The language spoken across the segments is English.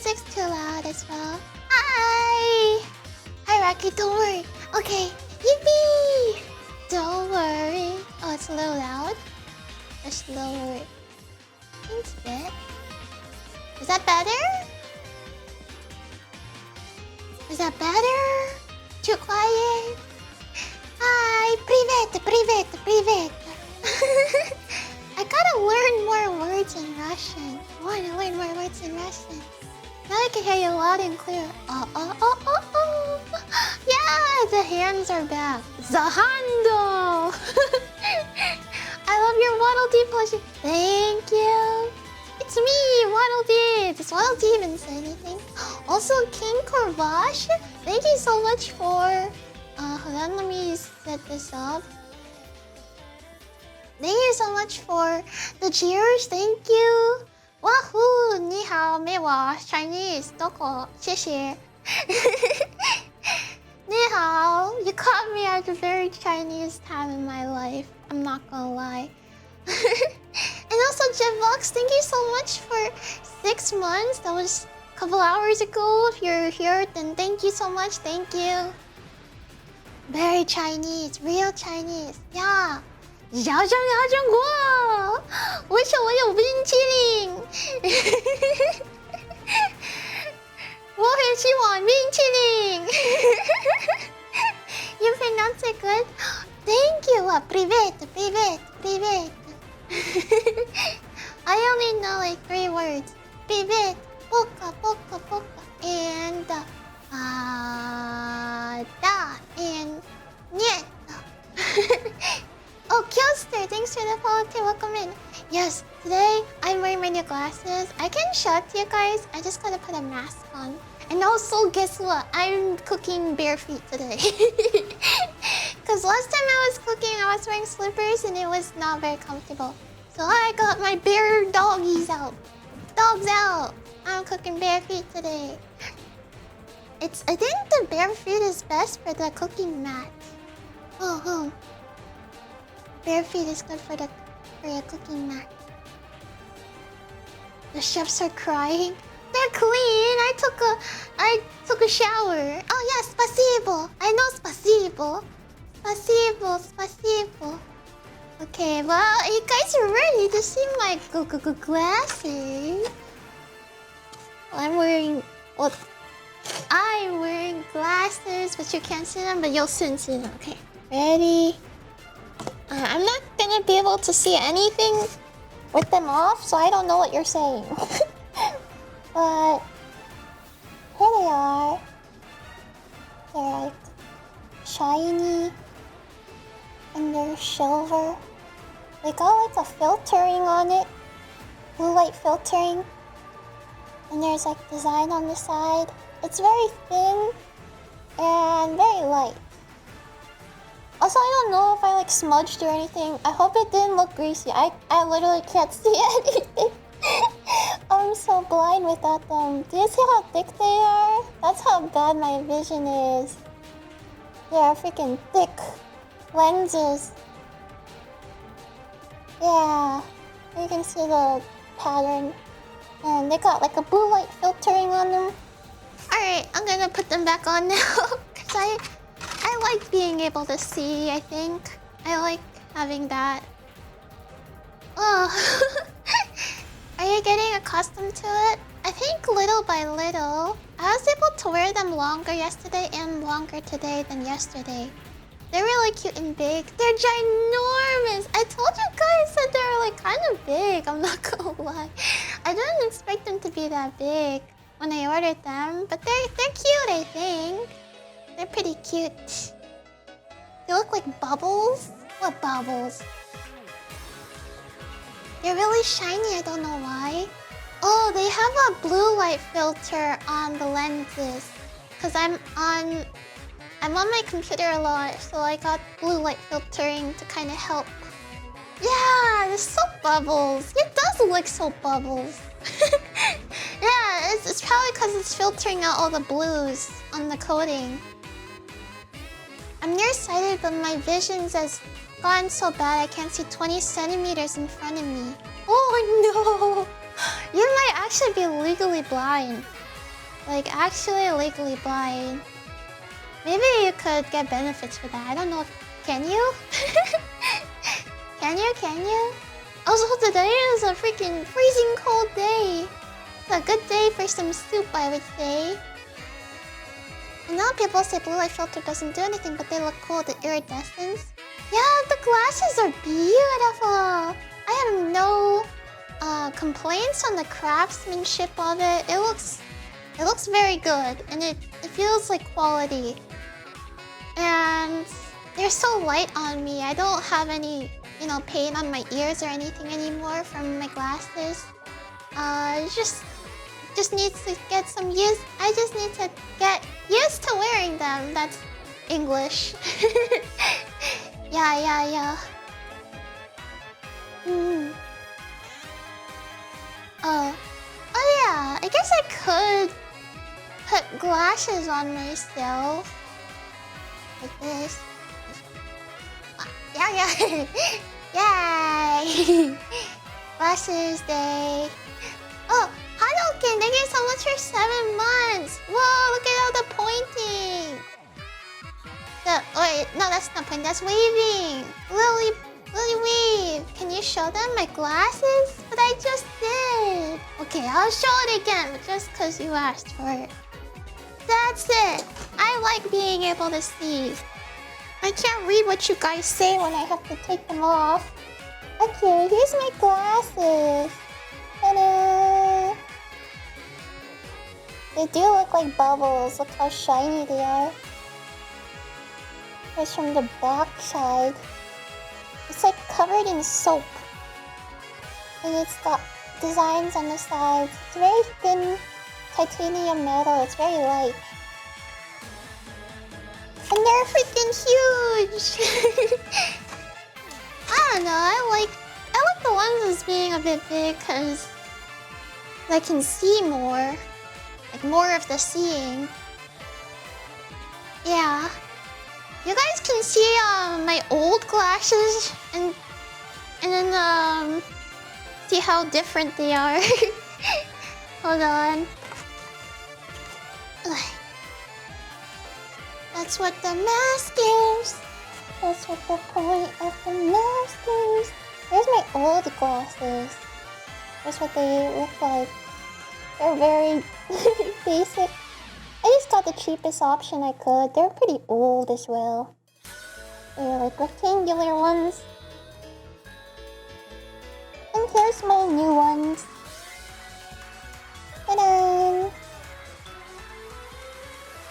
music's too loud as well. Hi! Hi, Rocky, don't worry. Okay, yippee! Don't worry. Oh, it's a little loud. Let's lower it. Thanks, bit. Is that better? Is that better? Too quiet? Hi, привет, привет, привет. I gotta learn more words in Russian. I wanna learn more words in Russian. Now I can hear you loud and clear. Oh. Yeah, the hands are back. The handle. I love your Waddle Dee plushie. Thank you. It's me, Waddle Dee. Does Waddle Dee even say anything? Also, King Korvash, thank you so much for... hold on, let me set this up. Thank you so much for the cheers. Thank you. Wahoo! 你好，没我 Chinese 多口，谢谢。你好, you caught me at a very Chinese time in my life. I'm not gonna lie. And also, Jetbox, thank you so much for 6 months. That was a couple hours ago. If you're here, then thank you so much. Thank you. Very Chinese, real Chinese. Yeah. 小中国，为什么有冰淇淋？我很喜欢冰淇淋。You pronounce it good? Thank you. Привет, привет, привет. I only know like 3 words. Привет, пока, пока, пока, and da, and нет. Oh, Kyoster, thanks for the follow too. Welcome in. Yes, today I'm wearing my new glasses. I can show it to you guys. I just gotta put a mask on. And also, guess what? I'm cooking bare feet today. Because last time I was cooking, I was wearing slippers and it was not very comfortable. So I got my bare doggies out. Dogs out. I'm cooking bare feet today. I think the bare feet is best for the cooking mat. Oh. Bare feet is good for your cooking mat. The chefs are crying. They're clean. I took a shower. Oh yeah, spasibo. I know spasibo. Spasibo. Okay, well, you guys are ready to see my glasses. I'm wearing glasses, but you can't see them, but you'll soon see them. Okay, ready? I'm not gonna be able to see anything with them off, so I don't know what you're saying. But here they are. They're like shiny and they're silver. They got like a filtering on it, blue light filtering, and there's like design on the side. It's very thin and very light. Also, I don't know if I like smudged or anything. I hope it didn't look greasy. I literally can't see anything. I'm so blind without them. Do you see how thick they are? That's how bad my vision is. They are freaking thick lenses. Yeah, you can see the pattern. And they got like a blue light filtering on them. Alright, I'm gonna put them back on now. Because I like being able to see, I think. I like having that. Oh. Are you getting accustomed to it? I think little by little. I was able to wear them longer yesterday and longer today than yesterday. They're really cute and big. They're ginormous! I told you guys that they're like kind of big, I'm not gonna lie. I didn't expect them to be that big when I ordered them, but they're cute, I think. They're pretty cute. They look like bubbles? What bubbles? They're really shiny, I don't know why. Oh, they have a blue light filter on the lenses. Cause I'm on my computer a lot, so I got blue light filtering to kind of help. Yeah, the soap bubbles. It does look like soap bubbles. Yeah, it's probably because it's filtering out all the blues on the coating. I'm nearsighted, but my vision has gone so bad I can't see 20 centimeters in front of me. Oh no! You might actually be legally blind. Like, actually legally blind. Maybe you could get benefits for that. I don't know. Can you? Can you? Can you? Also, today is a freaking freezing cold day. It's a good day for some soup, I would say. I know people say blue light filter doesn't do anything, but they look cool, the iridescence. Yeah, the glasses are beautiful. I have no complaints on the craftsmanship of it. It looks very good, and it feels like quality. And they're so light on me. I don't have any, pain on my ears or anything anymore from my glasses. Just needs to get some use. I just need to get used to wearing them. That's English. Yeah. Oh yeah. I guess I could put glasses on myself like this. Yeah. Yay! Glasses day. Oh, Hadoken, thank you so much for 7 months. Whoa, look at all the pointing. Wait, no, that's not pointing. That's waving. Lily wave. Can you show them my glasses? But I just did. Okay, I'll show it again, just because you asked for it. That's it. I like being able to see. I can't read what you guys say when I have to take them off. Okay, here's my glasses. Ta-da! They do look like bubbles. Look how shiny they are. Here's from the back side. It's like covered in soap. And it's got designs on the sides. It's very thin titanium metal. It's very light. And they're freaking huge! I don't know, I like the ones as being a bit big because I can see more. Like more of the seeing. Yeah. You guys can see my old glasses and then see how different they are. Hold on. That's what the mask is. That's what the point of the mask is. Here's my old glasses. That's what they look like. They're very basic. I just got the cheapest option I could. They're pretty old as well. They're like rectangular ones. And here's my new ones. Ta-da!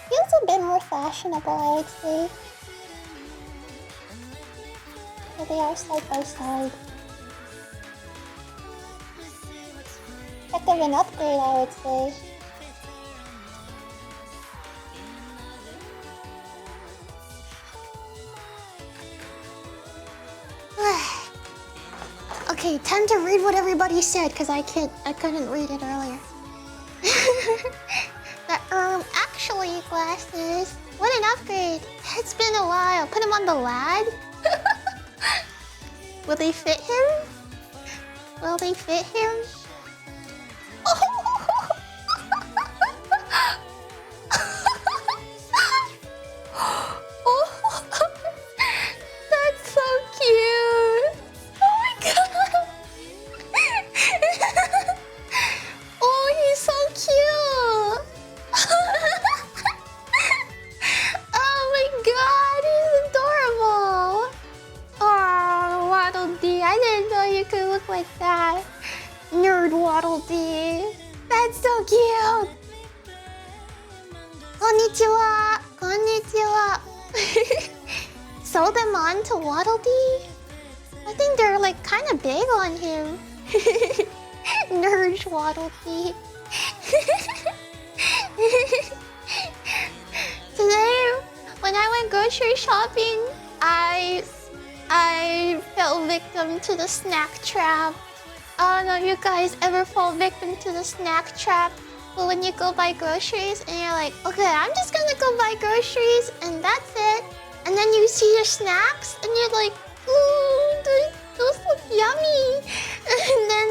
Feels a bit more fashionable, I would say. Here they are side by side. Bit of an upgrade, I would say. Okay, time to read what everybody said, because I couldn't read it earlier. The actually glasses. What an upgrade. It's been a while. Put him on the lad. Will they fit him? Will they fit him? That's so cute. Oh my god. Oh, he's so cute. Oh my god, he's adorable. Oh, Waddle Dee. I didn't know you could look like that. Nerd Waddle Dee. That's so cute. Konnichiwa. Konnichiwa. Sew them on to Waddle Dee? I think they're like kind of big on him. Nerd Waddle Dee. Today, when I went grocery shopping, I fell victim to the snack trap. I don't know if you guys ever fall victim to the snack trap. But when you go buy groceries and you're like, okay, I'm just gonna go buy groceries and that's it. And then you see your snacks and you're like, ooh, those look yummy. And then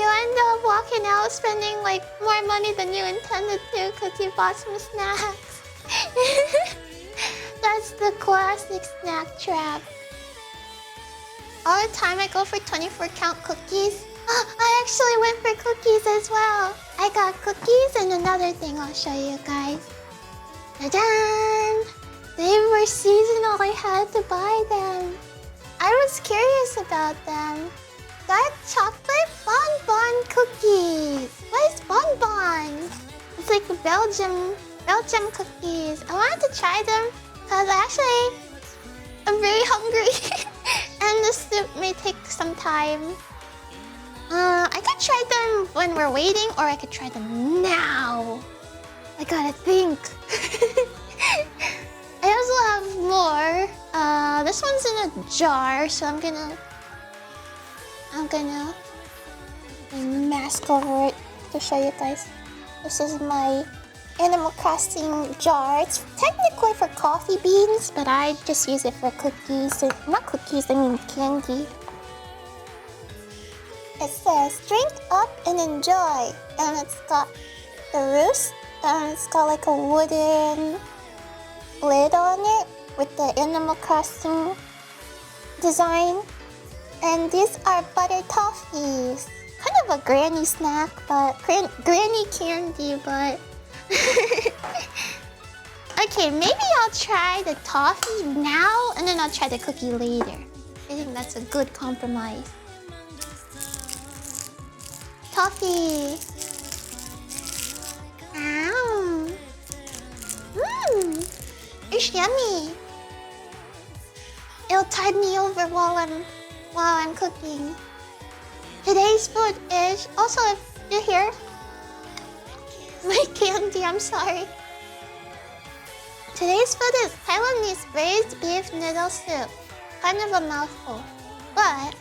You end up walking out spending like more money than you intended to because you bought some snacks. That's the classic snack trap. All the time I go for 24 count cookies. I actually went for cookies as well. I got cookies and another thing I'll show you guys. Ta-da! They were seasonal, I had to buy them. I was curious about them. Dark chocolate bonbon cookies. What is bonbon? It's like Belgium cookies. I wanted to try them because I'm very hungry and the soup may take some time. I could try them when we're waiting or I could try them now. I gotta think. I also have more. This one's in a jar, so I'm gonna mask over it to show you guys. This is my Animal Crossing jar. It's technically for coffee beans, but I just use it for cookies. Not cookies, I mean candy. It says, drink up and enjoy. And it's got the roost, and it's got like a wooden lid on it with the Animal Crossing design. And these are butter toffees. Kind of a granny snack, but granny candy, but... Okay, maybe I'll try the toffee now, and then I'll try the cookie later. I think that's a good compromise. Toffee. Ow. It's yummy. It'll tide me over while I'm cooking. Today's food is also, if you're here, my candy, I'm sorry. Today's food is Taiwanese braised beef noodle soup. Kind of a mouthful, but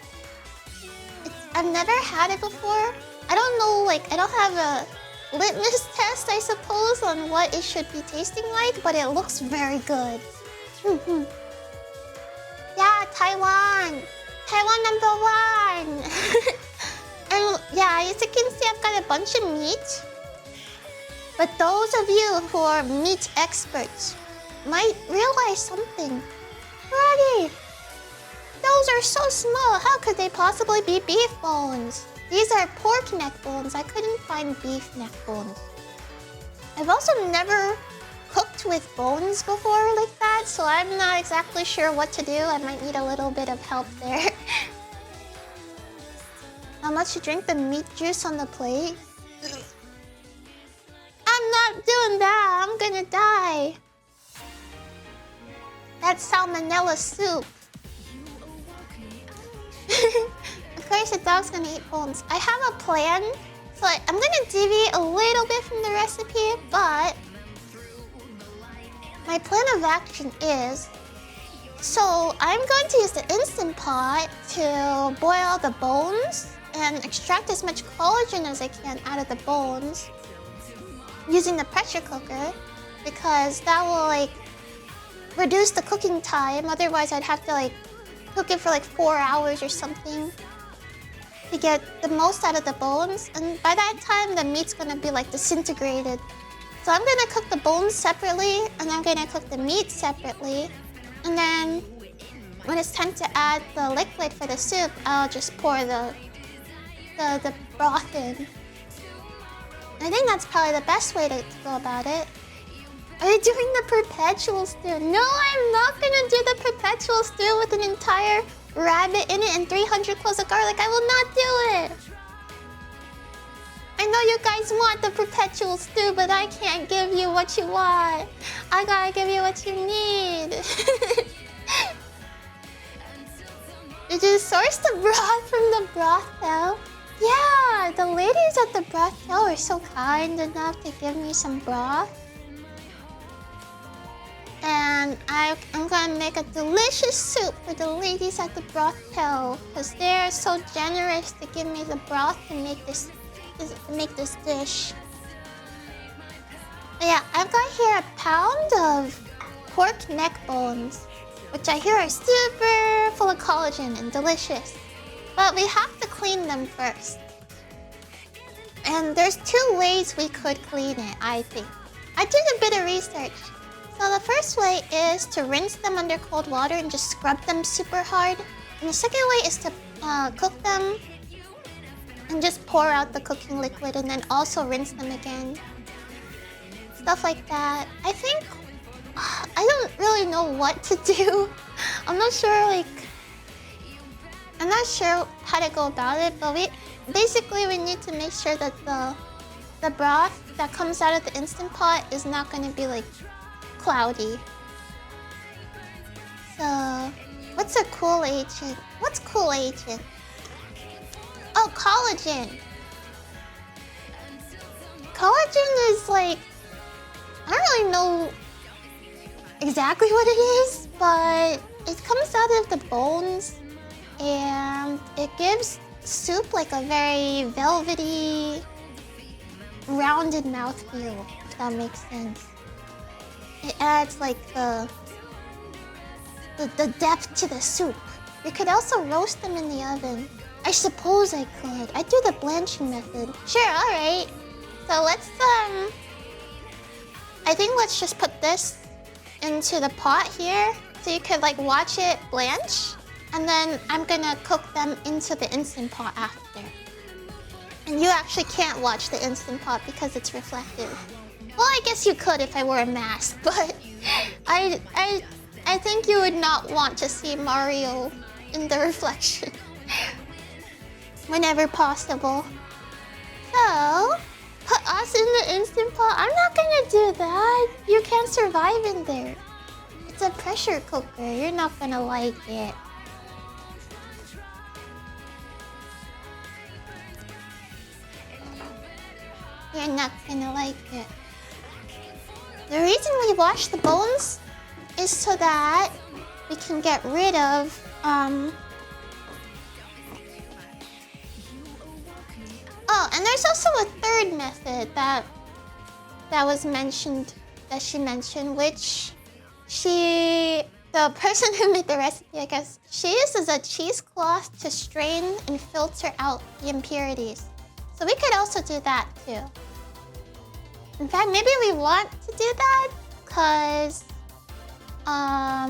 I've never had it before. I don't know, like, I don't have a litmus test, I suppose, on what it should be tasting like, but it looks very good. Yeah, Taiwan! Taiwan #1! And yeah, as you can see, I've got a bunch of meat. But those of you who are meat experts might realize something. Koragi! Those are so small, how could they possibly be beef bones? These are pork neck bones. I couldn't find beef neck bones. I've also never cooked with bones before like that, so I'm not exactly sure what to do. I might need a little bit of help there. How much to drink the meat juice on the plate? I'm not doing that. I'm gonna die. That's salmonella soup. Of course, the dog's gonna eat bones. I have a plan, so I'm gonna deviate a little bit from the recipe, but my plan of action is, so I'm going to use the Instant Pot to boil the bones and extract as much collagen as I can out of the bones using the pressure cooker, because that will like reduce the cooking time. Otherwise, I'd have to like cook it for like 4 hours or something to get the most out of the bones, and by that time the meat's gonna be like disintegrated. So I'm gonna cook the bones separately, and I'm gonna cook the meat separately, and then when it's time to add the liquid for the soup, I'll just pour the broth in. I think that's probably the best way to go about it. Are you doing the perpetual stew? No, I'm not gonna do the perpetual stew with an entire rabbit in it and 300 cloves of garlic. I will not do it. I know you guys want the perpetual stew, but I can't give you what you want. I gotta give you what you need. Did you source the broth from the brothel? Yeah, the ladies at the brothel are so kind enough to give me some broth. And I'm gonna make a delicious soup for the ladies at the brothel, because they're so generous to give me the broth to make this dish. But yeah, I've got here a pound of pork neck bones, which I hear are super full of collagen and delicious. But we have to clean them first. And there's 2 ways we could clean it, I think. I did a bit of research. So the first way is to rinse them under cold water and just scrub them super hard. And the second way is to cook them and just pour out the cooking liquid and then also rinse them again. Stuff like that. I think... I don't really know what to do. I'm not sure how to go about it, but basically we need to make sure that the broth that comes out of the Instant Pot is not going to be like cloudy. So, what's a cool agent? What's cool agent? Oh, collagen. Collagen is like, I don't really know exactly what it is, but it comes out of the bones and it gives soup like a very velvety, rounded mouthfeel, if that makes sense. It adds like the depth to the soup. You could also roast them in the oven. I suppose I could. I do the blanching method. Sure, alright. So let's I think let's just put this into the pot here so you could like watch it blanch, and then I'm gonna cook them into the Instant Pot after. And you actually can't watch the Instant Pot because it's reflective. Well, I guess you could if I wore a mask, but I think you would not want to see Mario in the reflection whenever possible. So, put us in the Instant Pot? I'm not gonna do that. You can't survive in there. It's a pressure cooker. You're not gonna like it. You're not gonna like it. The reason we wash the bones is so that we can get rid of Oh, and there's also a third method that was mentioned, that she mentioned, which the person who made the recipe, I guess, she uses a cheesecloth to strain and filter out the impurities. So we could also do that too. In fact, maybe we want to do that because, I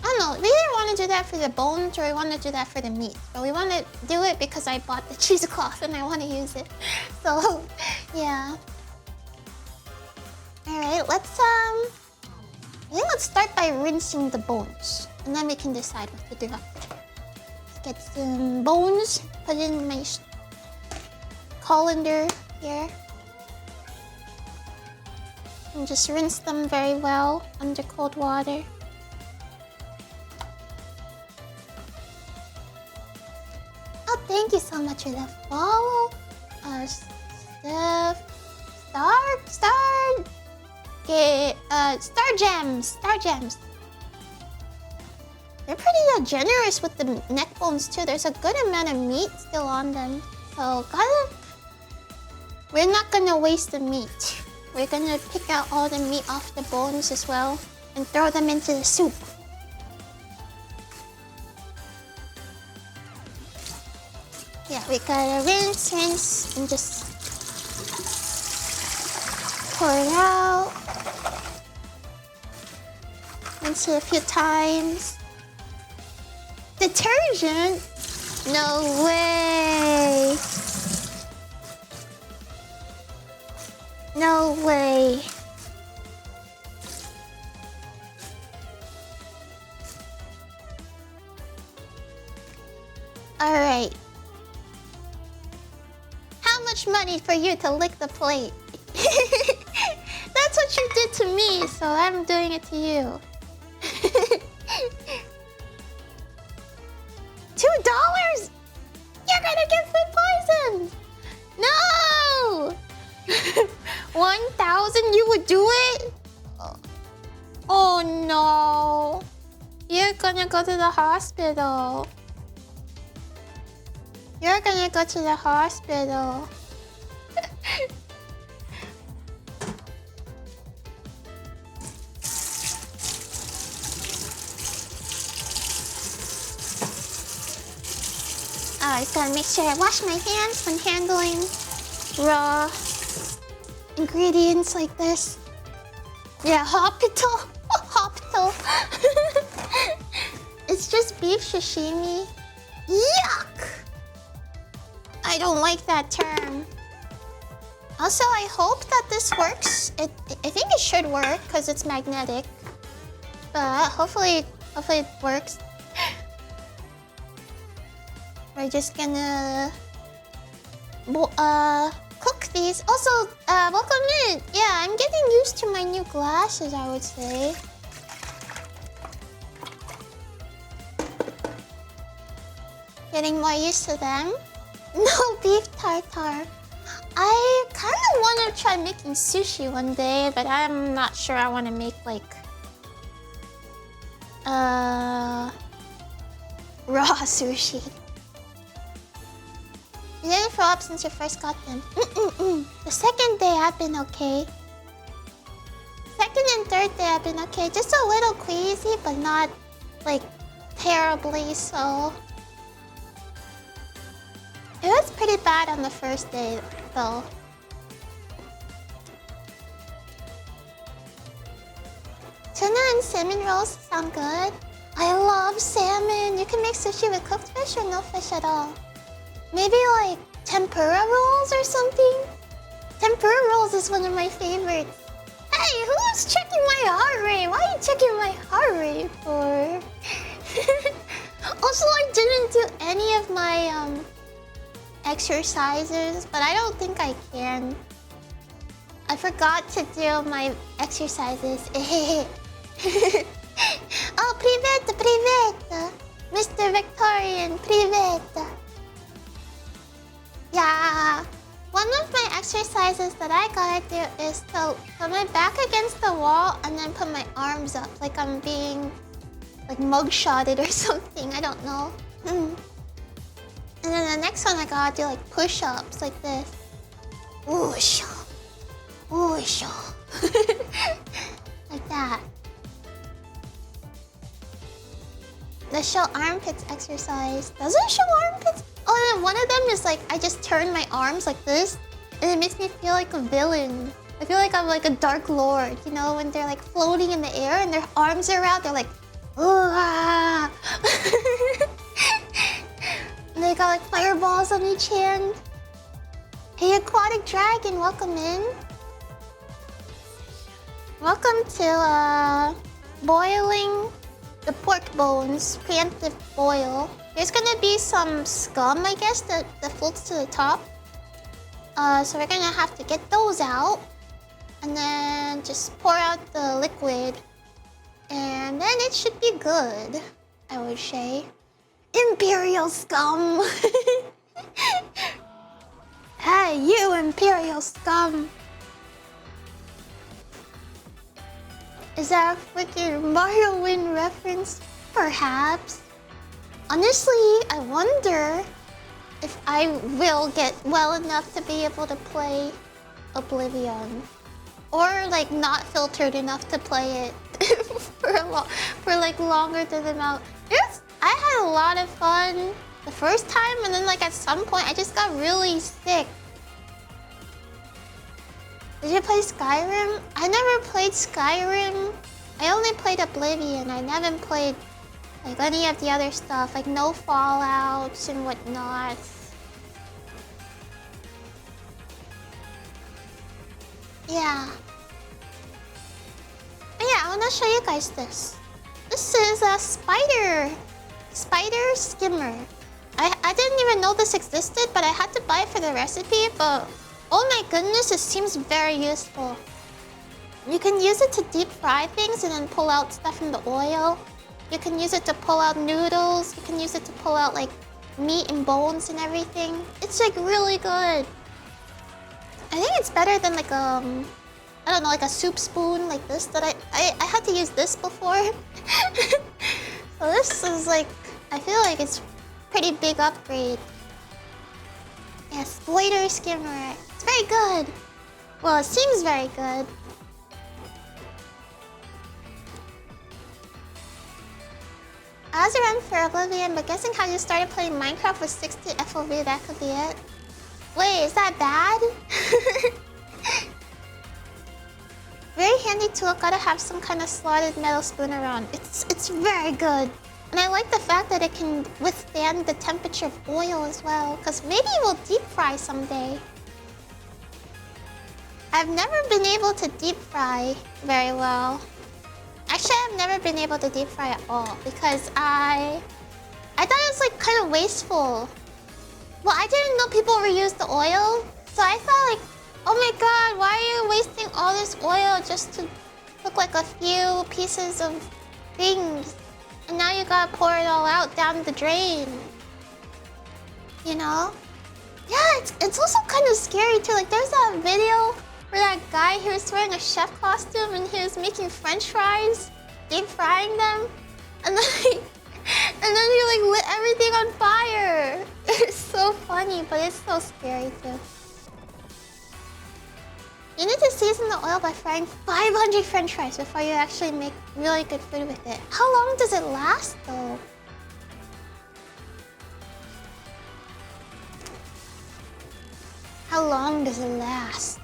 don't know, we either want to do that for the bones or we want to do that for the meat. But we want to do it because I bought the cheesecloth and I want to use it. So, yeah. Alright, let's start by rinsing the bones. And then we can decide what to do after. Let's get some bones, put it in my colander here. And just rinse them very well under cold water. Oh, thank you so much for the follow. Star gems. They're pretty generous with the neck bones too. There's a good amount of meat still on them. So we're not gonna waste the meat. We're gonna pick out all the meat off the bones as well and throw them into the soup. Yeah, we gotta rinse, and just pour it out. Rinse it a few times. Detergent? No way! No way. Alright. How much money for you to lick the plate? That's what you did to me, so I'm doing it to you. $2? You're gonna get food poisoned! No! 1,000? You would do it? Oh no. You're gonna go to the hospital. You're gonna go to the hospital. I just gotta make sure I wash my hands when handling raw ingredients like this. Yeah, hospital. Hospital. It's just beef sashimi. Yuck! I don't like that term. Also, I hope that this works. I think it should work because it's magnetic. But hopefully it works. We're just gonna cook these. Also, welcome in. Yeah, I'm getting used to my new glasses, I would say. Getting more used to them. No beef tartare. I kind of want to try making sushi one day, but I'm not sure I want to make like raw sushi. You didn't throw up since you first got them. The second day I've been okay. Second and third day I've been okay. Just a little queasy, but not like terribly so. It was pretty bad on the first day though. Tuna and salmon rolls sound good. I love salmon. You can make sushi with cooked fish or no fish at all. Maybe like tempura rolls or something? Tempura rolls is one of my favorites. Hey, who's checking my heart rate? Why are you checking my heart rate for? Also, I didn't do any of my exercises, but I don't think I can. I forgot to do my exercises. Oh, привет, привет! Mr. Victorian, привет! Yeah, one of my exercises that I gotta do is to put my back against the wall and then put my arms up like I'm being like mugshotted or something. I don't know. And then the next one I gotta do like push-ups like this. Whoosh. Whoosh. Like that. The show armpits exercise. Does it show armpits? Oh, and then one of them is like, I just turn my arms like this, and it makes me feel like a villain. I feel like I'm like a dark lord, you know, when they're like floating in the air and their arms are out, they're like, ooh, ah. And they got like fireballs on each hand. Hey, Aquatic Dragon, welcome in. Welcome to boiling the pork bones, preemptive boil. There's gonna be some scum, I guess, that floats to the top. So we're gonna have to get those out. And then just pour out the liquid. And then it should be good, I would say. Imperial scum! Hey, you Imperial scum! Is that a freaking Mario Win reference? Perhaps. Honestly, I wonder if I will get well enough to be able to play Oblivion. Or like not filtered enough to play it for like longer than the amount. I had a lot of fun the first time, and then like at some point I just got really sick. Did you play Skyrim? I never played Skyrim. I only played Oblivion. I never played like any of the other stuff, like no Fallouts and whatnot. Yeah. But yeah, I wanna show you guys this. This is a spider skimmer. I didn't even know this existed, but I had to buy it for the recipe, but oh my goodness, it seems very useful. You can use it to deep fry things and then pull out stuff from the oil. You can use it to pull out noodles. You can use it to pull out like meat and bones and everything. It's like really good. I think it's better than like I don't know, like a soup spoon like this that I had to use this before. So this is like, I feel like it's pretty big upgrade. Yeah, spider skimmer. It's very good. Well, it seems very good. I was around for Oblivion, but guessing how you started playing Minecraft with 60 FOV, that could be it. Wait, is that bad? Very handy tool, gotta have some kind of slotted metal spoon around. It's very good. And I like the fact that it can withstand the temperature of oil as well, because maybe we'll deep fry someday. I've never been able to deep fry very well. Actually, I've never been able to deep fry at all, because I thought it was like kind of wasteful. Well, I didn't know people reuse the oil, so I thought like, oh my god, why are you wasting all this oil just to cook like a few pieces of things? And now you gotta pour it all out down the drain. You know? Yeah, it's also kind of scary too. Like there's that video where that guy, he was wearing a chef costume and he was making French fries, deep frying them, and then he like lit everything on fire. It's so funny, but it's so scary too. You need to season the oil by frying 500 French fries before you actually make really good food with it. How long does it last though? How long does it last?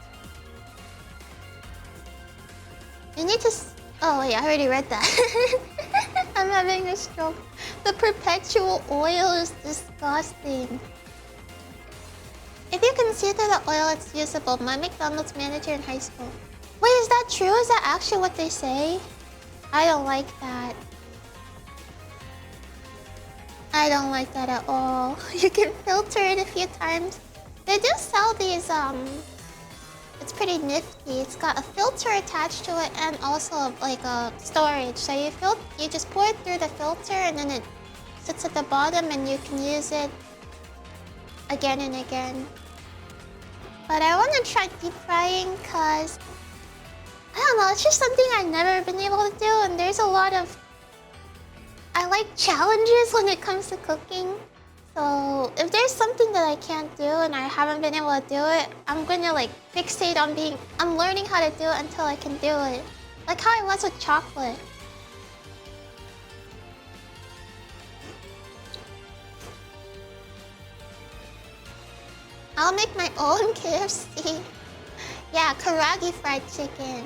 You need to... Oh wait, I already read that. I'm having a stroke. The perpetual oil is disgusting. If you can see through the oil, it's usable. My McDonald's manager in high school. Wait, is that true? Is that actually what they say? I don't like that. I don't like that at all. You can filter it a few times. They do sell these, it's pretty nifty. It's got a filter attached to it and also like a storage. So you just pour it through the filter and then it sits at the bottom and you can use it again and again. But I want to try deep frying because I don't know, it's just something I've never been able to do, and there's a lot of... I like challenges when it comes to cooking. So if there's something that I can't do and I haven't been able to do it, I'm gonna like fixate on I'm learning how to do it until I can do it. Like how I was with chocolate. I'll make my own KFC. Yeah, Koragi fried chicken.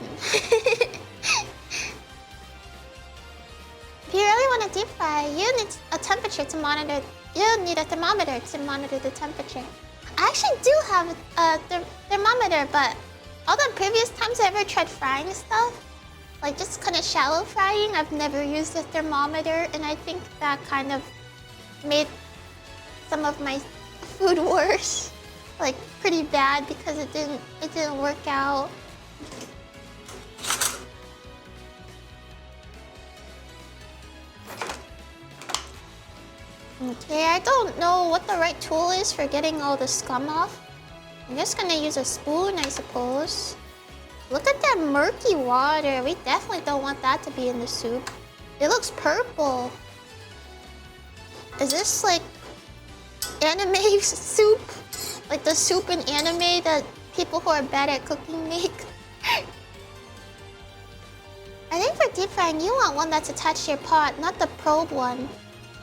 If you really want to deep fry, you need a temperature to monitor. You need a thermometer to monitor the temperature. I actually do have a thermometer, but all the previous times I ever tried frying stuff, like just kind of shallow frying, I've never used a thermometer, and I think that kind of made some of my food worse. Like pretty bad because it didn't work out. Okay, I don't know what the right tool is for getting all the scum off. I'm just gonna use a spoon, I suppose. Look at that murky water. We definitely don't want that to be in the soup. It looks purple. Is this like anime soup? Like the soup in anime that people who are bad at cooking make? I think for deep frying, you want one that's attached to your pot, not the probe one.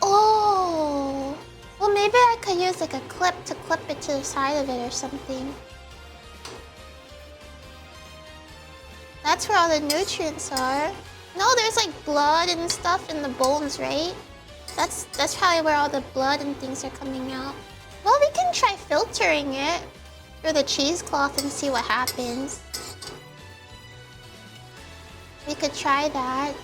Oh! Well, maybe I could use like a clip to clip it to the side of it or something. That's where all the nutrients are. No, there's like blood and stuff in the bones, right? That's probably where all the blood and things are coming out. Well, we can try filtering it through the cheesecloth and see what happens. We could try that.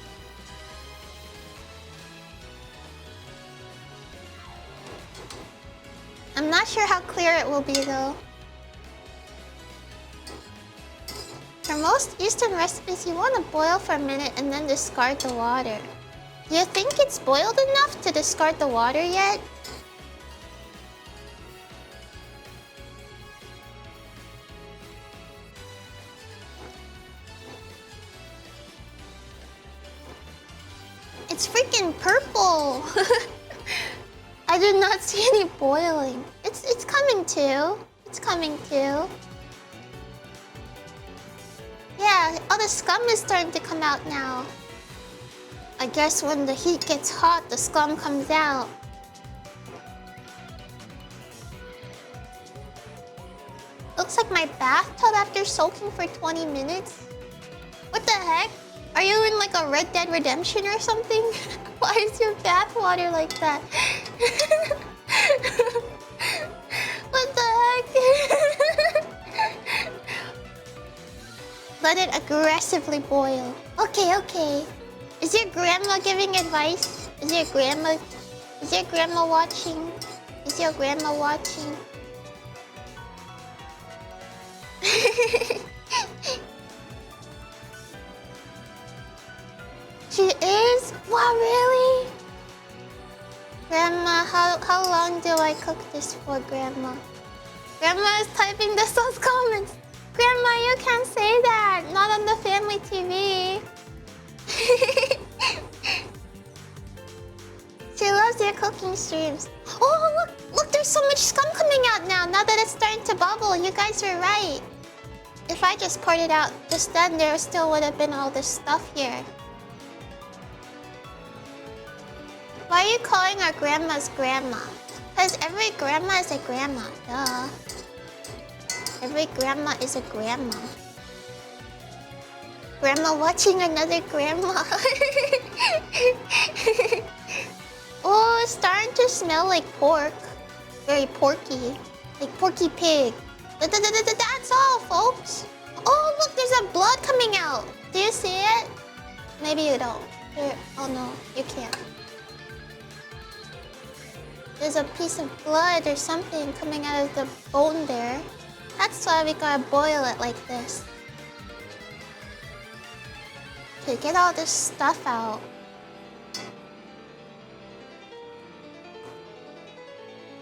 I'm not sure how clear it will be though. For most Eastern recipes, you want to boil for a minute and then discard the water. Do you think it's boiled enough to discard the water yet? It's freaking purple! I did not see any boiling. It's coming too. It's coming too. Yeah, all the scum is starting to come out now. I guess when the heat gets hot, the scum comes out. Looks like my bathtub after soaking for 20 minutes. What the heck? Are you in like a Red Dead Redemption or something? Why is your bath water like that? What the heck? Let it aggressively boil. Okay, okay. Is your grandma giving advice? Is your grandma watching? Is your grandma watching? She is? Wow, really? Grandma, how long do I cook this for, Grandma? Grandma is typing the sauce comments. Grandma, you can't say that. Not on the family TV. She loves your cooking streams. Oh, look, there's so much scum coming out now that it's starting to bubble. You guys were right. If I just poured it out just then, there still would have been all this stuff here. Why are you calling our grandmas grandma? Because every grandma is a grandma, duh. Every grandma is a grandma. Grandma watching another grandma. Oh, it's starting to smell like pork. Very porky. Like Porky Pig. That's all, folks. Oh, look, there's a blood coming out. Do you see it? Maybe you don't. Oh no, you can't. There's a piece of blood or something coming out of the bone there. That's why we gotta boil it like this. To get all this stuff out.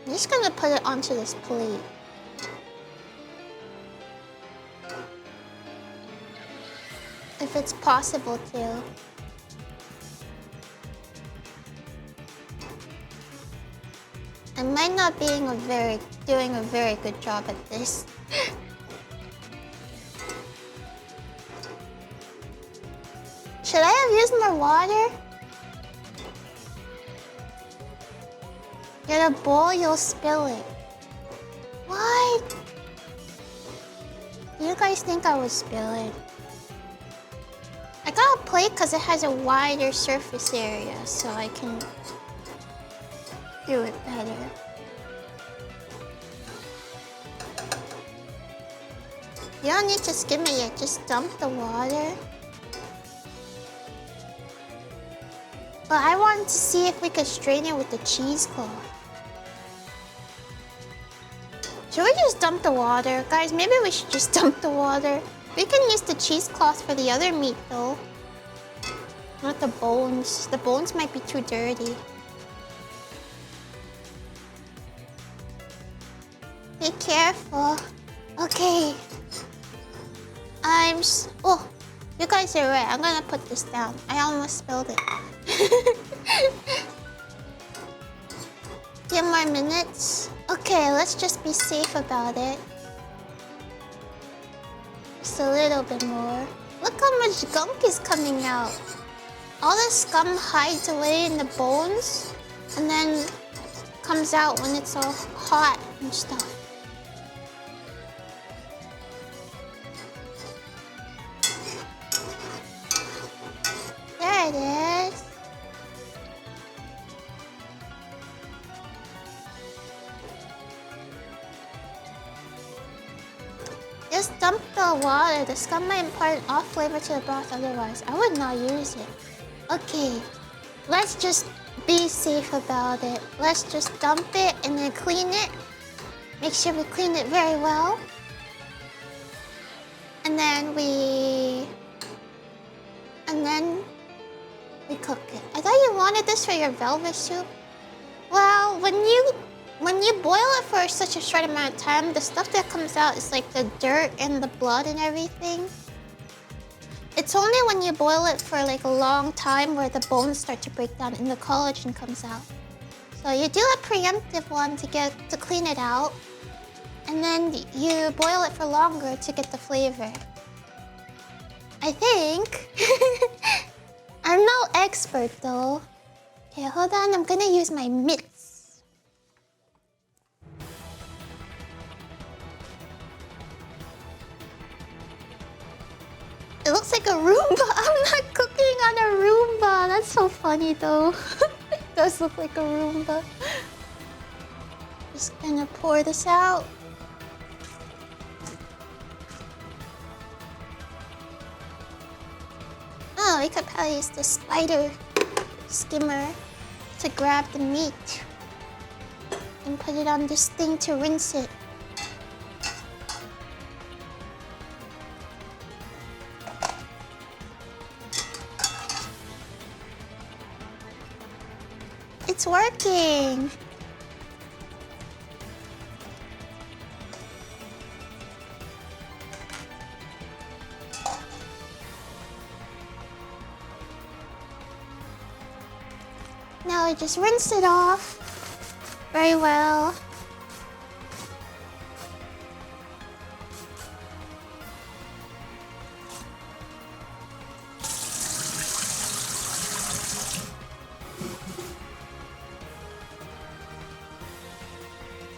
I'm just gonna put it onto this plate. If it's possible to. I might not be doing a very good job at this. Should I have used more water? Get a bowl, you'll spill it. What? Do you guys think I would spill it? I got a plate because it has a wider surface area, so I can do it better. You don't need to skim it yet, just dump the water. But I wanted to see if we could strain it with the cheesecloth. Should we just dump the water? Guys, maybe we should just dump the water. We can use the cheesecloth for the other meat though. Not the bones. The bones might be too dirty. Be careful. Okay. Oh, you guys are right. I'm gonna put this down. I almost spilled it. Few more minutes. Okay, let's just be safe about it. Just a little bit more. Look how much gunk is coming out. All the scum hides away in the bones and then comes out when it's all hot and stuff. There it is. Just dump the water. The scum might impart off flavor to the broth otherwise. I would not use it. Okay, let's just be safe about it. Let's just dump it and then clean it. Make sure we clean it very well. And then we cook it. I thought you wanted this for your velvet soup. Well, when you boil it for such a short amount of time, the stuff that comes out is like the dirt and the blood and everything. It's only when you boil it for like a long time where the bones start to break down and the collagen comes out. So you do a preemptive one to clean it out, and then you boil it for longer to get the flavor. I think. I'm no expert though. Okay, hold on. I'm gonna use my mitts. It looks like a Roomba. I'm not cooking on a Roomba. That's so funny though. It does look like a Roomba. Just gonna pour this out. Oh, we could probably use the spider skimmer to grab the meat and put it on this thing to rinse it. It's working! Now I just rinse it off very well.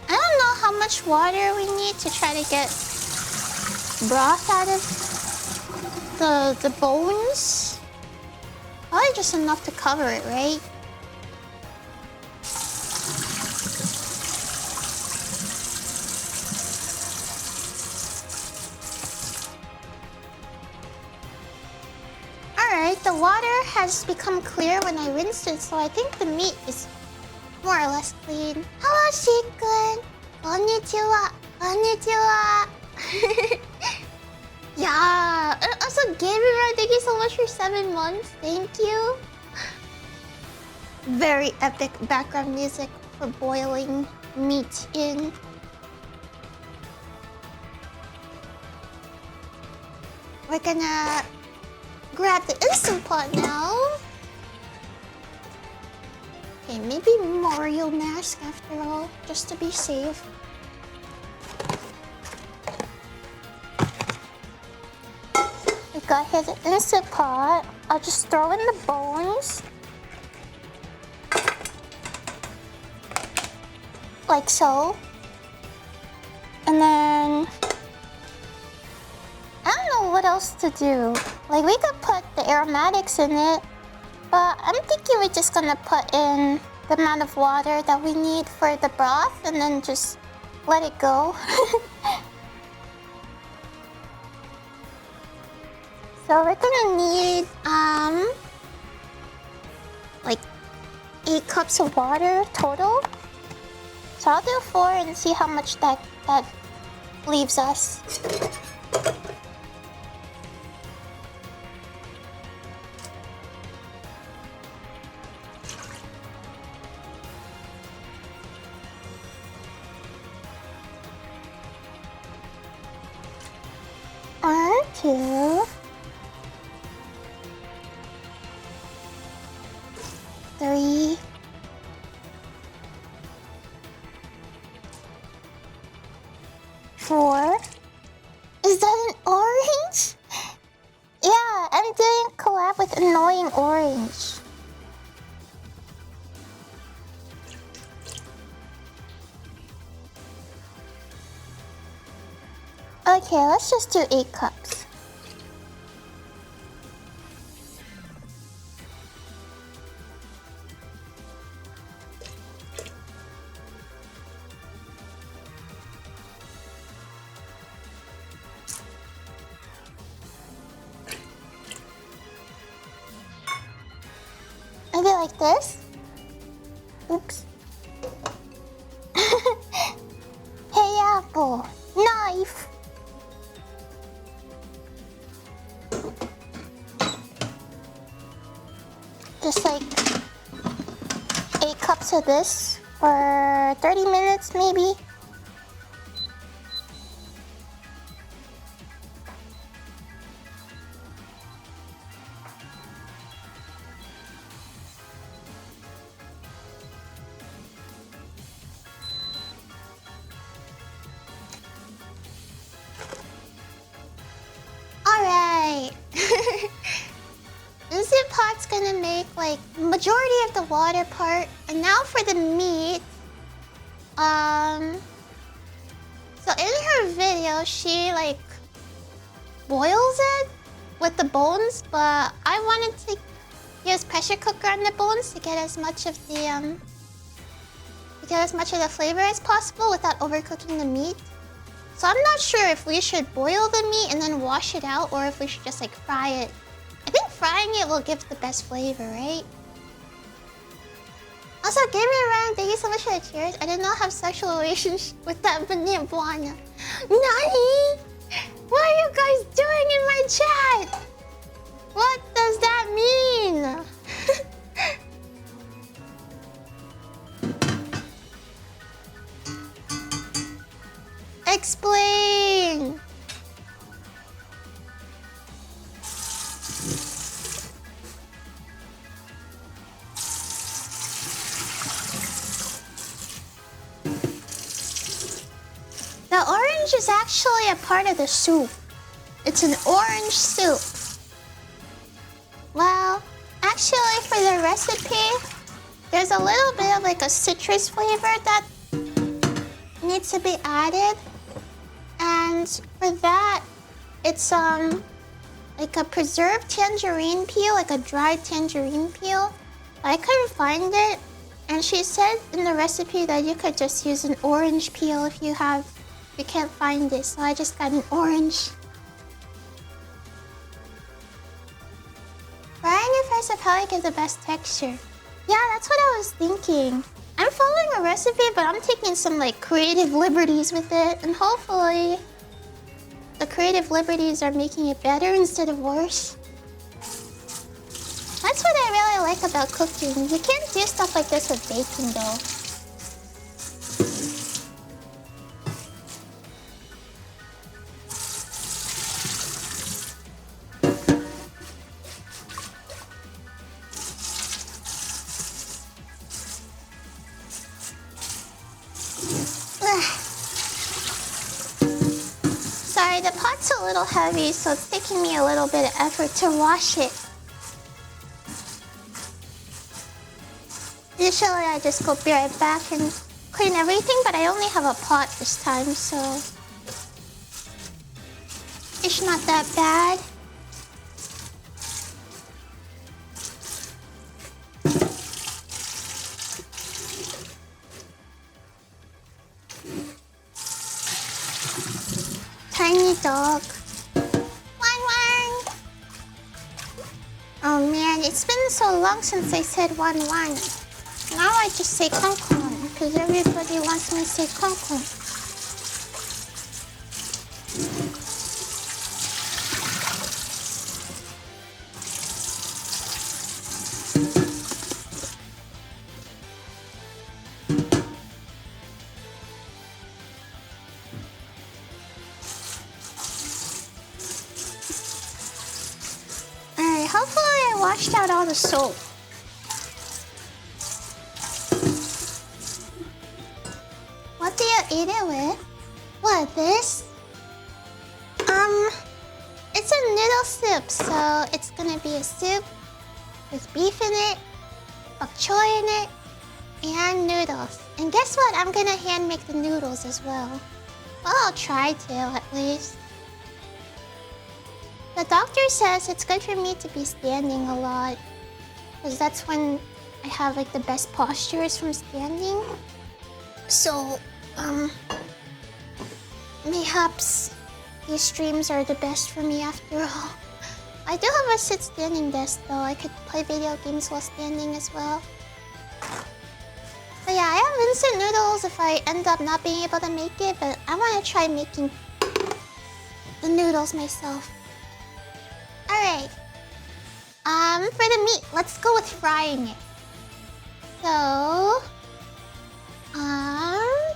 I don't know how much water we need to try to get broth out of the bones. Probably just enough to cover it, right? Alright, the water has become clear when I rinsed it, so I think the meat is more or less clean. Hello, Shikun! Konnichiwa! Konnichiwa! Yeah! Also, Gabriel, thank you so much for 7 months. Thank you. Very epic background music for boiling meat in. We're gonna grab the Instant Pot now. Okay, maybe Mario Mask after all, just to be safe. We got here the Instant Pot. I'll just throw in the bones. Like so. And then I don't know what else to do. Like, we could put the aromatics in it, but I'm thinking we're just gonna put in the amount of water that we need for the broth and then just let it go. So we're gonna need like 8 cups of water total. So I'll do 4 and see how much that leaves us. One, 2, 3, 4. Is that an orange? Yeah, I'm doing collab with Annoying Orange. Okay, let's just do 8 cups. Maybe like this? Oops. Hey, Apple. Knife. Just like 8 cups of this for 30 minutes maybe. majority of the water part. And now for the meat. So in her video, she like boils it with the bones, but I wanted to use pressure cooker on the bones to get as much of the flavor as possible without overcooking the meat. So I'm not sure if we should boil the meat and then wash it out, or if we should just like fry it. I think frying it will give the best flavor, right? Also, give me a round. Thank you so much for the cheers. I did not have sexual relations with that banana. Nani? What are you guys doing in my chat? What does that mean? Explain. The orange is actually a part of the soup. It's an orange soup. Well, actually for the recipe, there's a little bit of like a citrus flavor that needs to be added. And for that, it's like a preserved tangerine peel, like a dried tangerine peel. I couldn't find it. And she said in the recipe that you could just use an orange peel if you can't find it, so I just got an orange. Frying it first will probably give the best texture. Yeah, that's what I was thinking. I'm following a recipe, but I'm taking some like creative liberties with it, and hopefully the creative liberties are making it better instead of worse. That's what I really like about cooking. You can't do stuff like this with baking though. Sorry, the pot's a little heavy, so it's taking me a little bit of effort to wash it. Usually I just go be right back and clean everything, but I only have a pot this time, so it's not that bad. Tiny dog. Wan. Oh man, it's been so long since I said wan. Now I just say Kong because everybody wants me to say Kong. Alright, hopefully I washed out all the soap. What do you eat it with? What, this? It's a noodle soup, so it's gonna be a soup with beef in it, bok choy in it, and noodles. And guess what? I'm gonna hand make the noodles as well. Well, I'll try to, at least. The doctor says it's good for me to be standing a lot, because that's when I have like the best postures from standing. So, mayhaps these streams are the best for me after all. I do have a sit-standing desk though. I could play video games while standing as well. But yeah, I have instant noodles if I end up not being able to make it, but I want to try making the noodles myself. Alright. For the meat, let's go with frying it. So,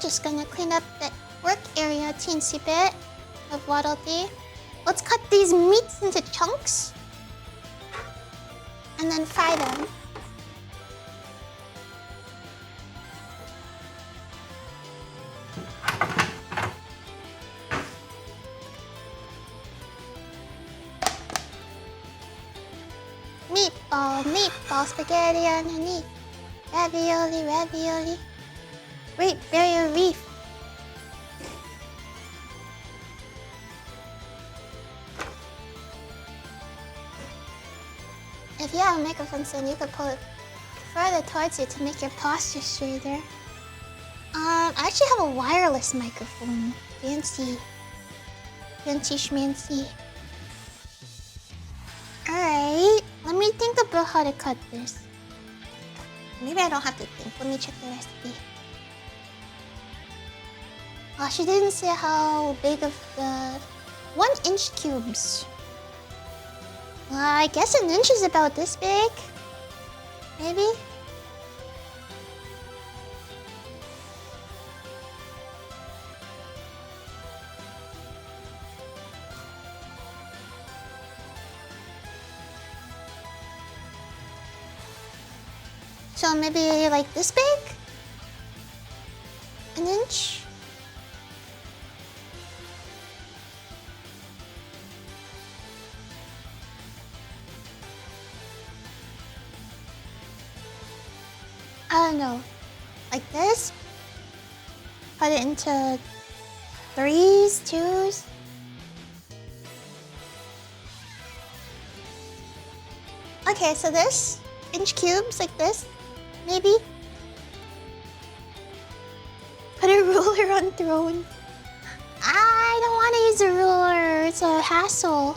just gonna clean up the work area a teensy bit of Waddle Dee. Let's cut these meats into chunks and then fry them. Meat. meatball spaghetti underneath. Ravioli, ravioli. Great Barrier Reef. If you have a microphone stand, you could pull it further towards you to make your posture straighter. I actually have a wireless microphone. Fancy. Fancy schmancy. Alright, let me think about how to cut this. Maybe I don't have to think. Let me check the recipe. Oh, she didn't say how big of the 1-inch cubes. Well, I guess an inch is about this big. Maybe? So maybe like this big? An inch? I don't know. Like this? Cut it into 3s, 2s? Okay, so this inch cubes like this, maybe. Put a ruler on throne. I don't want to use a ruler. It's a hassle.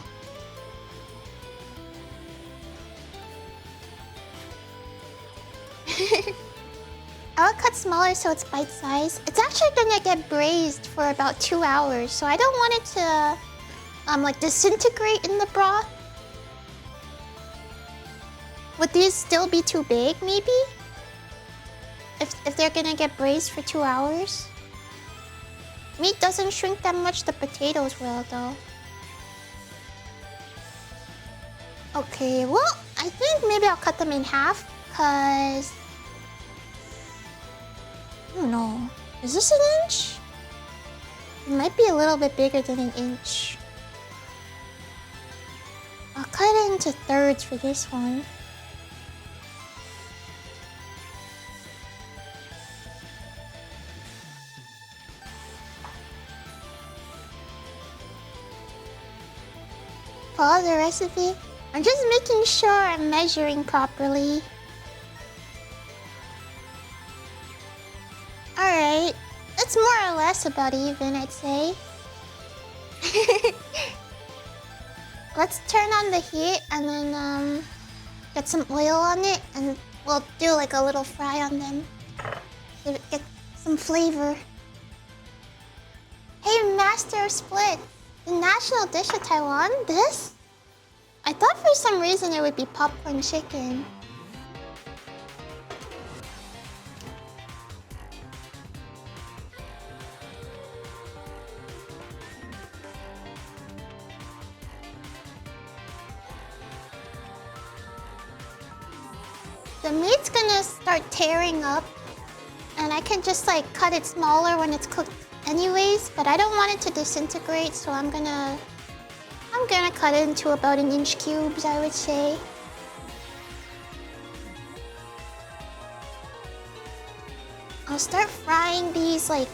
I will cut smaller so it's bite-sized. It's actually gonna get braised for about 2 hours, so I don't want it to like disintegrate in the broth. Would these still be too big, maybe? If they're gonna get braised for 2 hours? Meat doesn't shrink that much, the potatoes will, though. Okay, well, I think maybe I'll cut them in half, cause... I don't know. Is this an inch? It might be a little bit bigger than an inch. I'll cut it into thirds for this one. Follow the recipe. I'm just making sure I'm measuring properly. Alright, it's more or less about even, I'd say. Let's turn on the heat and then get some oil on it and we'll do like a little fry on them. Get some flavor. Hey, Master of Split! The national dish of Taiwan? This? I thought for some reason it would be popcorn chicken. The meat's gonna start tearing up, and I can just like cut it smaller when it's cooked anyways, but I don't want it to disintegrate, so I'm gonna cut it into about 1-inch cubes, I would say. I'll start frying these like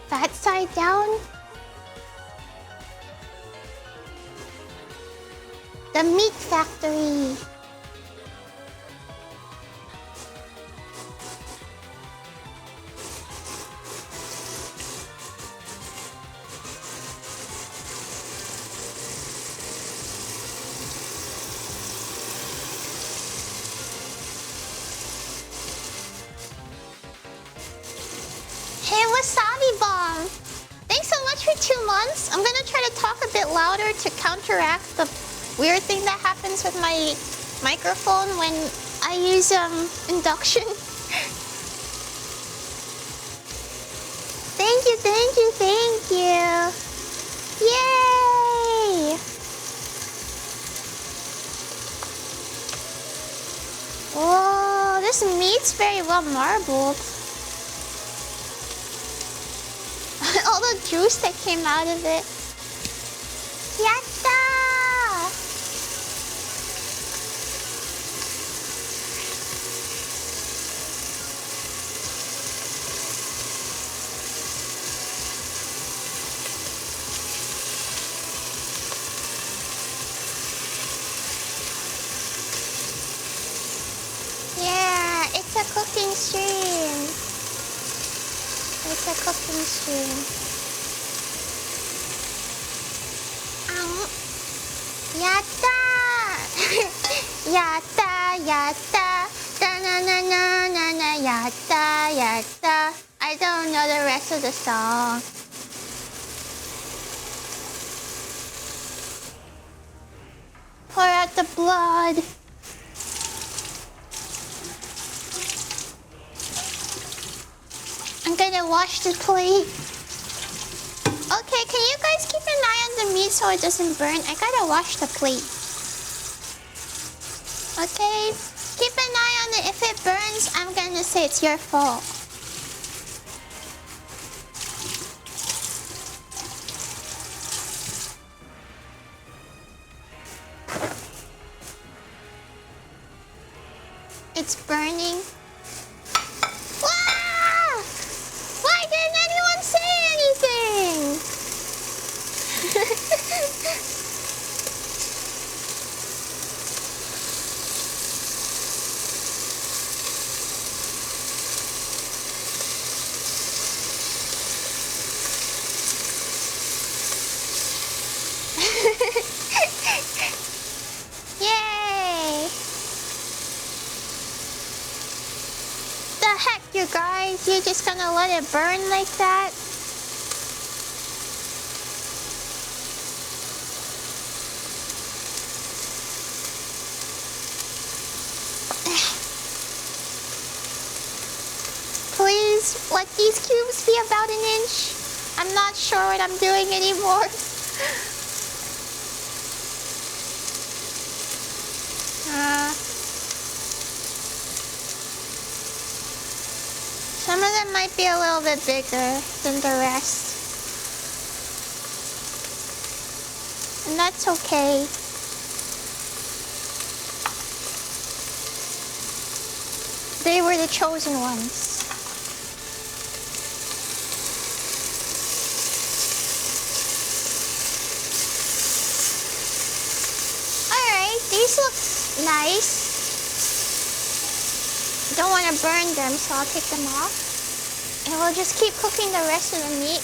fat side down. The Meat Factory. Wasabi Bomb! Thanks so much for 2 months. I'm gonna try to talk a bit louder to counteract the weird thing that happens with my microphone when I use induction. Thank you, thank you, thank you! Yay! Whoa, this meat's very well marbled. All the juice that came out of it. Yatta! It's a cooking stream. Yatta! Yatta, yatta. Da-na-na-na-na-na. Yatta, yatta. I don't know the rest of the song. Pour out the blood. I'm gonna wash the plate. Okay, can you guys keep an eye on the meat so it doesn't burn? I gotta wash the plate. Okay, keep an eye on it. If it burns, I'm gonna say it's your fault. It's burning. Wah! Why didn't anyone say anything? Yay! The heck, you guys? You're just gonna let it burn like that? Please, let these cubes be about an inch. I'm not sure what I'm doing anymore. Some of them might be a little bit bigger than the rest. And that's okay. They were the chosen ones. Alright, these look nice. Don't want to burn them, so I'll take them off. And we'll just keep cooking the rest of the meat.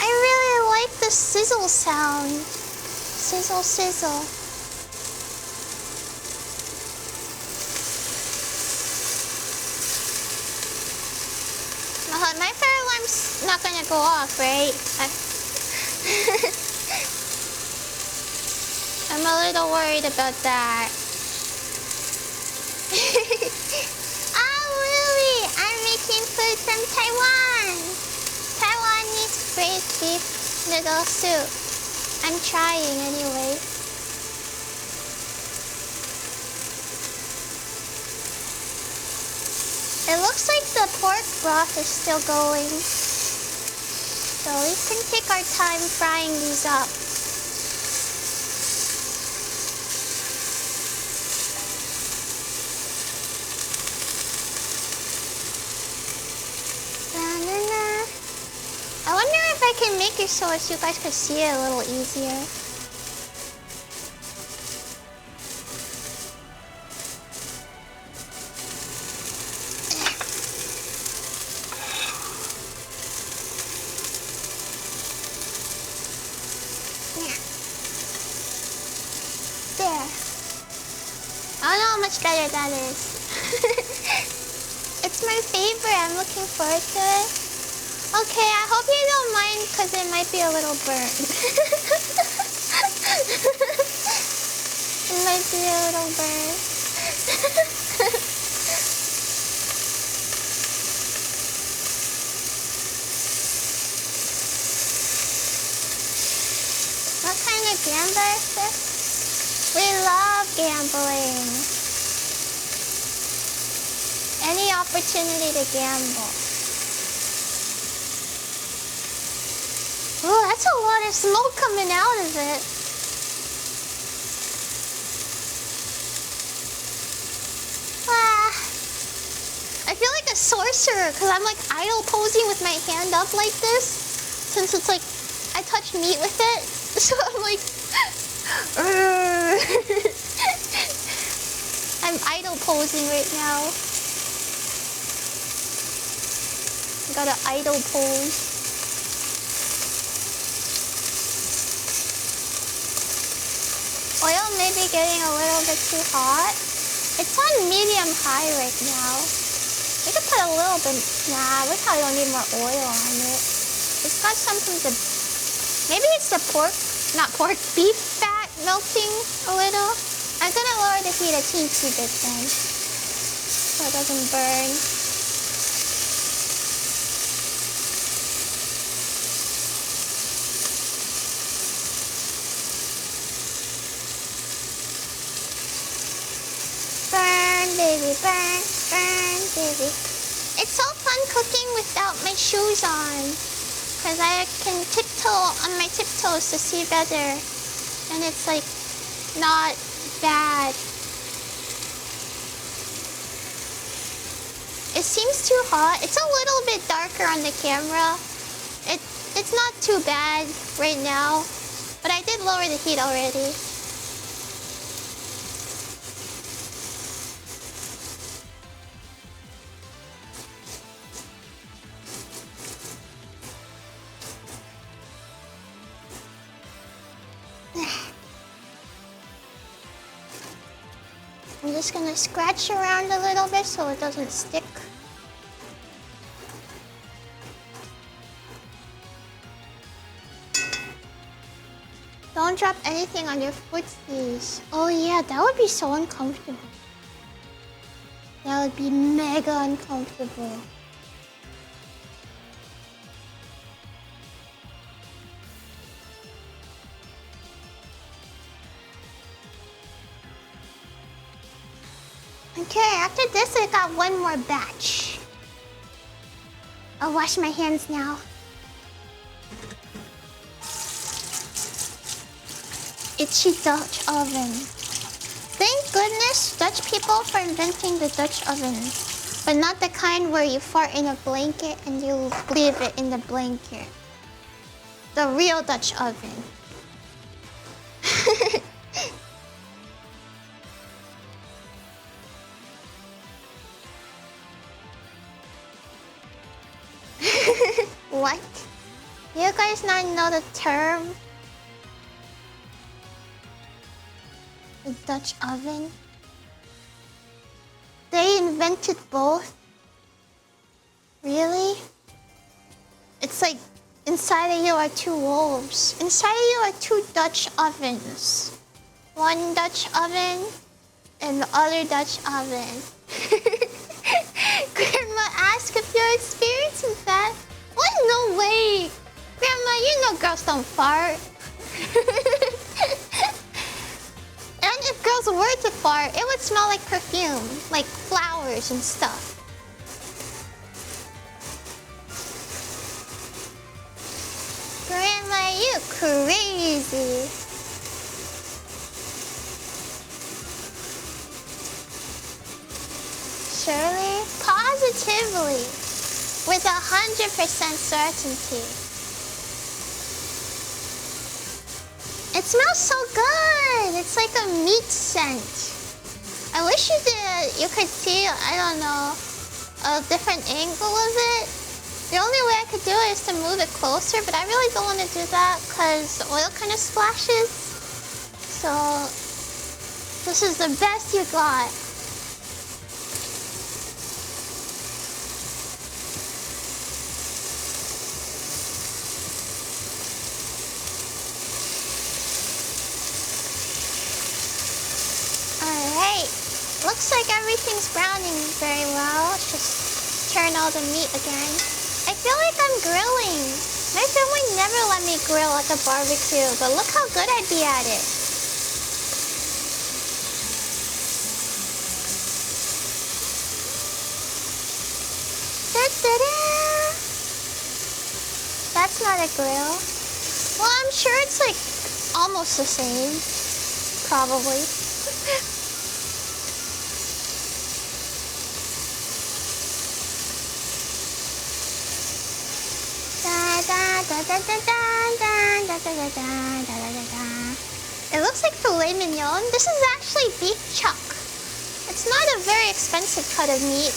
I really like the sizzle sound. Sizzle, sizzle. My fire alarm's not gonna go off, right? I'm a little worried about that. Oh, really? I'm making food from Taiwan. Taiwanese braised beef noodle soup. I'm trying anyway. It looks like the pork broth is still going. So we can take our time frying these up. Da-na-na. I wonder if I can make it so you guys could see it a little easier. Better that is. It's my favorite. I'm looking forward to it. Okay, I hope you don't mind because it might be a little burnt. It might be a little burnt. What kind of gambler is this? We love gambling. Any opportunity to gamble. Oh, that's a lot of smoke coming out of it. Ah. sorcerer, because I'm like idle posing with my hand up like this. Since it's like, I touch meat with it. So I'm like, I'm idle posing right now. Gotta idle pose. Oil may be getting a little bit too hot. It's on medium high right now. We could put a little bit. Nah, we probably don't need more oil on it. It's got some from the. Maybe it's the pork, not pork, beef fat melting a little. I'm gonna lower the heat a teensy bit then, so it doesn't burn. Burn, baby, burn, burn, baby. It's so fun cooking without my shoes on, because I can tiptoe on my tiptoes to see better, and it's like not bad. It seems too hot. It's a little bit darker on the camera. It's not too bad right now, but I did lower the heat already. I'm just gonna scratch around a little bit so it doesn't stick. Don't drop anything on your footsies. Oh yeah, that would be so uncomfortable. That would be mega uncomfortable. Okay, after this I got one more batch. I'll wash my hands now. Itchy Dutch oven. Thank goodness Dutch people for inventing the Dutch oven. But not the kind where you fart in a blanket and you leave it in the blanket. The real Dutch oven. What? You guys not know the term? The Dutch oven? They invented both? Really? It's like inside of you are two wolves. Inside of you are two Dutch ovens. One Dutch oven and the other Dutch oven. Grandma asked if you're experiencing that. What? No way! Grandma, you know girls don't fart. And if girls were to fart, it would smell like perfume, like flowers and stuff. Grandma, you crazy. Surely, positively, with 100% certainty. It smells so good. It's like a meat scent. I wish you could see, I don't know, a different angle of it. The only way I could do it is to move it closer, but I really don't want to do that because the oil kind of splashes. So this is the best you got. Looks like everything's browning very well. Let's just turn all the meat again. I feel like I'm grilling. My family never let me grill at the barbecue, but look how good I'd be at it. Da-da-da! That's not a grill. Well, I'm sure it's like almost the same. Probably. It looks like filet mignon. This is actually beef chuck. It's not a very expensive cut of meat.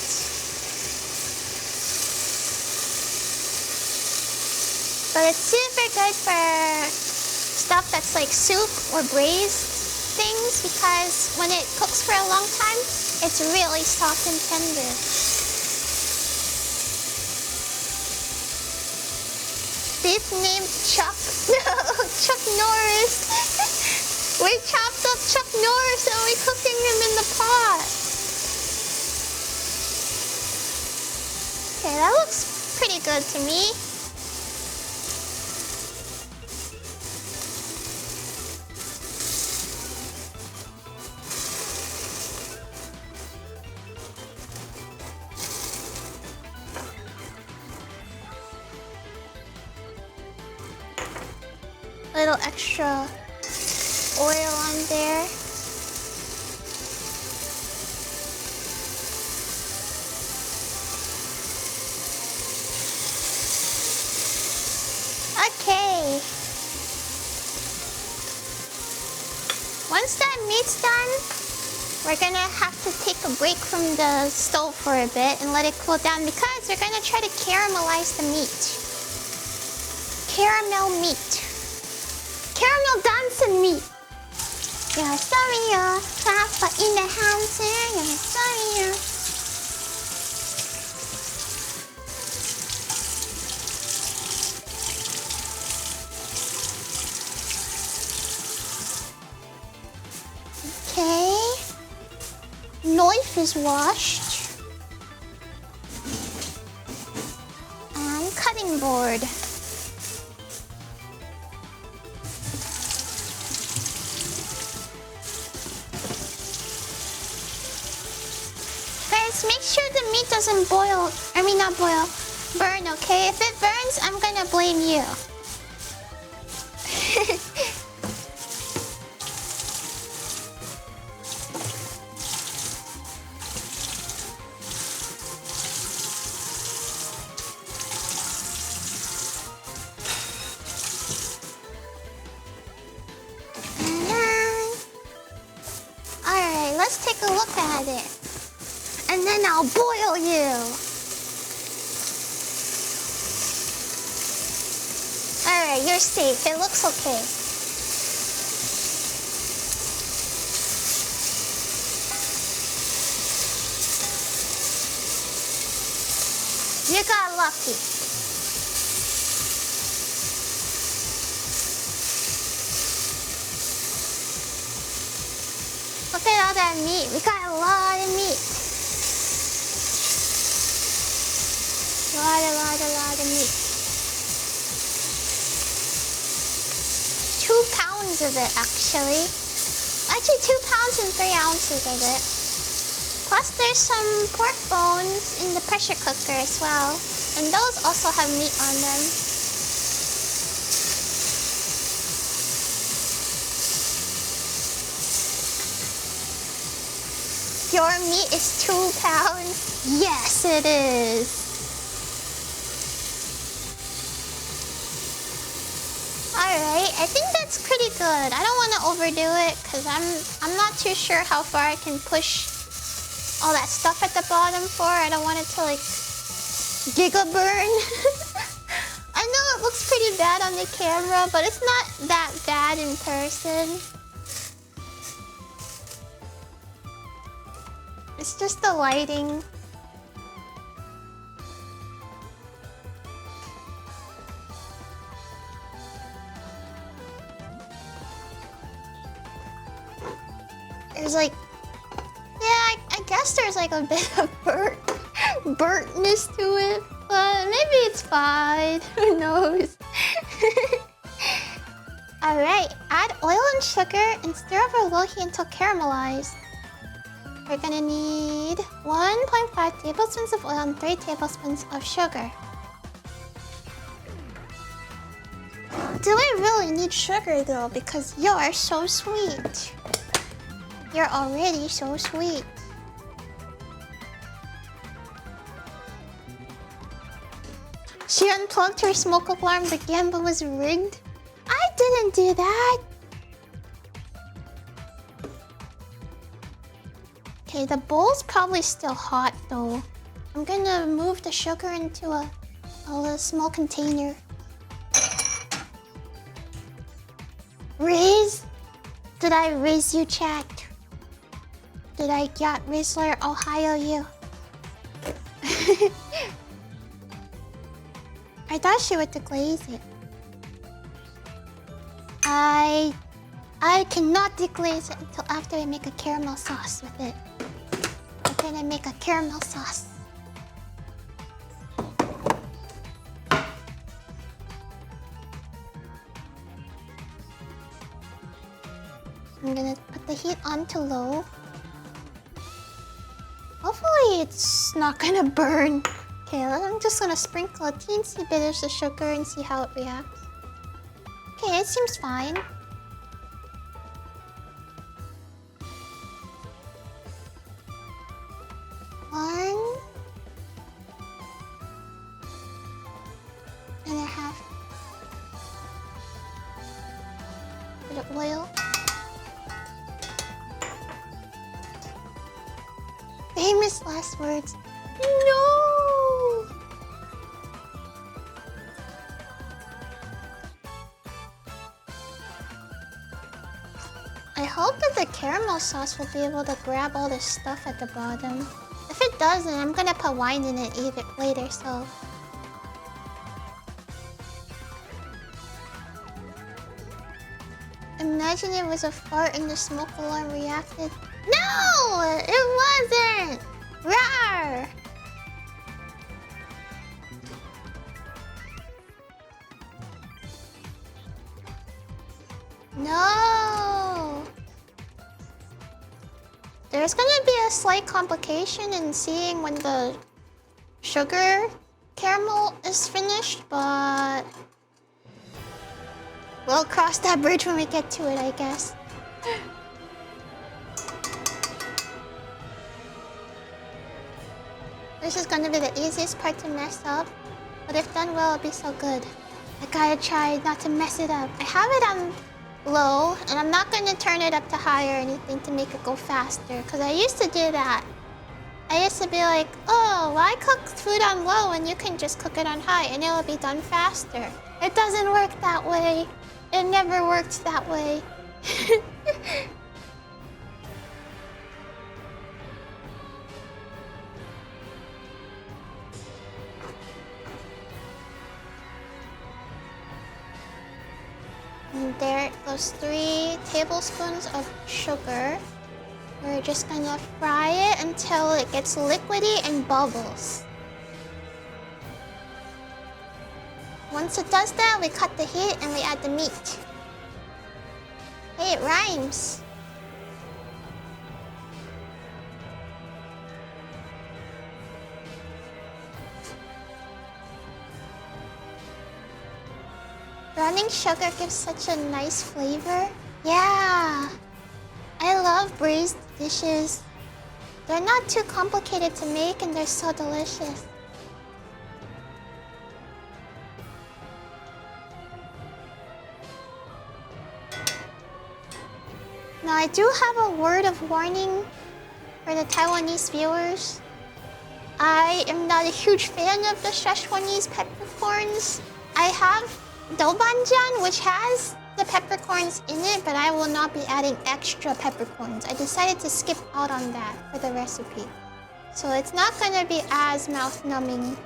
But it's super good for stuff that's like soup or braised things because when it cooks for a long time, it's really soft and tender. Beef named Chuck. Chuck Norris. We chopped up Chuck Norris and we're cooking him in the pot. Okay, that looks pretty good to me. A little extra oil on there. Okay. Once that meat's done, we're gonna have to take a break from the stove for a bit and let it cool down because we're gonna try to caramelize the meat. Caramel meat. Caramel dancing meat. Yeah, sorry, Papa in the house here. Yeah, sorry. Okay. Knife is washed. And cutting board. Make sure the meat doesn't boil, not boil, burn, okay? If it burns, I'm gonna blame you. Alright, let's take a look at it. And then I'll boil you. Alright, you're safe. It looks okay. You got lucky. Look at all that meat. We got a lot of meat. Lot of meat. 2 pounds of it, actually. Actually, 2 pounds and 3 ounces of it. Plus, there's some pork bones in the pressure cooker as well. And those also have meat on them. Your meat is 2 pounds? Yes, it is. Alright, I think that's pretty good. I don't want to overdo it because I'm not too sure how far I can push all that stuff at the bottom for. I don't want it to like giga burn. I know it looks pretty bad on the camera, but it's not that bad in person. It's just the lighting. There's like, yeah, I guess there's like a bit of burntness to it, but maybe it's fine. Who knows? Alright, add oil and sugar and stir over low-heat until caramelized. We're gonna need 1.5 tablespoons of oil and 3 tablespoons of sugar. Do we really need sugar though? Because you're so sweet. You're already so sweet. She unplugged her smoke alarm again but was rigged? I didn't do that! Okay, the bowl's probably still hot though. I'm gonna move the sugar into a little small container. Riz? Did I Riz you, chat? Did I get Rizzler Ohio you? I thought she would deglaze it. I cannot deglaze it until after I make a caramel sauce with it. I'm gonna make a caramel sauce. I'm gonna put the heat on to low. Hopefully it's not gonna burn. Okay, I'm just gonna sprinkle a teensy bit of the sugar and see how it reacts. Okay, it seems fine. One and a half. Bit of oil. Famous last words. No! I hope that the caramel sauce will be able to grab all the stuff at the bottom. If it doesn't, I'm gonna put wine in it later, so... Imagine it was a fart and the smoke alarm reacted. No! It wasn't! Rawr! No! There's gonna be a slight complication in seeing when the sugar caramel is finished, but... we'll cross that bridge when we get to it, I guess. This is gonna be the easiest part to mess up, but if done well, it'll be so good. I gotta try not to mess it up. I have it on low, and I'm not gonna turn it up to high or anything to make it go faster, because I used to do that. I used to be like, oh, why cook food on low when you can just cook it on high and it'll be done faster? It doesn't work that way. It never worked that way. And there goes 3 tablespoons of sugar. We're just gonna fry it until it gets liquidy and bubbles. Once it does that, we cut the heat and we add the meat. Hey, it rhymes. Running sugar gives such a nice flavor. Yeah. I love braised dishes. They're not too complicated to make and they're so delicious. Now I do have a word of warning for the Taiwanese viewers. I am not a huge fan of the Szechuanese peppercorns. I have doubanjian, which has the peppercorns in it, but I will not be adding extra peppercorns. I decided to skip out on that for the recipe. So it's not gonna be as mouth-numbing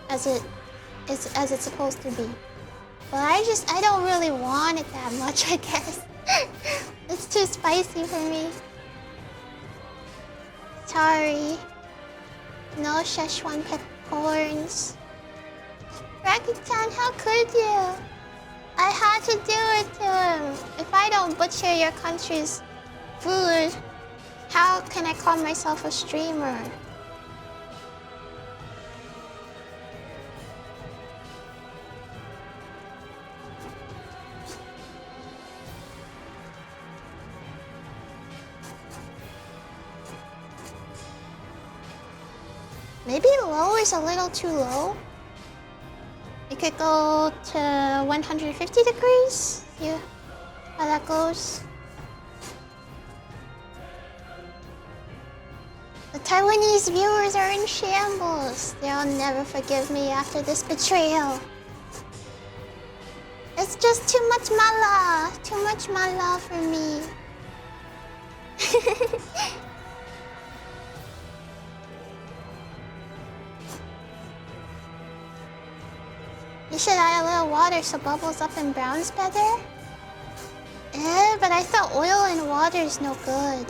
as it's supposed to be. But I don't really want it that much, I guess. It's too spicy for me. Sorry. No Szechuan peppercorns. Raggy-chan, how could you? I had to do it to him. If I don't butcher your country's food, how can I call myself a streamer? Maybe low is a little too low. You could go to 150 degrees. See how that goes. The Taiwanese viewers are in shambles. They'll never forgive me after this betrayal. It's just too much mala. Too much mala for me. You should add a little water so bubbles up and browns better. But I thought oil and water is no good.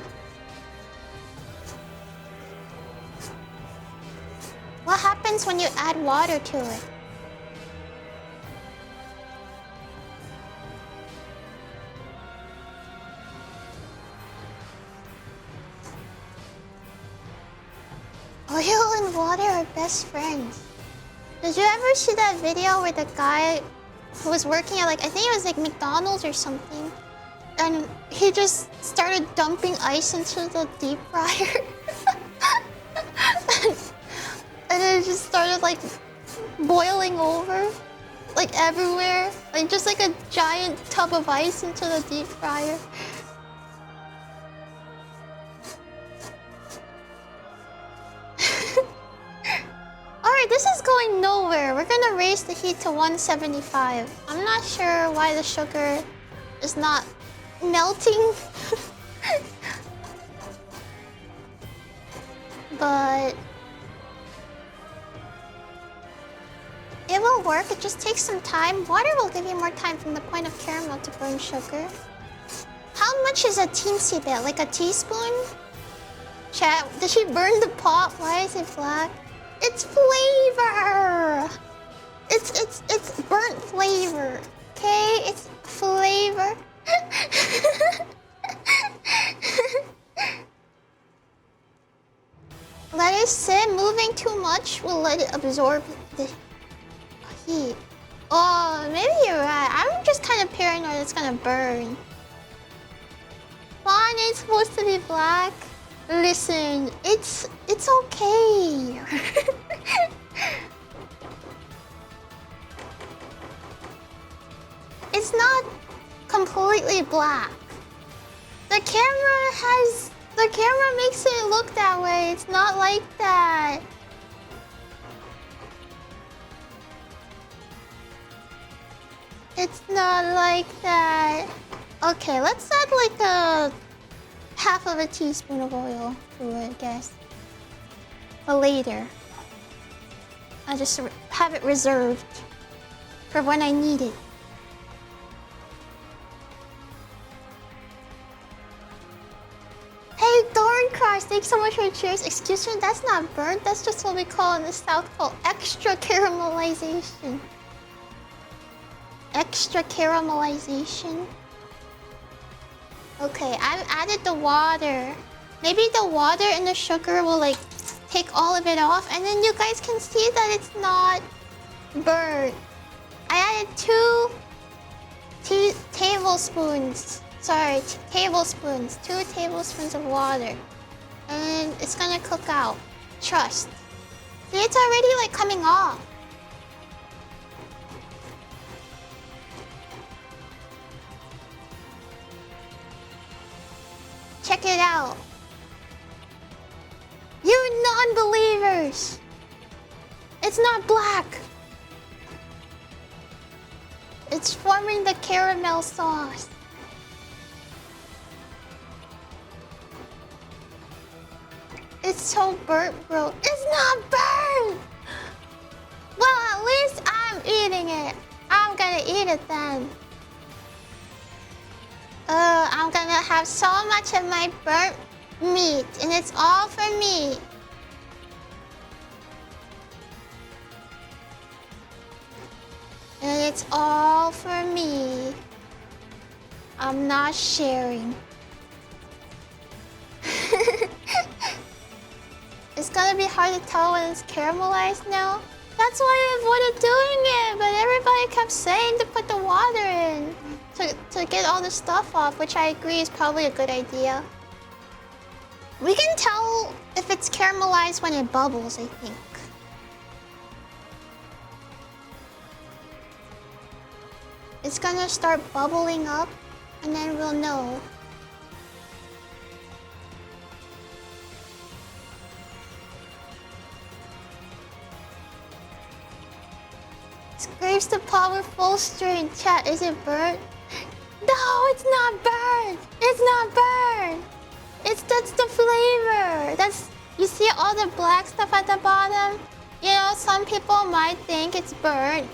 What happens when you add water to it? Oil and water are best friends. Did you ever see that video where the guy who was working at I think it was McDonald's or something, and he just started dumping ice into the deep fryer? And it just started boiling over everywhere, just a giant tub of ice into the deep fryer. Alright, this is going nowhere. We're gonna raise the heat to 175. I'm not sure why the sugar is not melting. But it will work. It just takes some time. Water will give you more time from the point of caramel to burn sugar. How much is a teensy bit? Like a teaspoon? Chat, did she burn the pot? Why is it black? It's flavor! It's burnt flavor. Okay? It's flavor. Let it sit. Moving too much will let it absorb the heat. Oh, maybe you're right. I'm just kind of paranoid it's gonna burn. Fine, it's supposed to be black. Listen, it's okay. It's not completely black. The camera makes it look that way. It's not like that. It's not like that. Okay, let's add a half of a teaspoon of oil to it, I guess. But later. I'll just have it reserved for when I need it. Hey, Thorncross, thanks so much for the cheers. Excuse me, that's not burnt. That's just what we call in the South called extra caramelization. Extra caramelization. Okay, I've added the water. Maybe the water and the sugar will take all of it off, and then you guys can see that it's not burnt. I added 2 tablespoons. Sorry, tablespoons. 2 tablespoons of water. And it's gonna cook out. Trust. See, it's already coming off. Check it out. You non-believers! It's not black. It's forming the caramel sauce. It's so burnt, bro. It's not burnt! Well, at least I'm eating it. I'm gonna eat it then. I'm gonna have so much of my burnt meat, and it's all for me. And it's all for me. I'm not sharing. It's gonna be hard to tell when it's caramelized now. That's why I avoided doing it, but everybody kept saying to put the water in to get all the stuff off, which I agree is probably a good idea. We can tell if it's caramelized when it bubbles, I think. it's gonna start bubbling up, and then we'll know. Scrapes the powerful strain. Chat, is it burnt? No, it's not burnt. It's not burnt. That's the flavor. That's, you see all the black stuff at the bottom? You know, some people might think it's burnt.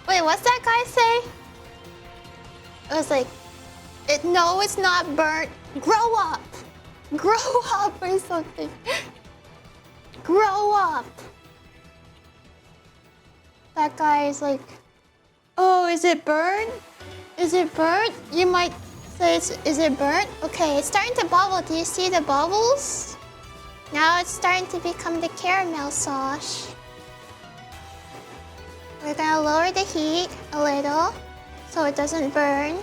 Wait, what's that guy say? It was like, no, it's not burnt. Grow up. Grow up or something. Grow up. That guy is like, oh, is it burnt? Is it burnt? You might say, is it burnt? Okay, it's starting to bubble. Do you see the bubbles? Now it's starting to become the caramel sauce. We're gonna lower the heat a little so it doesn't burn.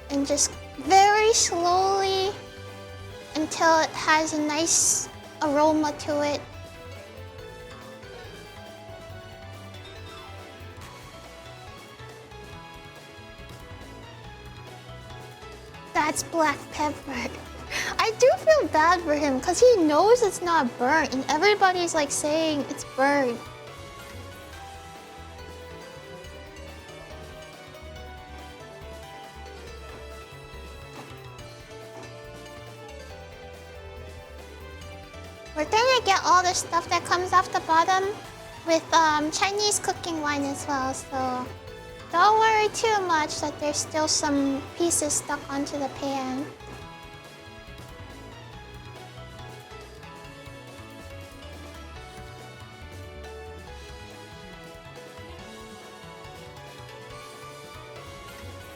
And just very slowly until it has a nice aroma to it. That's black pepper. I do feel bad for him because he knows it's not burnt and everybody's like saying it's burnt. We're gonna get all the stuff that comes off the bottom with Chinese cooking wine as well, so don't worry too much that there's still some pieces stuck onto the pan.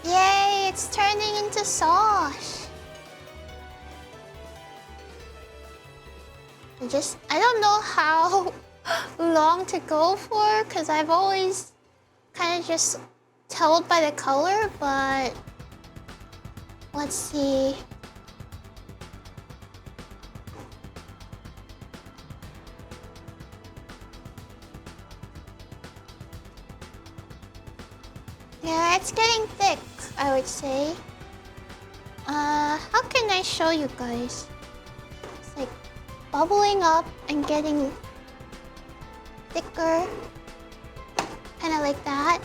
Yay, it's turning into sauce. I don't know how long to go for, because I've always kind of just told by the color, but let's see. Yeah, it's getting thick, I would say. How can I show you guys? It's like bubbling up and getting thicker, kind of like that.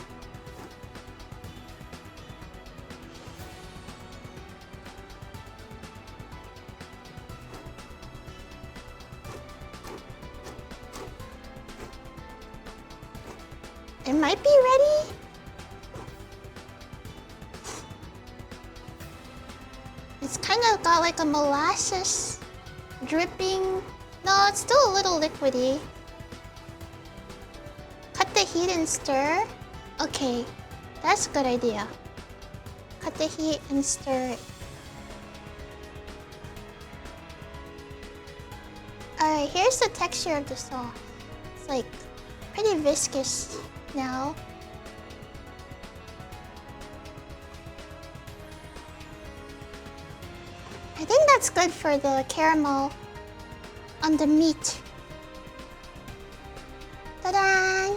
It might be ready. It's kind of got like a molasses dripping. No, it's still a little liquidy. Cut the heat and stir. Okay, that's a good idea. Cut the heat and stir it. Alright, here's the texture of the sauce. It's like pretty viscous now. I think that's good for the caramel on the meat. Ta-da!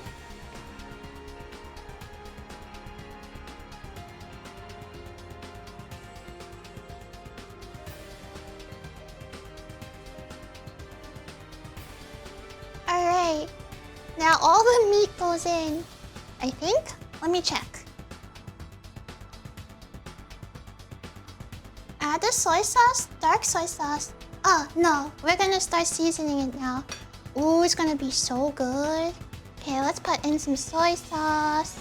Alright, now all the meat goes in, I think. Let me check. Add the soy sauce, dark soy sauce. Oh, no, we're gonna start seasoning it now. Ooh, it's gonna be so good. Okay, let's put in some soy sauce.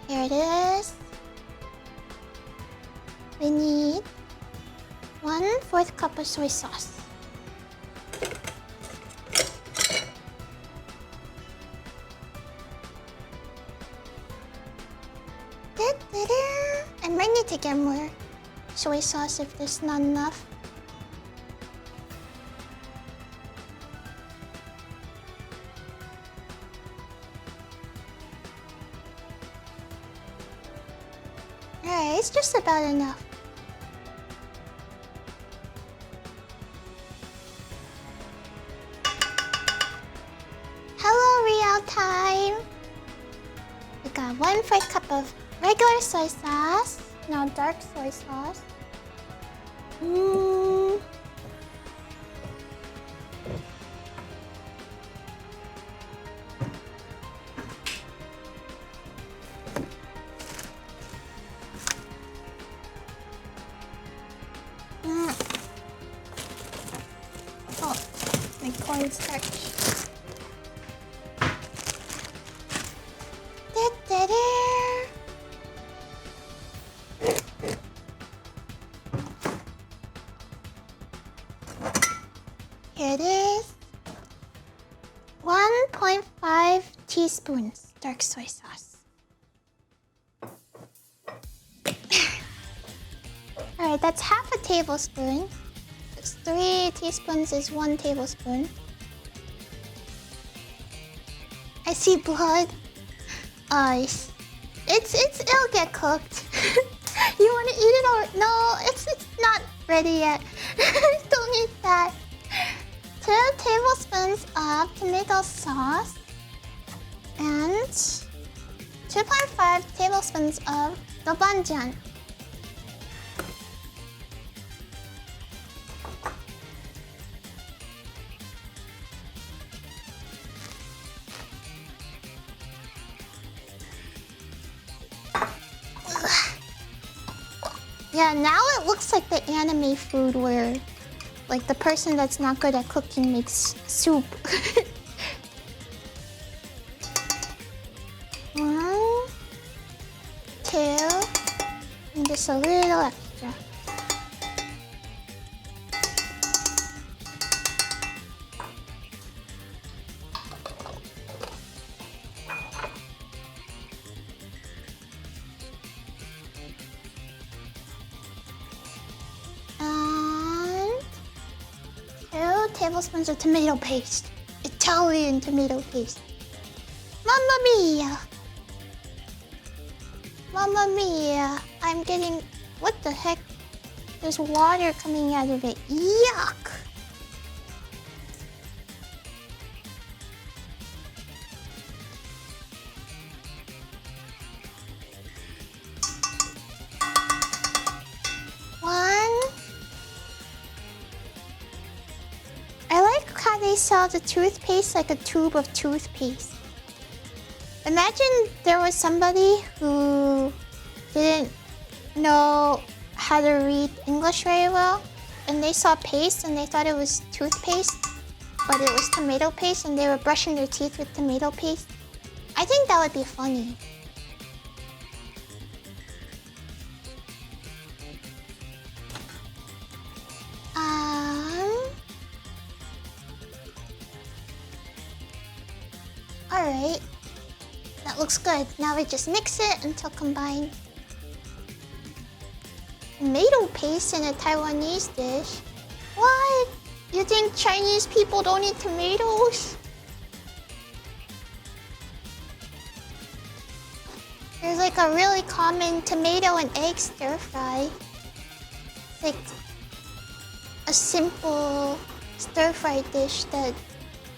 Here it is. We need 1/4 cup of soy sauce. I might need to get more soy sauce if there's not enough. Alright, it's just about enough. time. We got 1/4 cup of regular soy sauce. Now dark soy sauce. Oh, my cornstarch. Here it is. 1.5 teaspoons dark soy sauce. Alright, that's half a tablespoon. 3 teaspoons is 1 tablespoon. I see blood. It'll get cooked. You wanna eat it or no? It's not ready yet. Don't eat that. 2 tablespoons of tomato sauce and 2.5 tablespoons of doubanjian. Yeah, now it looks like the anime food where like the person that's not good at cooking makes soup. 1, 2, and just a little extra. Tablespoons of tomato paste. Italian tomato paste. Mamma mia! Mamma mia! I'm getting... What the heck? There's water coming out of it. Yuck! They sell the toothpaste like a tube of toothpaste. Imagine there was somebody who didn't know how to read English very well and they saw paste and they thought it was toothpaste, but it was tomato paste and they were brushing their teeth with tomato paste. I think that would be funny. Alright, that looks good. Now we just mix it until combined. Tomato paste in a Taiwanese dish? What? You think Chinese people don't eat tomatoes? There's like a really common tomato and egg stir fry. It's like a simple stir fry dish that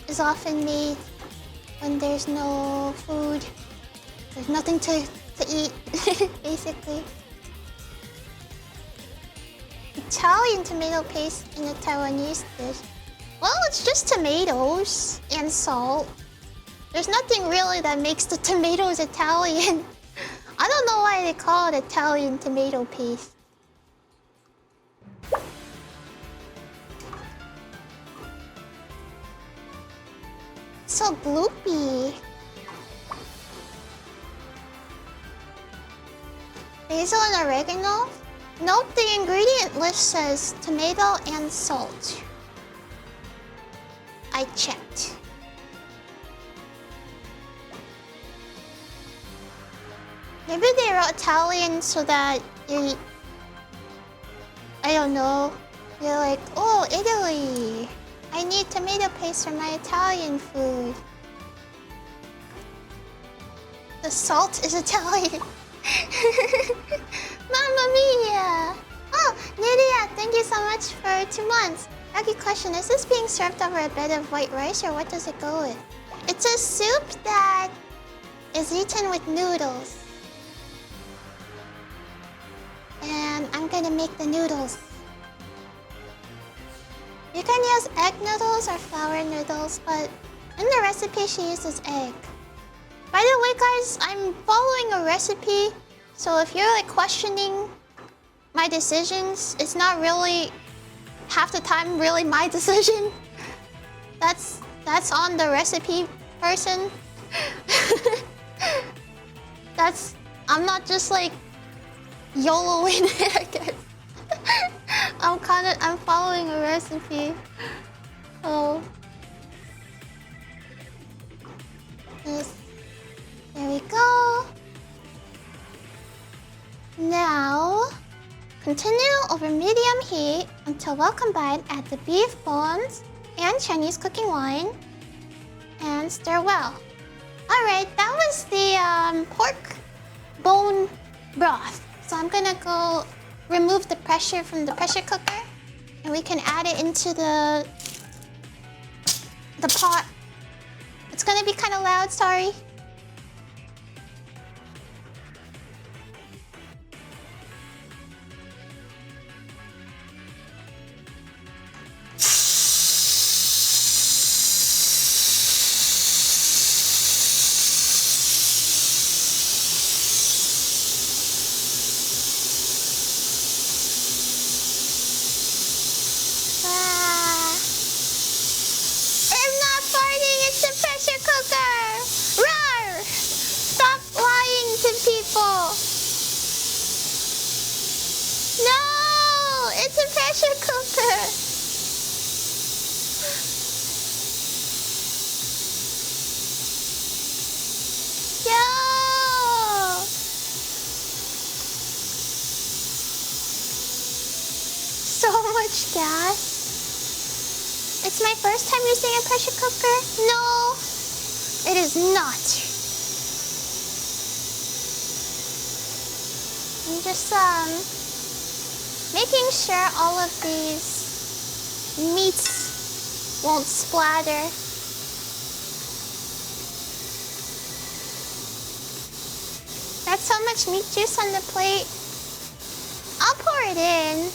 is often made when there's no food. There's nothing to eat, basically. Italian tomato paste in a Taiwanese dish. Well, it's just tomatoes and salt. There's nothing really that makes the tomatoes Italian. I don't know why they call it Italian tomato paste. So gloopy. Basil and oregano? Note the ingredient list says tomato and salt. I checked. Maybe they wrote Italian so that you... I don't know. You're like, oh, Italy. I need tomato paste for my Italian food. The salt is Italian. Mamma mia! Oh, Nydia, thank you so much for 2 months. Lucky question, is this being served over a bed of white rice or what does it go with? It's a soup that is eaten with noodles. And I'm gonna make the noodles. You can use egg noodles or flour noodles, but in the recipe she uses egg. By the way, guys, I'm following a recipe, so if you're like questioning my decisions, it's not really half the time really my decision. That's on the recipe person. I'm not just like YOLOing it, I guess. I'm following a recipe. So there we go. Now continue over medium heat until well combined. Add the beef bones and Chinese cooking wine and stir well. Alright, that was the pork bone broth. So I'm gonna go remove the pressure from the pressure cooker and we can add it into the pot. It's gonna be kind of loud, sorry. Gas. It's my first time using a pressure cooker. No, it is not. I'm just making sure all of these meats won't splatter. That's so much meat juice on the plate. I'll pour it in.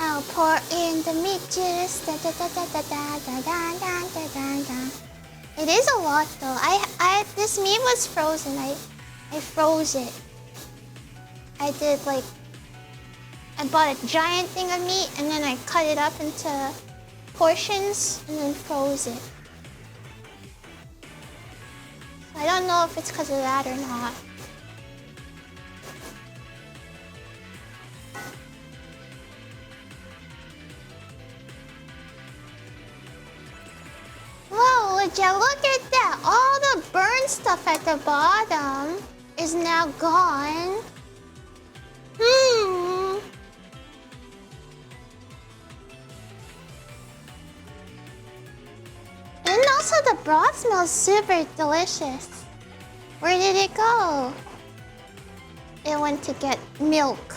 I'll pour in the meat juice. Da, da, da, da, da, da, da, da, da, da, da. It is a lot though. This meat was frozen. I froze it. I did like, I bought a giant thing of meat and then I cut it up into portions and then froze it. So I don't know if it's because of that or not. Whoa, would you look at that? All the burnt stuff at the bottom is now gone. And also the broth smells super delicious. Where did it go? It went to get milk.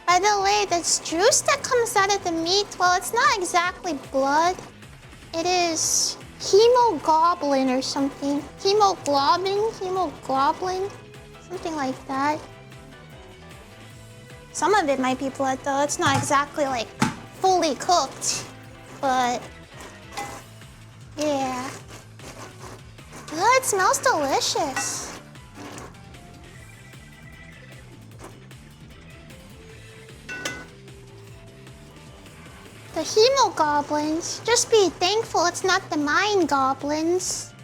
By the way, this juice that comes out of the meat, well, it's not exactly blood. It is hemoglobin or something. Hemoglobin, something like that. Some of it might be blood though. It's not exactly like fully cooked, but yeah. Oh, it smells delicious. The hemogoblins, just be thankful it's not the mine goblins.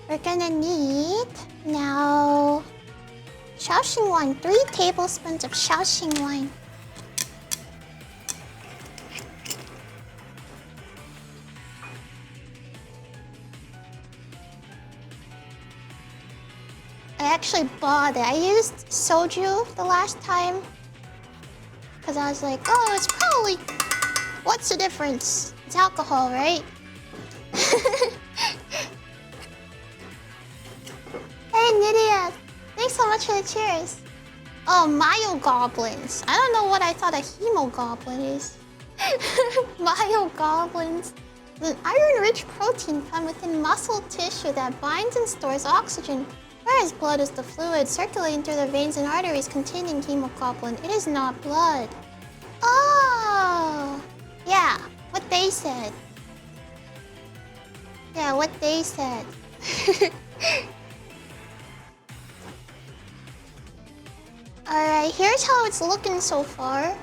We're gonna need now Shaoxing wine, 3 tablespoons of Shaoxing wine. I actually bought it. I used soju the last time because I was like, oh, it's probably, what's the difference? It's alcohol, right? much for the cheers. Oh, Mayo Goblins. I don't know what I thought a Hemo Goblin is. Mayo Goblins. An iron-rich protein found within muscle tissue that binds and stores oxygen, whereas blood is the fluid circulating through the veins and arteries containing hemoglobin. It is not blood. Oh! Yeah, what they said. Yeah, what they said. Alright, here's how it's looking so far.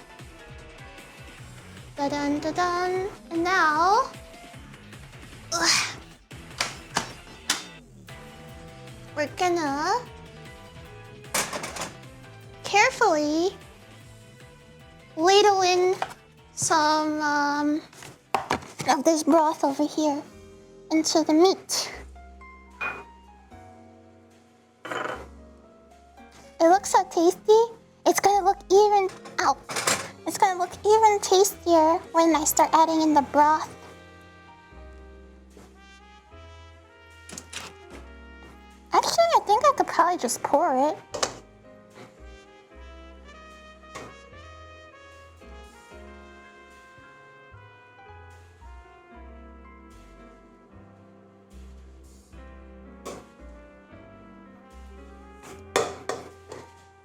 Da-dun, da-dun. And now... Ugh. We're gonna... carefully... ladle in some, of this broth over here into the meat. It looks so tasty. It's gonna look even... Ow! It's gonna look even tastier when I start adding in the broth. Actually, I think I could probably just pour it.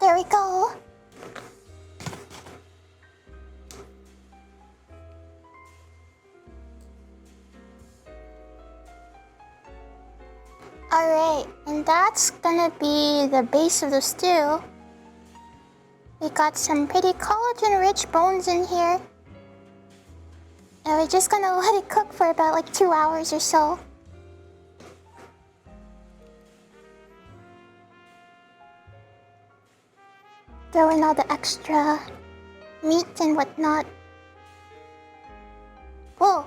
There we go. Alright, and that's gonna be the base of the stew. We got some pretty collagen-rich bones in here. And we're just gonna let it cook for about like 2 hours or so. Throw in all the extra meat and whatnot. Whoa.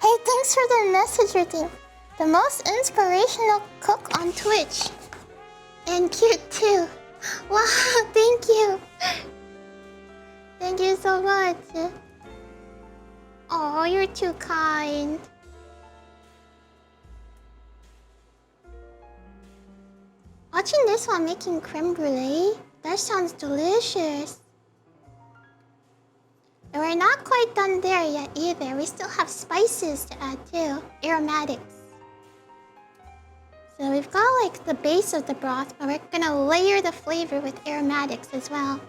Hey, thanks for the message, Redeem. The most inspirational cook on Twitch. And cute too. Wow, thank you. Thank you so much. Oh, you're too kind. Watching this while making creme brulee? That sounds delicious. And we're not quite done there yet either. We still have spices to add too. Aromatics. So we've got like the base of the broth, but we're gonna layer the flavor with aromatics as well.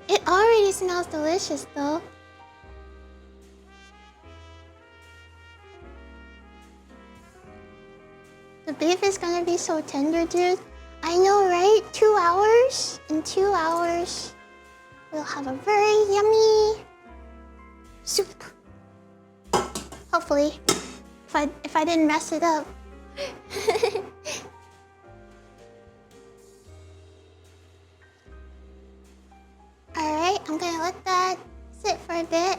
It already smells delicious though. The beef is gonna be so tender, dude. I know, right? 2 hours? In 2 hours, we'll have a very yummy soup. Hopefully, if I didn't mess it up. Alright, I'm gonna let that sit for a bit.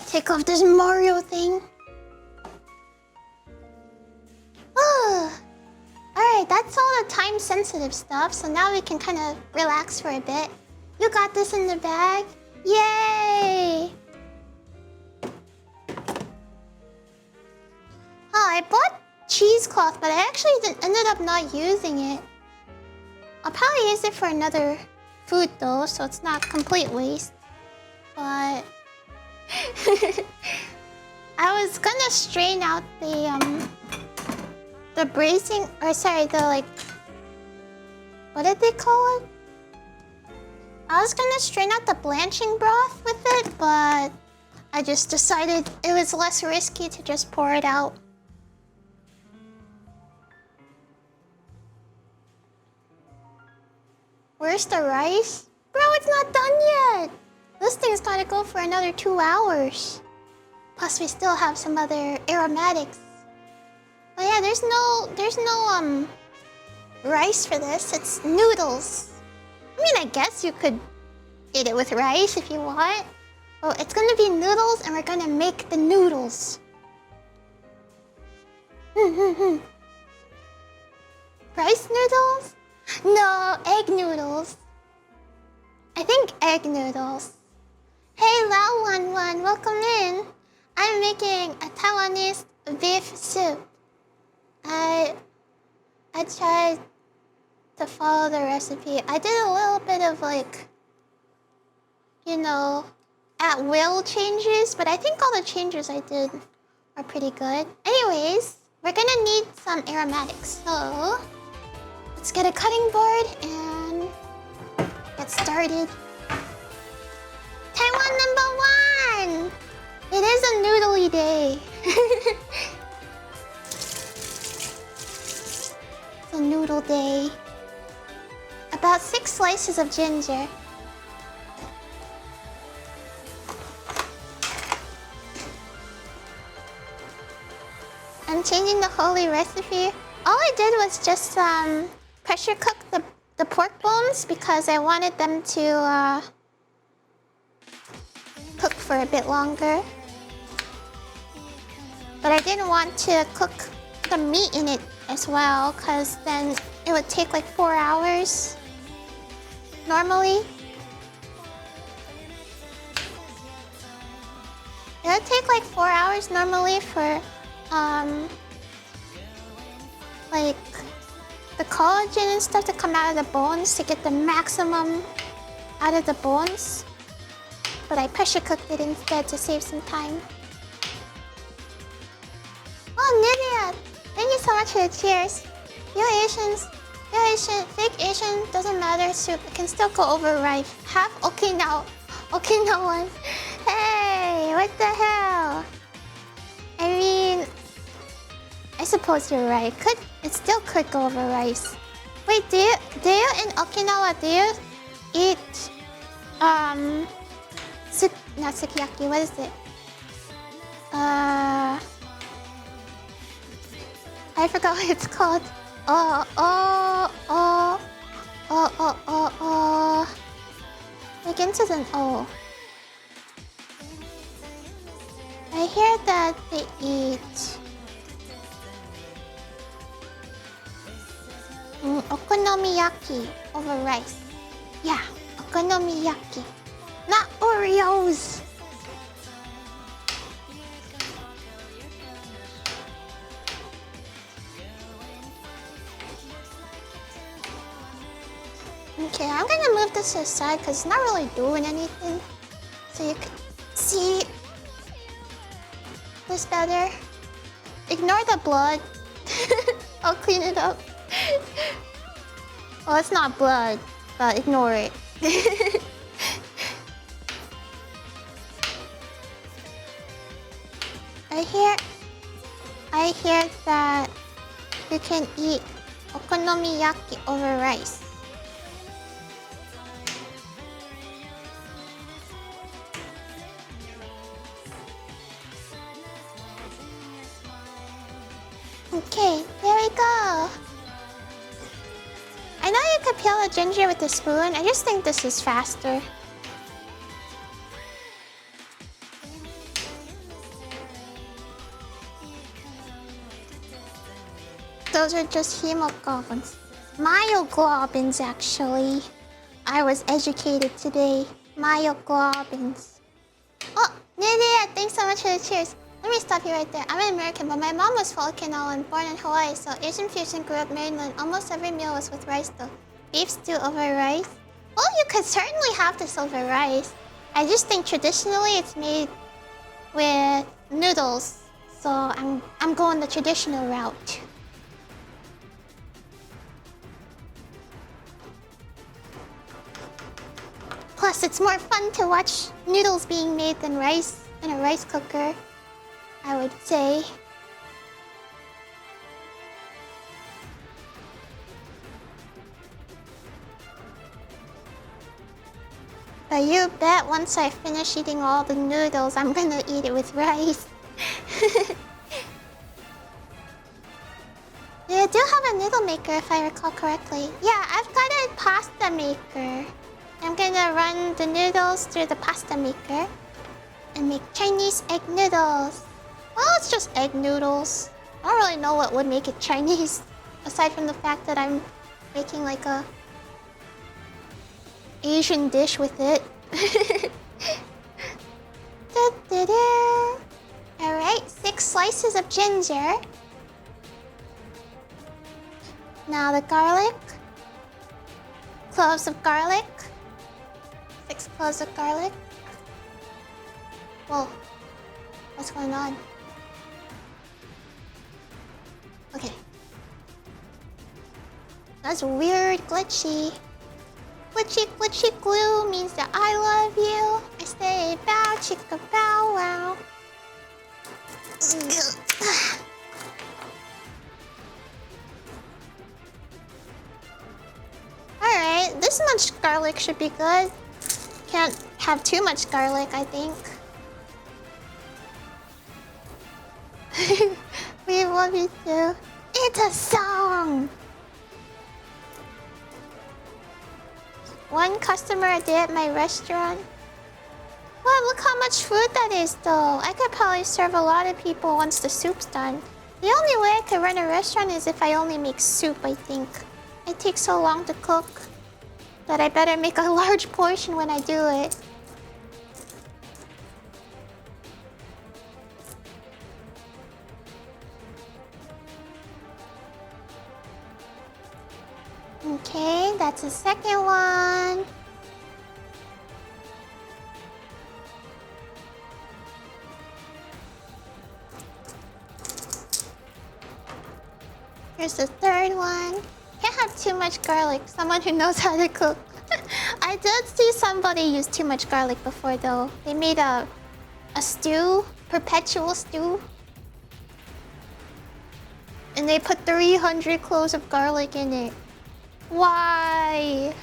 Take off this Mario thing. Alright, that's all the time-sensitive stuff, so now we can kind of relax for a bit. You got this in the bag? Yay! Oh, I bought cheesecloth, but I actually ended up not using it. I'll probably use it for another food though, so it's not complete waste. But... I was gonna strain out the braising, or sorry, the like... What did they call it? I was gonna strain out the blanching broth with it, but I just decided it was less risky to just pour it out. Where's the rice? Bro, it's not done yet! This thing's gotta go for another 2 hours. Plus we still have some other aromatics. But yeah, there's no rice for this. It's noodles. I mean, I guess you could eat it with rice if you want. Well, it's gonna be noodles and we're gonna make the noodles. Rice noodles? No, egg noodles. I think egg noodles. Hey Lao11, welcome in. I'm making a Taiwanese beef soup. I tried to follow the recipe. I did a little bit of like, you know, at will changes, but I think all the changes I did are pretty good. Anyways, we're gonna need some aromatics, so let's get a cutting board and get started. Taiwan #1! It is a noodly day. It's a noodle day. About 6 slices of ginger. I'm changing the holy recipe. All I did was just pressure cook the pork bones because I wanted them to cook for a bit longer. But I didn't want to cook the meat in it as well because then it would take like 4 hours normally. It would take like 4 hours normally for like the collagen and stuff to come out of the bones to get the maximum out of the bones. But I pressure cooked it instead to save some time. Oh, Nivea! Thank you so much for the cheers. You Asians, fake Asian, doesn't matter, soup. It can still go over rice. Half Okinawan. Hey, what the hell? I mean, I suppose you're right. It still could go over rice. Wait, do you in Okinawa, do you eat not sukiyaki, what is it? I forgot what it's called. Begins with an O. I hear that they eat okonomiyaki over rice. Yeah, okonomiyaki. Not Oreos! Okay, I'm gonna move this to the side because it's not really doing anything. So you can see this better. Ignore the blood. I'll clean it up. Well, it's not blood, but ignore it. I hear that you can eat okonomiyaki over rice. Okay, there we go. I know you could peel the ginger with a spoon. I just think this is faster. Those are just hemoglobins. Myoglobins, actually. I was educated today. Myoglobins. Oh, Nidia, thanks so much for the cheers. Let me stop you right there. I'm an American, but my mom was full Okinawan, born in Hawaii, so Asian fusion grew up Maryland. Almost every meal was with rice though. Beef stew over rice? Well, you could certainly have this over rice. I just think traditionally it's made with noodles. So I'm going the traditional route. Plus, it's more fun to watch noodles being made than rice in a rice cooker, I would say. But you bet once I finish eating all the noodles, I'm gonna eat it with rice. You do have a noodle maker if I recall correctly. Yeah, I've got a pasta maker. I'm gonna run the noodles through the pasta maker and make Chinese egg noodles. Well, it's just egg noodles. I don't really know what would make it Chinese, aside from the fact that I'm making like a Asian dish with it. Alright, 6 slices of ginger. Now the garlic. cloves of garlic. 6 cloves of garlic. Whoa. What's going on? Okay. That's weird, glitchy. Glitchy, glitchy glue means that I love you. I say bow, chicka, bow, wow. Alright, this much garlic should be good. Can't have too much garlic, I think. We love you too. It's a song! One customer a day at my restaurant. Wow, look how much food that is though. I could probably serve a lot of people once the soup's done. The only way I could run a restaurant is if I only make soup, I think. It takes so long to cook that I better make a large portion when I do it. Okay, that's the second one. Here's the third one. Can't have too much garlic. Someone who knows how to cook. I did see somebody use too much garlic before though. They made a stew, perpetual stew. And they put 300 cloves of garlic in it. Why?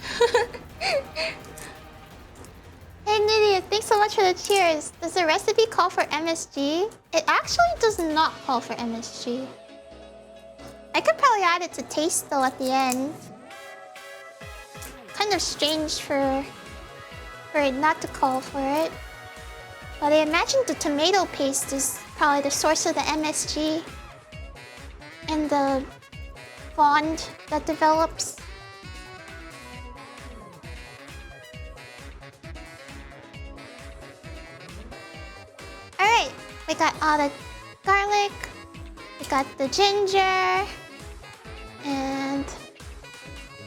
Hey Nidia, thanks so much for the cheers. Does the recipe call for MSG? It actually does not call for MSG. I could probably add it to taste though at the end. Kind of strange for it not to call for it. But I imagine the tomato paste is probably the source of the MSG. And the bond that develops. Alright, we got all the garlic, we got the ginger, and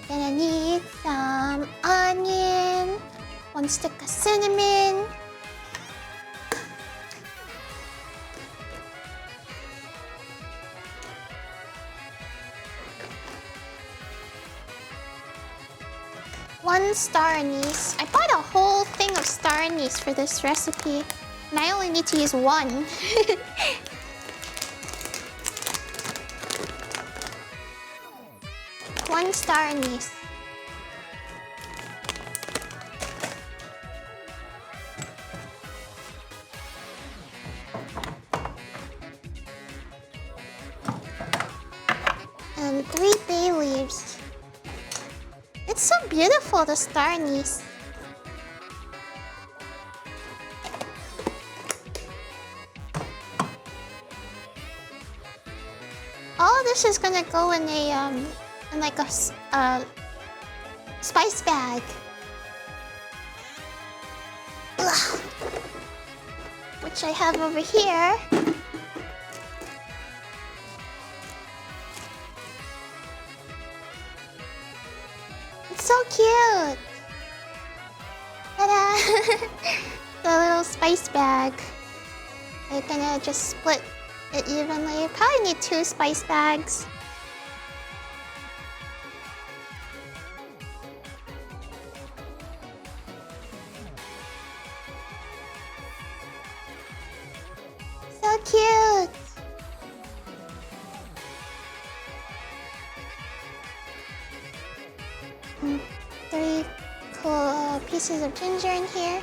gonna need some onion, 1 stick of cinnamon, one star anise. I bought a whole thing of star anise for this recipe, and I only need to use 1. One star anise. And 3 bay leaves. It's so beautiful, the star anise. All of this is gonna go in a in like a spice bag. Ugh. Which I have over here. It's so cute. Ta-da! The little spice bag. I'm gonna just split it evenly. Probably need 2 spice bags. So cute. And 3 cool pieces of ginger in here.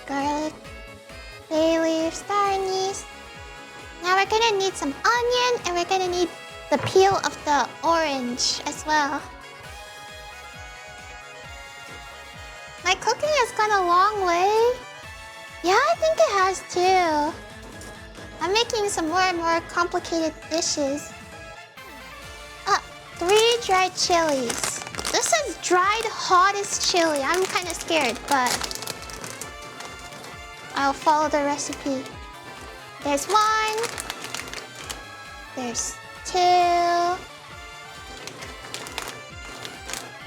Garlic, bay leaf, star anise. Now we're gonna need some onion, and we're gonna need the peel of the orange as well. My cooking has gone a long way. Yeah, I think it has too. I'm making some more and more complicated dishes. 3 dried chilies. This is dried hottest chili. I'm kind of scared, but I'll follow the recipe. There's 1. There's 2.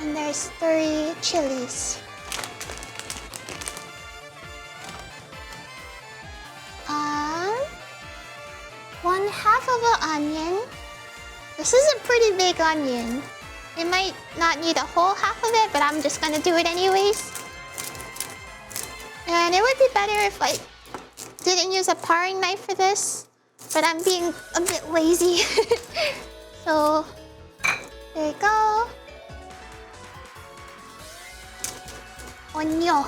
And there's 3 chilies. 1/2 of an onion. This is a pretty big onion. It might not need a whole half of it, but I'm just gonna do it anyways. And it would be better if I didn't use a paring knife for this, but I'm being a bit lazy. So, there you go. Onion.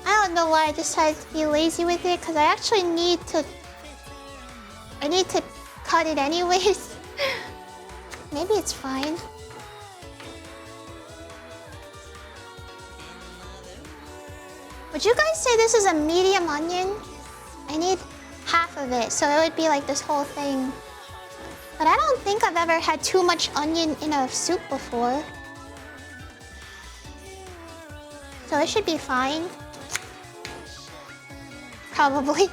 I don't know why I decided to be lazy with it, because I actually need to cut it anyways. Maybe it's fine. Would you guys say this is a medium onion? I need half of it, so it would be like this whole thing. But I don't think I've ever had too much onion in a soup before. So it should be fine. Probably.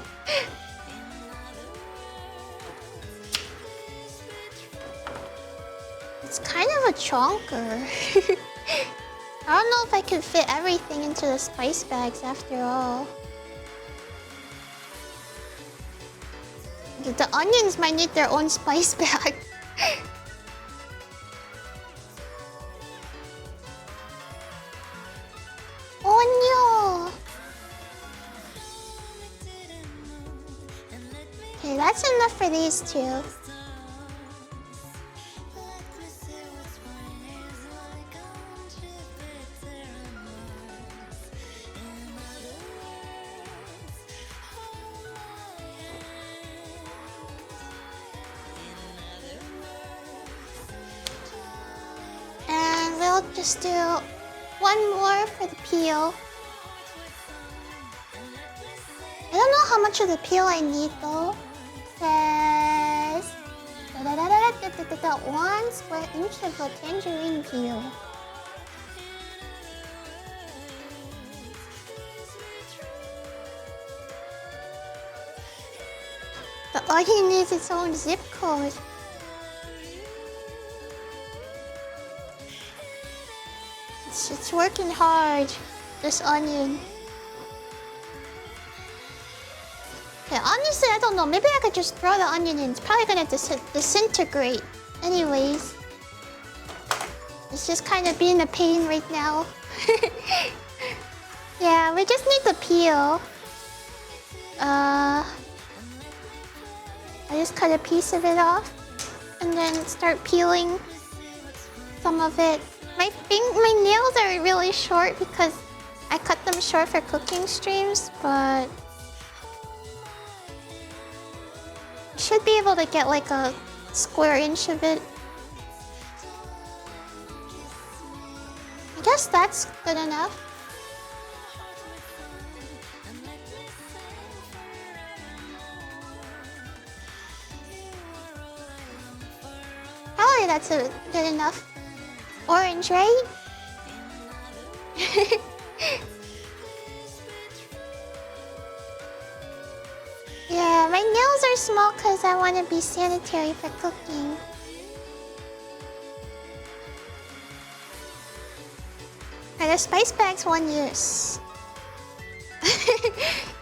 It's kind of a chonker. I don't know if I can fit everything into the spice bags after all. The onions might need their own spice bag. Oh no! Okay, that's enough for these two. And we'll just do one more for the peel. I don't know how much of the peel I need though. Says 1 square inch of a tangerine peel. The onion needs its own zip code. It's working hard, this onion. Okay, honestly, I don't know. Maybe I could just throw the onion in. It's probably gonna disintegrate. Anyways. It's just kind of being a pain right now. Yeah, we just need the peel. I just cut a piece of it off. And then start peeling some of it. My nails are really short because I cut them short for cooking streams, but I should be able to get like a square inch of it. I guess that's good enough. Probably that's good enough. Orange, right? Yeah, my nails are small because I want to be sanitary for cooking. Are the spice bags one use?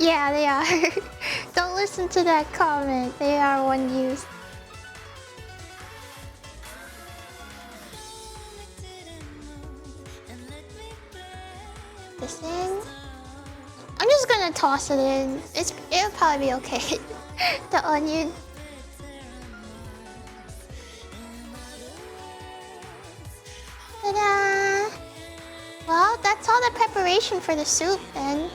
Yeah, they are. Don't listen to that comment. They are one use. This in. I'm just gonna toss it in. It'll probably be okay. The onion. Ta-da! Well, that's all the preparation for the soup then.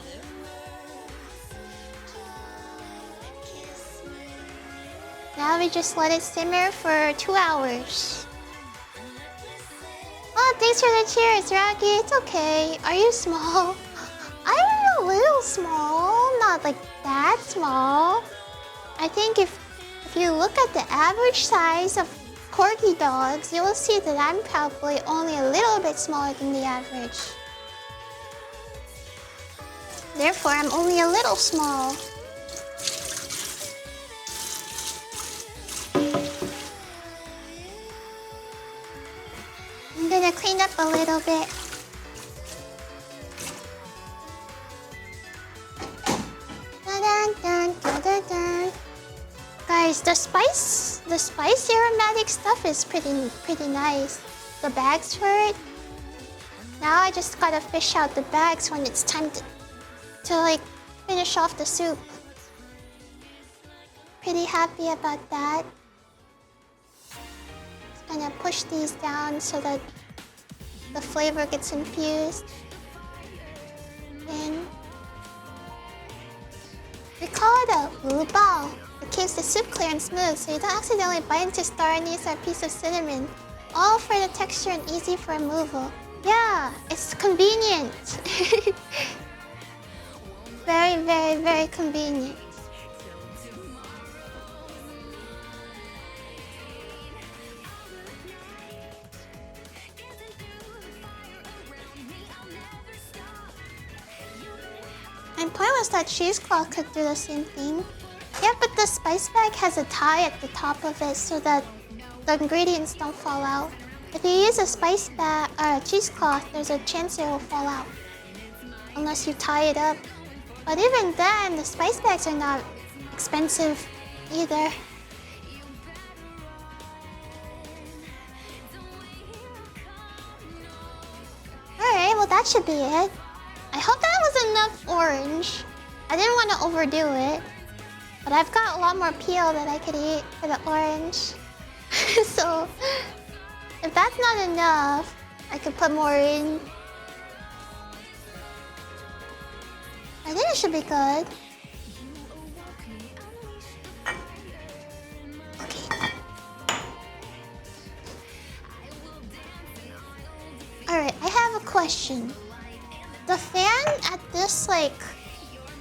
Now we just let it simmer for 2 hours. Oh, thanks for the cheers, Rocky. It's okay. Are you small? I'm a little small. Not like that small. I think if you look at the average size of Corgi dogs, you will see that I'm probably only a little bit smaller than the average. Therefore, I'm only a little small. I'm gonna clean up a little bit. Dun, dun, dun, dun, dun. Guys, the spice aromatic stuff is pretty nice. The bags for it. Now I just gotta fish out the bags when it's time to like finish off the soup. Pretty happy about that. Just gonna push these down so that the flavor gets infused. And we call it a wu bao. It keeps the soup clear and smooth so you don't accidentally bite into star anise or a piece of cinnamon. All for the texture and easy for removal. Yeah, it's convenient. Very, very, very convenient. My point was that cheesecloth could do the same thing. Yeah, but the spice bag has a tie at the top of it so that the ingredients don't fall out. If you use a spice bag or a cheesecloth, there's a chance it will fall out. Unless you tie it up. But even then, the spice bags are not expensive either. Alright, well that should be it. I hope that was enough orange. I didn't want to overdo it. But I've got a lot more peel that I could eat for the orange. So, if that's not enough, I could put more in. I think it should be good. Okay. Alright, I have a question. The fan at this, like,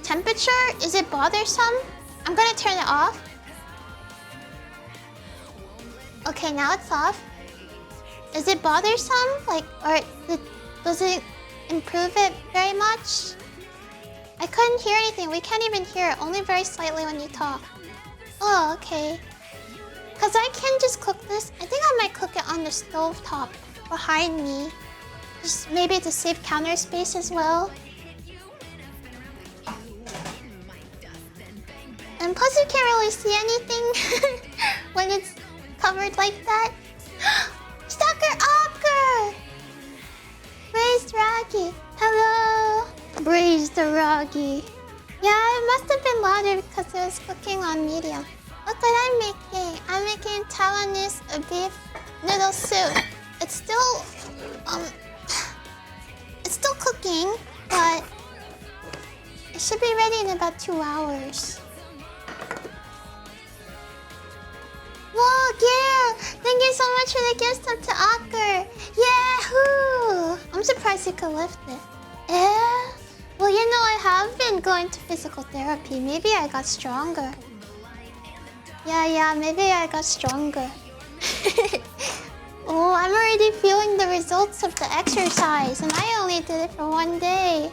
temperature, is it bothersome? I'm gonna turn it off. Okay, now it's off. Is it bothersome? Like, or does it improve it very much? I couldn't hear anything. We can't even hear it. Only very slightly when you talk. Oh, okay. Cause I can just cook this. I think I might cook it on the stove top behind me. Just maybe to save counter space as well. And plus you can't really see anything when it's covered like that. Stalker Ocker! Braised Rocky. Hello! Braised Rocky. Yeah, it must have been louder because it was cooking on medium. Look what I'm making. I'm making Taiwanese beef noodle soup. It's still cooking, but it should be ready in about 2 hours. Whoa, Gail! Thank you so much for the gift sub to Ocker! Yahoo! I'm surprised you could lift it. Eh? Well, you know, I have been going to physical therapy. Maybe I got stronger. Yeah, maybe I got stronger. Oh, I'm already feeling the results of the exercise, and I only did it for 1 day.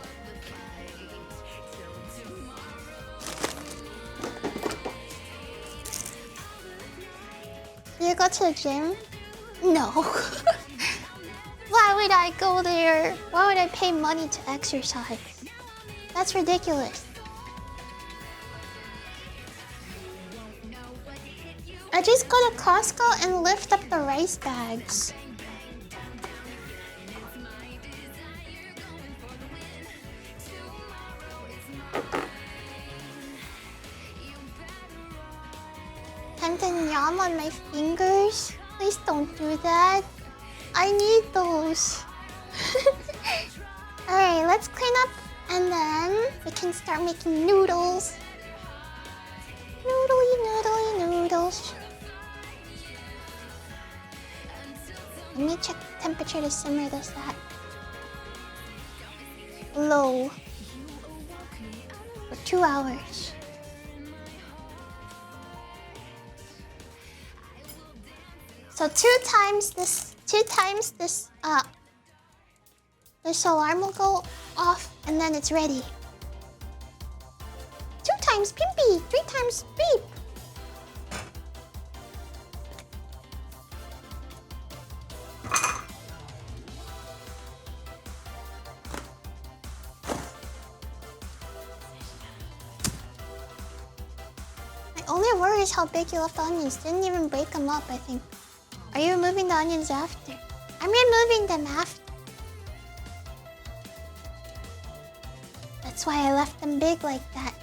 Do you go to the gym? No. Why would I go there? Why would I pay money to exercise? That's ridiculous. I just go to Costco and lift up the rice bags. Time to yum on my fingers. Please don't do that. I need those. Alright, let's clean up and then we can start making noodles. Noodly noodles. Let me check the temperature to simmer this at. Low. For 2 hours. So two times this alarm will go off and then it's ready. times pimpy, 3 times beep. My only worry is how big you left the onions. Didn't even break them up, I think. Are you removing the onions after? I'm removing them after. That's why I left them big like that.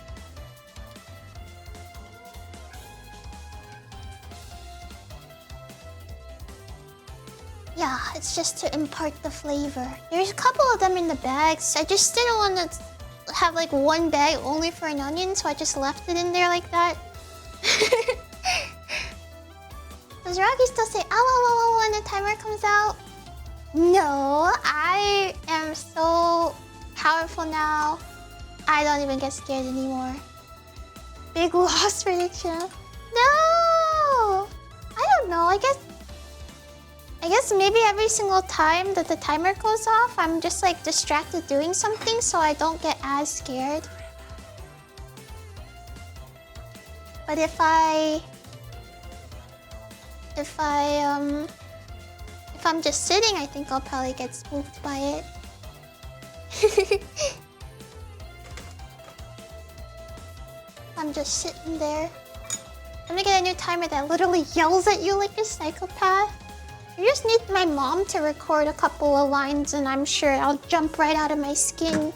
Yeah, it's just to impart the flavor. There's a couple of them in the bags. I just didn't want to have like one bag only for an onion, so I just left it in there like that. Does Rocky still say ow, ow, ow, ow when the timer comes out? No, I am so powerful now. I don't even get scared anymore. Big loss prediction. No! I don't know, I guess maybe every single time that the timer goes off, I'm just like distracted doing something so I don't get as scared. But if I'm just sitting, I think I'll probably get spooked by it. I'm just sitting there. I'm gonna get a new timer that literally yells at you like a psychopath. I just need my mom to record a couple of lines and I'm sure I'll jump right out of my skin.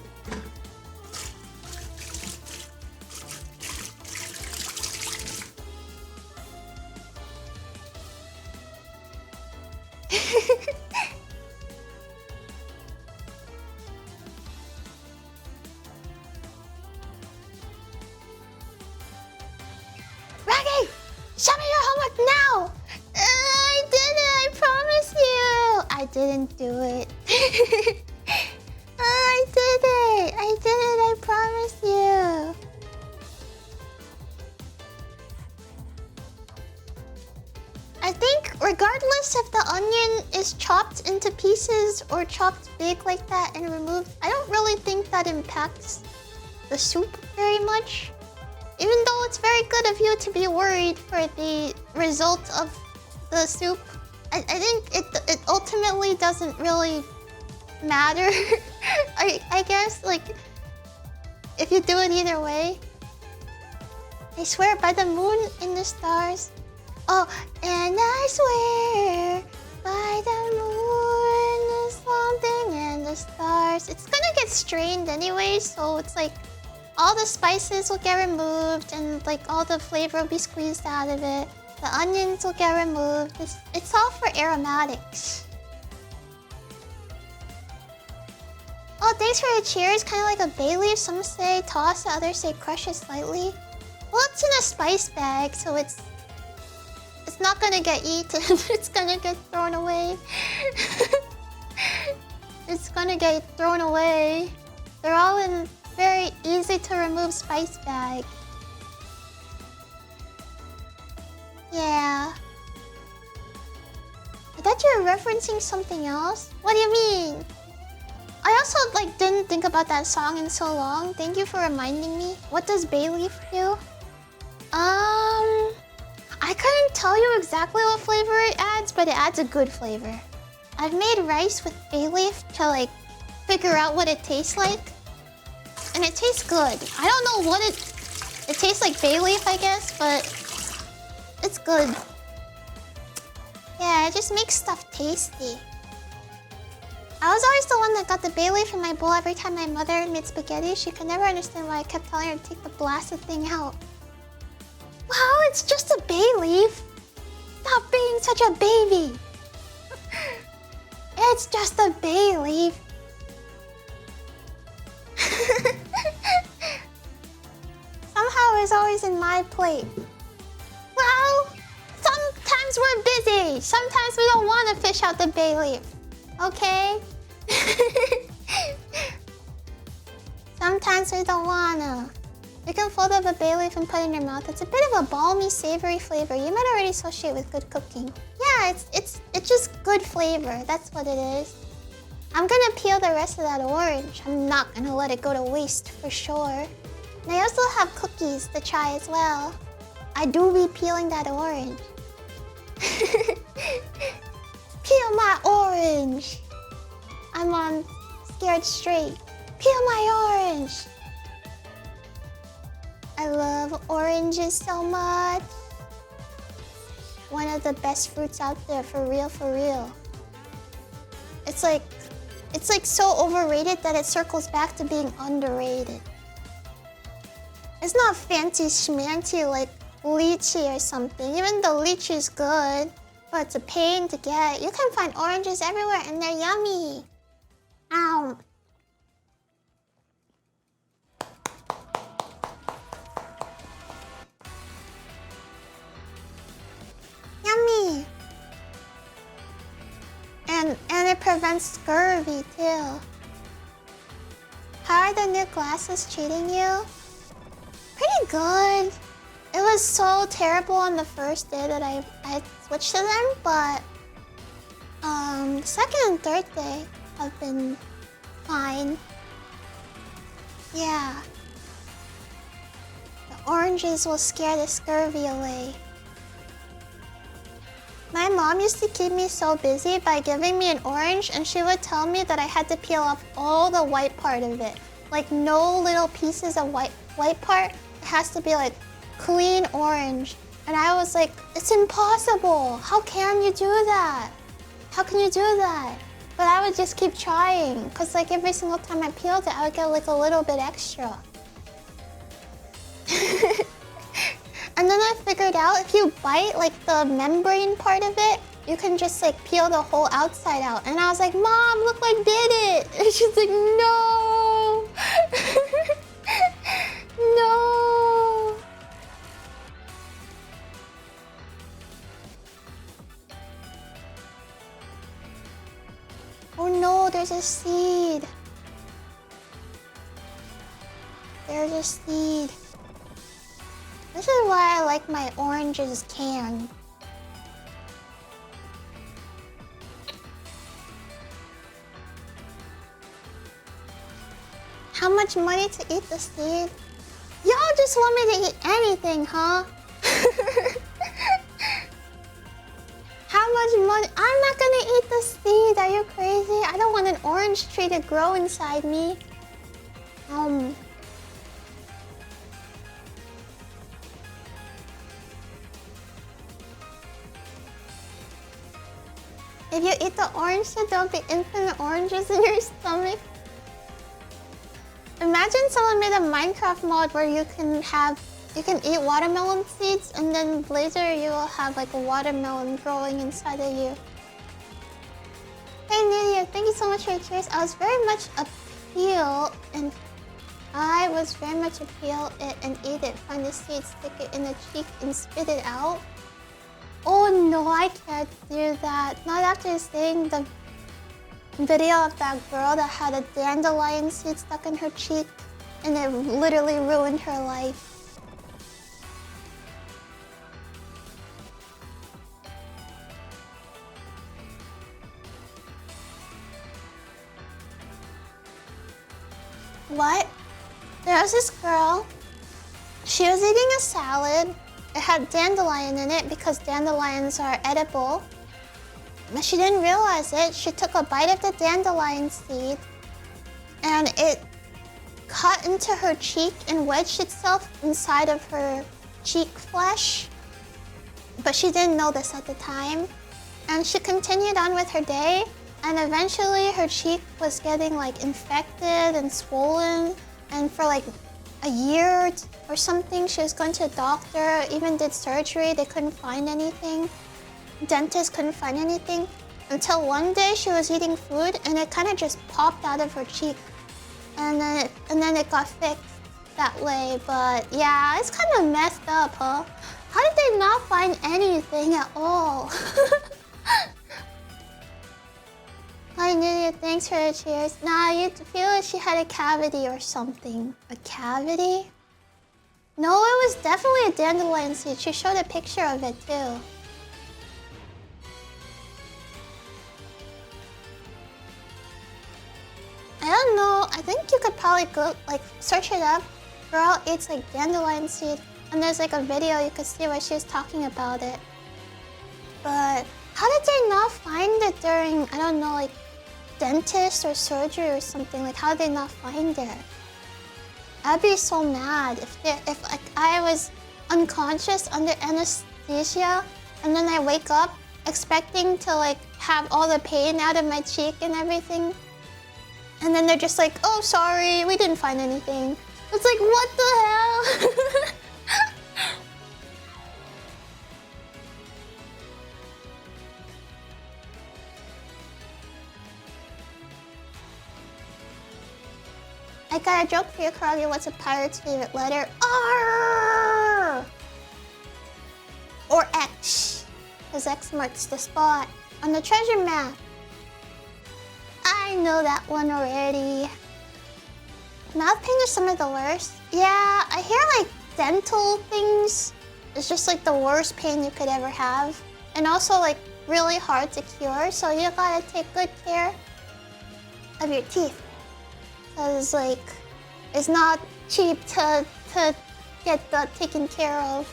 Raggy! Show me your homework now! I did it, I promise you! I didn't do it. I did it! I promise you! I think regardless if the onion is chopped into pieces or chopped big like that and removed, I don't really think that impacts the soup very much. Even though it's very good of you to be worried for the result of the soup, I think it ultimately doesn't really matter. I guess, like, if you do it either way. I swear by the moon and the stars. Oh, and I swear by the moon, there's something and the stars. It's gonna get strained anyway, so it's like all the spices will get removed and like all the flavor will be squeezed out of it. The onions will get removed. It's all for aromatics. Oh, thanks for the cheers. Kind of like a bay leaf. Some say toss, others say crush it slightly. Well, it's in a spice bag, so it's not gonna get eaten. It's gonna get thrown away. It's gonna get thrown away. They're all in very easy to remove spice bag. Yeah. I thought you were referencing something else. What do you mean? I also like didn't think about that song in so long. Thank you for reminding me. What does bay leaf do? I couldn't tell you exactly what flavor it adds, but it adds a good flavor. I've made rice with bay leaf to like figure out what it tastes like. And it tastes good. I don't know what it tastes like bay leaf, I guess, but it's good. Yeah, it just makes stuff tasty. I was always the one that got the bay leaf in my bowl every time my mother made spaghetti. She could never understand why I kept telling her to take the blasted thing out. Wow, it's just a bay leaf. Stop being such a baby. It's just a bay leaf. Somehow it's always in my plate. Well, sometimes we're busy. Sometimes we don't want to fish out the bay leaf. Okay? Sometimes we don't wanna. You can fold up a bay leaf and put it in your mouth. It's a bit of a balmy, savory flavor. You might already associate with good cooking. Yeah, it's just good flavor. That's what it is. I'm gonna peel the rest of that orange. I'm not gonna let it go to waste for sure. They also have cookies to try as well. I do be peeling that orange. Peel my orange. I'm on Scared Straight. Peel my orange. I love oranges so much. One of the best fruits out there, for real, for real. It's like so overrated that it circles back to being underrated. It's not fancy schmancy like lychee or something, even though lychee is good, but it's a pain to get. You can find oranges everywhere and they're yummy. Ow. Yummy. And it prevents scurvy too. How are the new glasses treating you? Pretty good. It was so terrible on the first day that I switched to them, but the second and third day have been fine. Yeah. The oranges will scare the scurvy away. My mom used to keep me so busy by giving me an orange, and she would tell me that I had to peel off all the white part of it. Like no little pieces of white part. It has to be like clean orange. And I was like, it's impossible. How can you do that? How can you do that? But I would just keep trying, because like every single time I peeled it, I would get like a little bit extra. And then I figured out if you bite like the membrane part of it, you can just like peel the whole outside out. And I was like, Mom, look, I did it. And she's like, no. No. Oh no, there's a seed. There's a seed. This is why I like my oranges canned. How much money to eat the seed? Y'all just want me to eat anything, huh? How much money? I'm not gonna eat the seed. Are you crazy? I don't want an orange tree to grow inside me. If you eat the orange, then there'll be infinite oranges in your stomach. Imagine someone made a Minecraft mod where you can eat watermelon seeds, and then later you will have like a watermelon growing inside of you. Hey Nidia, thank you so much for your cheers. I was very much appeal and it and eat it. Find the seed, stick it in the cheek, and spit it out. Oh no, I can't do that. Not after seeing the video of that girl that had a dandelion seed stuck in her cheek and it literally ruined her life. What? There was this girl. She was eating a salad. It had dandelion in it because dandelions are edible. But she didn't realize it. She took a bite of the dandelion seed and it cut into her cheek and wedged itself inside of her cheek flesh. But she didn't know this at the time. And she continued on with her day, and eventually her cheek was getting like infected and swollen, and for like a year or something she was going to a doctor, even did surgery. They couldn't find anything. Dentist couldn't find anything until one day she was eating food and it kind of just popped out of her cheek, and then it got fixed that way. But yeah, it's kind of messed up, huh? How did they not find anything at all? Hi Nidia, thanks for the cheers. Nah, you feel like she had a cavity or something. A cavity? No, it was definitely a dandelion seed. She showed a picture of it too. I don't know. I think you could probably go, like, search it up. girl eats like dandelion seed, and there's like a video you could see where she was talking about it. But how did they not find it during, I don't know, like dentist or surgery or something? Like, how did they not find it? I'd be so mad if like I was unconscious under anesthesia and then I wake up expecting to like have all the pain out of my cheek and everything, and then they're just like, oh sorry, we didn't find anything. It's like, what the hell? I got a joke for you, Koragi. What's a pirate's favorite letter? R or X, because X marks the spot on the treasure map. I know that one already. Mouth pain is some of the worst. Yeah, I hear like dental things is just like the worst pain you could ever have, and also like really hard to cure. So you gotta take good care of your teeth. Because, like, it's not cheap to get that taken care of.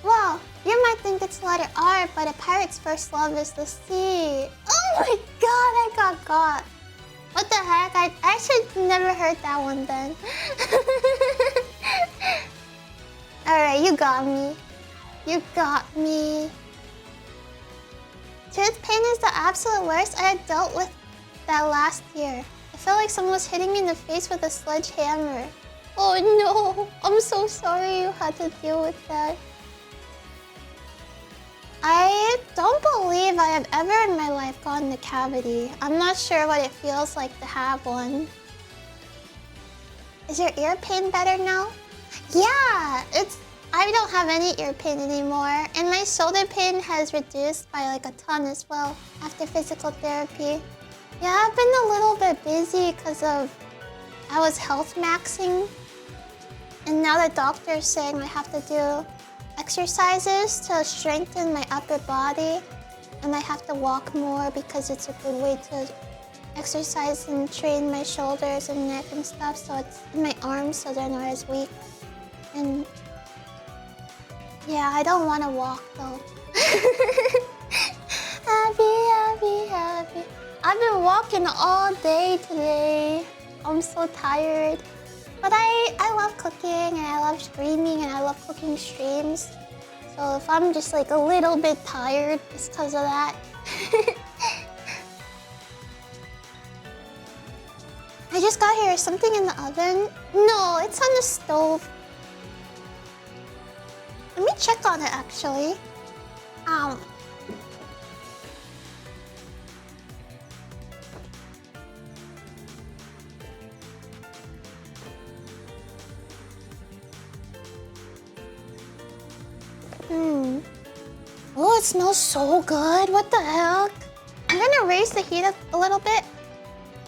Well, you might think it's the letter R, but a pirate's first love is the sea. Oh my god, I got. What the heck? I actually never heard that one then. Alright, you got me. You got me. Tooth pain is the absolute worst. I had dealt with that last year. I felt like someone was hitting me in the face with a sledgehammer. Oh no, I'm so sorry you had to deal with that. I don't believe I have ever in my life gotten a cavity. I'm not sure what it feels like to have one. Is your ear pain better now? Yeah, I don't have any ear pain anymore, and my shoulder pain has reduced by like a ton as well after physical therapy. Yeah, I've been a little bit busy because I was health maxing, and now the doctor's saying I have to do exercises to strengthen my upper body, and I have to walk more because it's a good way to exercise and train my shoulders and neck and stuff, so it's in my arms so they're not as weak. And yeah, I don't want to walk though. Happy. I've been walking all day today. I'm so tired. But I love cooking, and I love streaming, and I love cooking streams. So if I'm just like a little bit tired, it's because of that. I just got here. Is something in the oven? No, it's on the stove. Let me check on it actually. Oh, it smells so good. What the heck? I'm gonna raise the heat up a little bit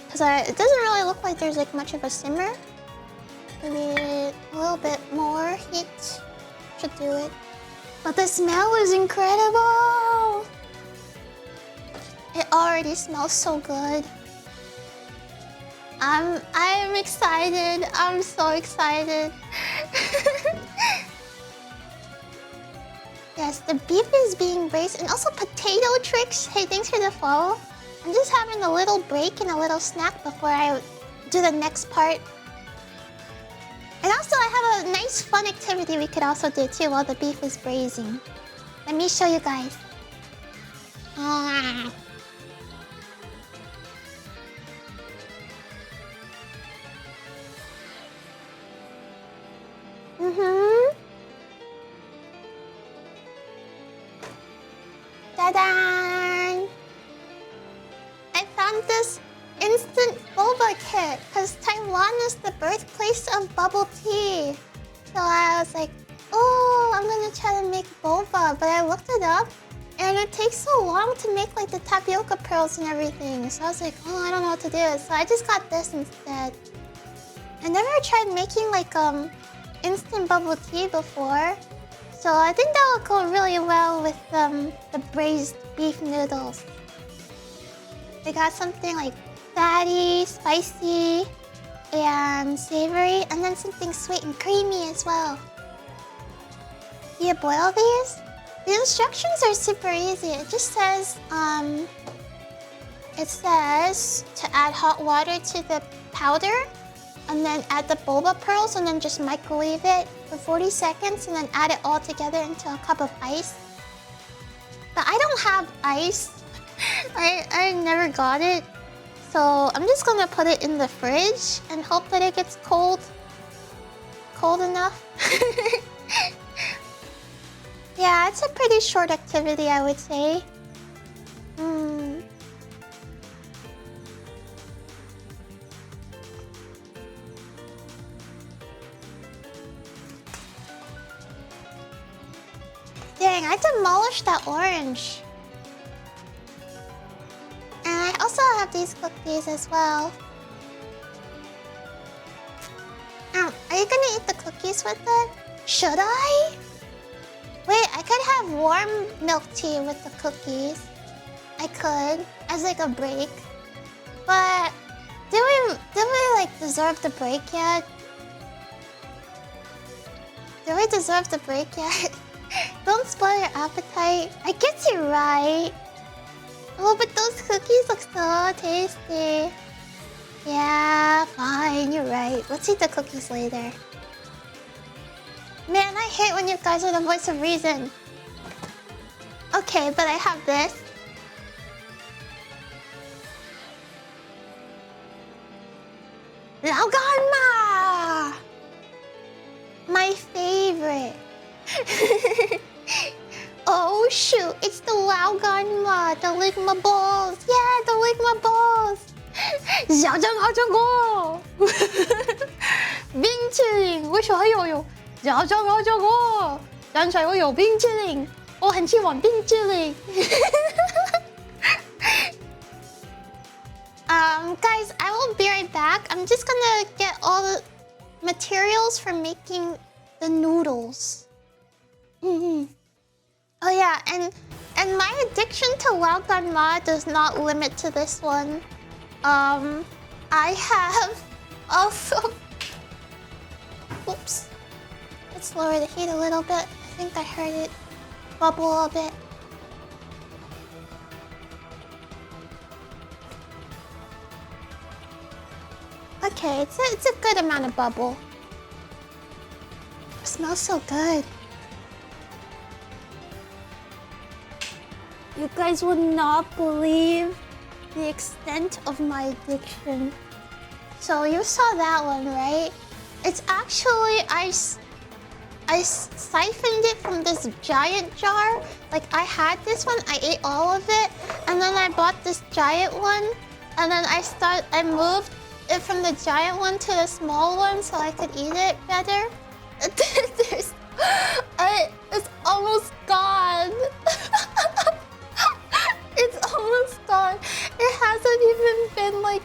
because it doesn't really look like there's like much of a simmer. Maybe a little bit more heat should do it. But the smell is incredible. It already smells so good. I'm excited. I'm so excited. Yes, the beef is being braised, and also potato tricks. Hey, thanks for the follow. I'm just having a little break and a little snack before I do the next part. And also, I have a nice fun activity we could also do too while the beef is braising. Let me show you guys. Ta-da! I found this instant boba kit because Taiwan is the birthplace of bubble tea. So I was like, oh, I'm gonna try to make boba, but I looked it up and it takes so long to make like the tapioca pearls and everything. So I was like, oh, I don't know what to do. So I just got this instead. I never tried making like instant bubble tea before. So I think that will go really well with the braised beef noodles. They got something like fatty, spicy, and savory, and then something sweet and creamy as well. You boil these? The instructions are super easy. It just says, to add hot water to the powder, and then add the boba pearls, and then just microwave it for 40 seconds, and then add it all together into a cup of ice. But I don't have ice. I never got it. So I'm just gonna put it in the fridge and hope that it gets cold enough. Yeah, it's a pretty short activity, I would say. Dang, I demolished that orange. And I also have these cookies as well. Are you gonna eat the cookies with it? Should I? Wait, I could have warm milk tea with the cookies. I could, as like a break. But do we like deserve the break yet? Do we deserve the break yet? Don't spoil your appetite. I guess you're right. Oh, but those cookies look so tasty. Yeah, fine, you're right. Let's eat the cookies later. Man, I hate when you guys are the voice of reason. Okay, but I have this. Laoganma! My favorite. Oh shoot, it's the Laoganma, the Ligma balls. Yeah, the Ligma balls. 小张好成功冰淇淋为什么有小张好成功刚才我有冰淇淋我很喜欢冰淇淋 Guys, I will be right back. I'm just gonna get all the materials for making the noodles. Oh yeah, and my addiction to Laoganma does not limit to this one. I have also... Oops. Let's lower the heat a little bit. I think I heard it bubble a bit. Okay, it's a good amount of bubble. It smells so good. You guys would not believe the extent of my addiction. So you saw that one, right? It's actually, I siphoned it from this giant jar. Like I had this one, I ate all of it, and then I bought this giant one, and then I moved it from the giant one to the small one so I could eat it better. It's almost gone. It's almost gone. It hasn't even been like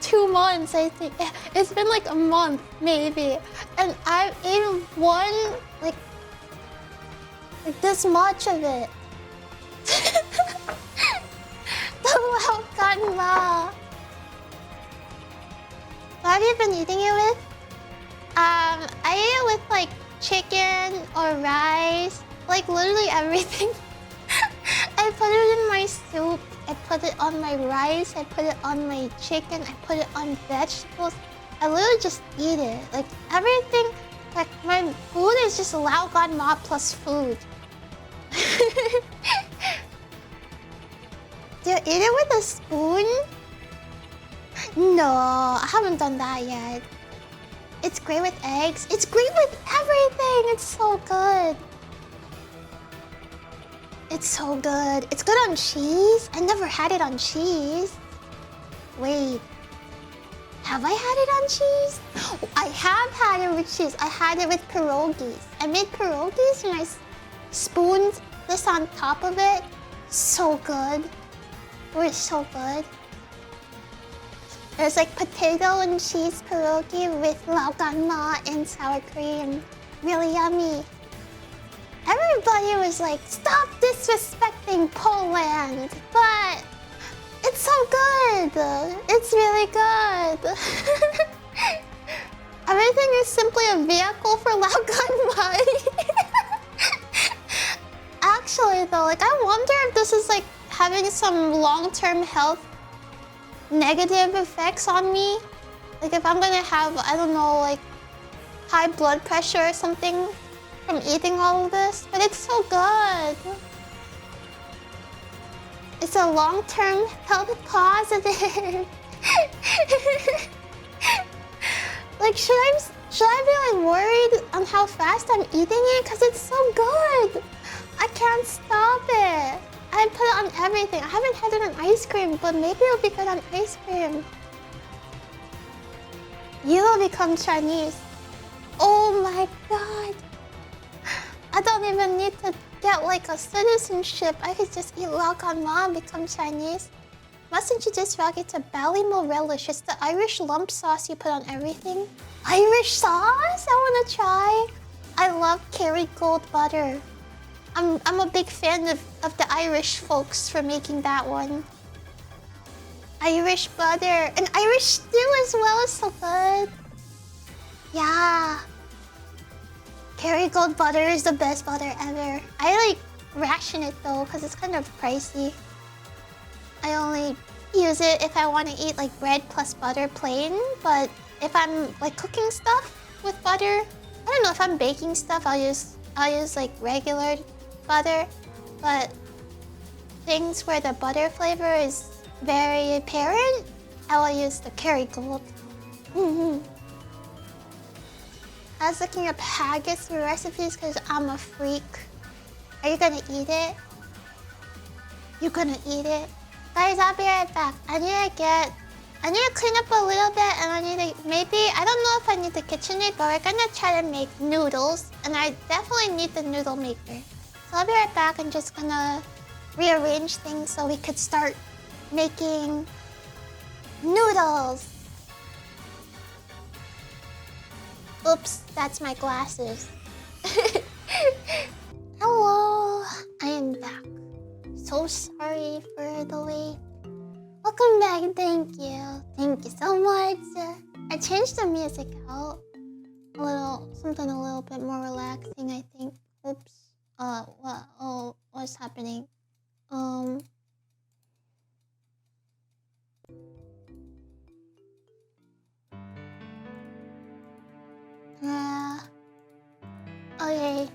2 months, I think. It's been like a month, maybe. And I've eaten one, like this much of it. The Laoganma. What have you been eating it with? I ate it with like chicken or rice. Like literally everything. I put it in my soup, I put it on my rice, I put it on my chicken, I put it on vegetables. I literally just eat it. Like everything, like my food is just Laoganma plus food. Do you eat it with a spoon? No, I haven't done that yet. It's great with eggs. It's great with everything. It's so good. It's so good. It's good on cheese. I never had it on cheese. Wait. Have I had it on cheese? I have had it with cheese. I had it with pierogies. I made pierogies and I spooned this on top of it. So good. It was so good. It was like potato and cheese pierogi with Laoganma and sour cream. Really yummy. everybody was like, stop disrespecting Poland, but it's so good. It's really good. Everything is simply a vehicle for loud gun money. Actually though, like I wonder if this is like having some long-term health negative effects on me. Like if I'm gonna have, I don't know, like high blood pressure or something from eating all of this. But it's so good. It's a long-term health positive. Like should I be like worried on how fast I'm eating it? Cause it's so good. I can't stop it. I put it on everything. I haven't had it on ice cream, but maybe it'll be good on ice cream. You will become Chinese. Oh my god. I don't even need to get like a citizenship. I could just eat Laoganma and become Chinese. Must introduce Rocky to Ballymore relish. It's the Irish lump sauce you put on everything. Irish sauce? I wanna try. I love Kerrygold butter. I'm a big fan of the Irish folks for making that one. Irish butter and Irish stew as well is so good. Yeah. Kerrygold butter is the best butter ever. I like ration it though because it's kind of pricey. I only use it if I want to eat like bread plus butter plain, but if I'm like cooking stuff with butter, I don't know, if I'm baking stuff, I'll use like regular butter, but things where the butter flavor is very apparent, I will use the Kerrygold. I was looking up haggis for recipes because I'm a freak. Are you gonna eat it? You're gonna eat it? Guys, I'll be right back. I need to clean up a little bit and I need to, maybe, I don't know if I need the KitchenAid, but we're gonna try to make noodles and I definitely need the noodle maker. So I'll be right back. I'm just gonna rearrange things so we could start making noodles. Oops, that's my glasses. Hello, I am back. So sorry for the wait. Welcome back, thank you. Thank you so much. I changed the music out. Something a little bit more relaxing, I think. Oops. What's happening? Okay.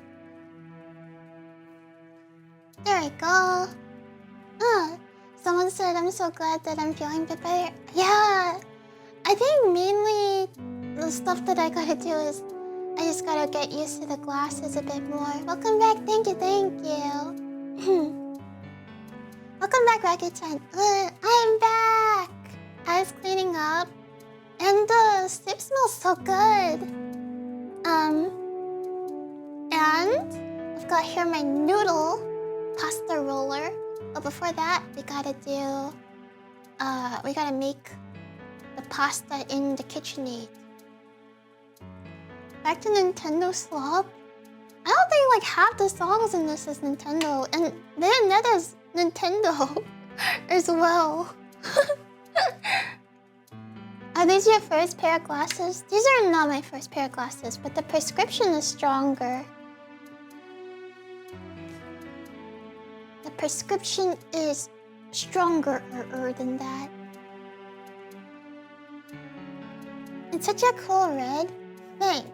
There we go. Someone said I'm so glad that I'm feeling a bit better. Yeah. I think mainly the stuff that I gotta do is I just gotta get used to the glasses a bit more. Welcome back. Thank you. Welcome back, Rocket-chan. I'm back. I was cleaning up and the soup smells so good. And I've got here my noodle pasta roller. But before that, we gotta make the pasta in the KitchenAid. Back to Nintendo Slop. I don't think like half the songs in this is Nintendo, and Bayonetta's Nintendo as well. Are these your first pair of glasses? These are not my first pair of glasses, but the prescription is stronger. The prescription is stronger than that. It's such a cool red. Thanks.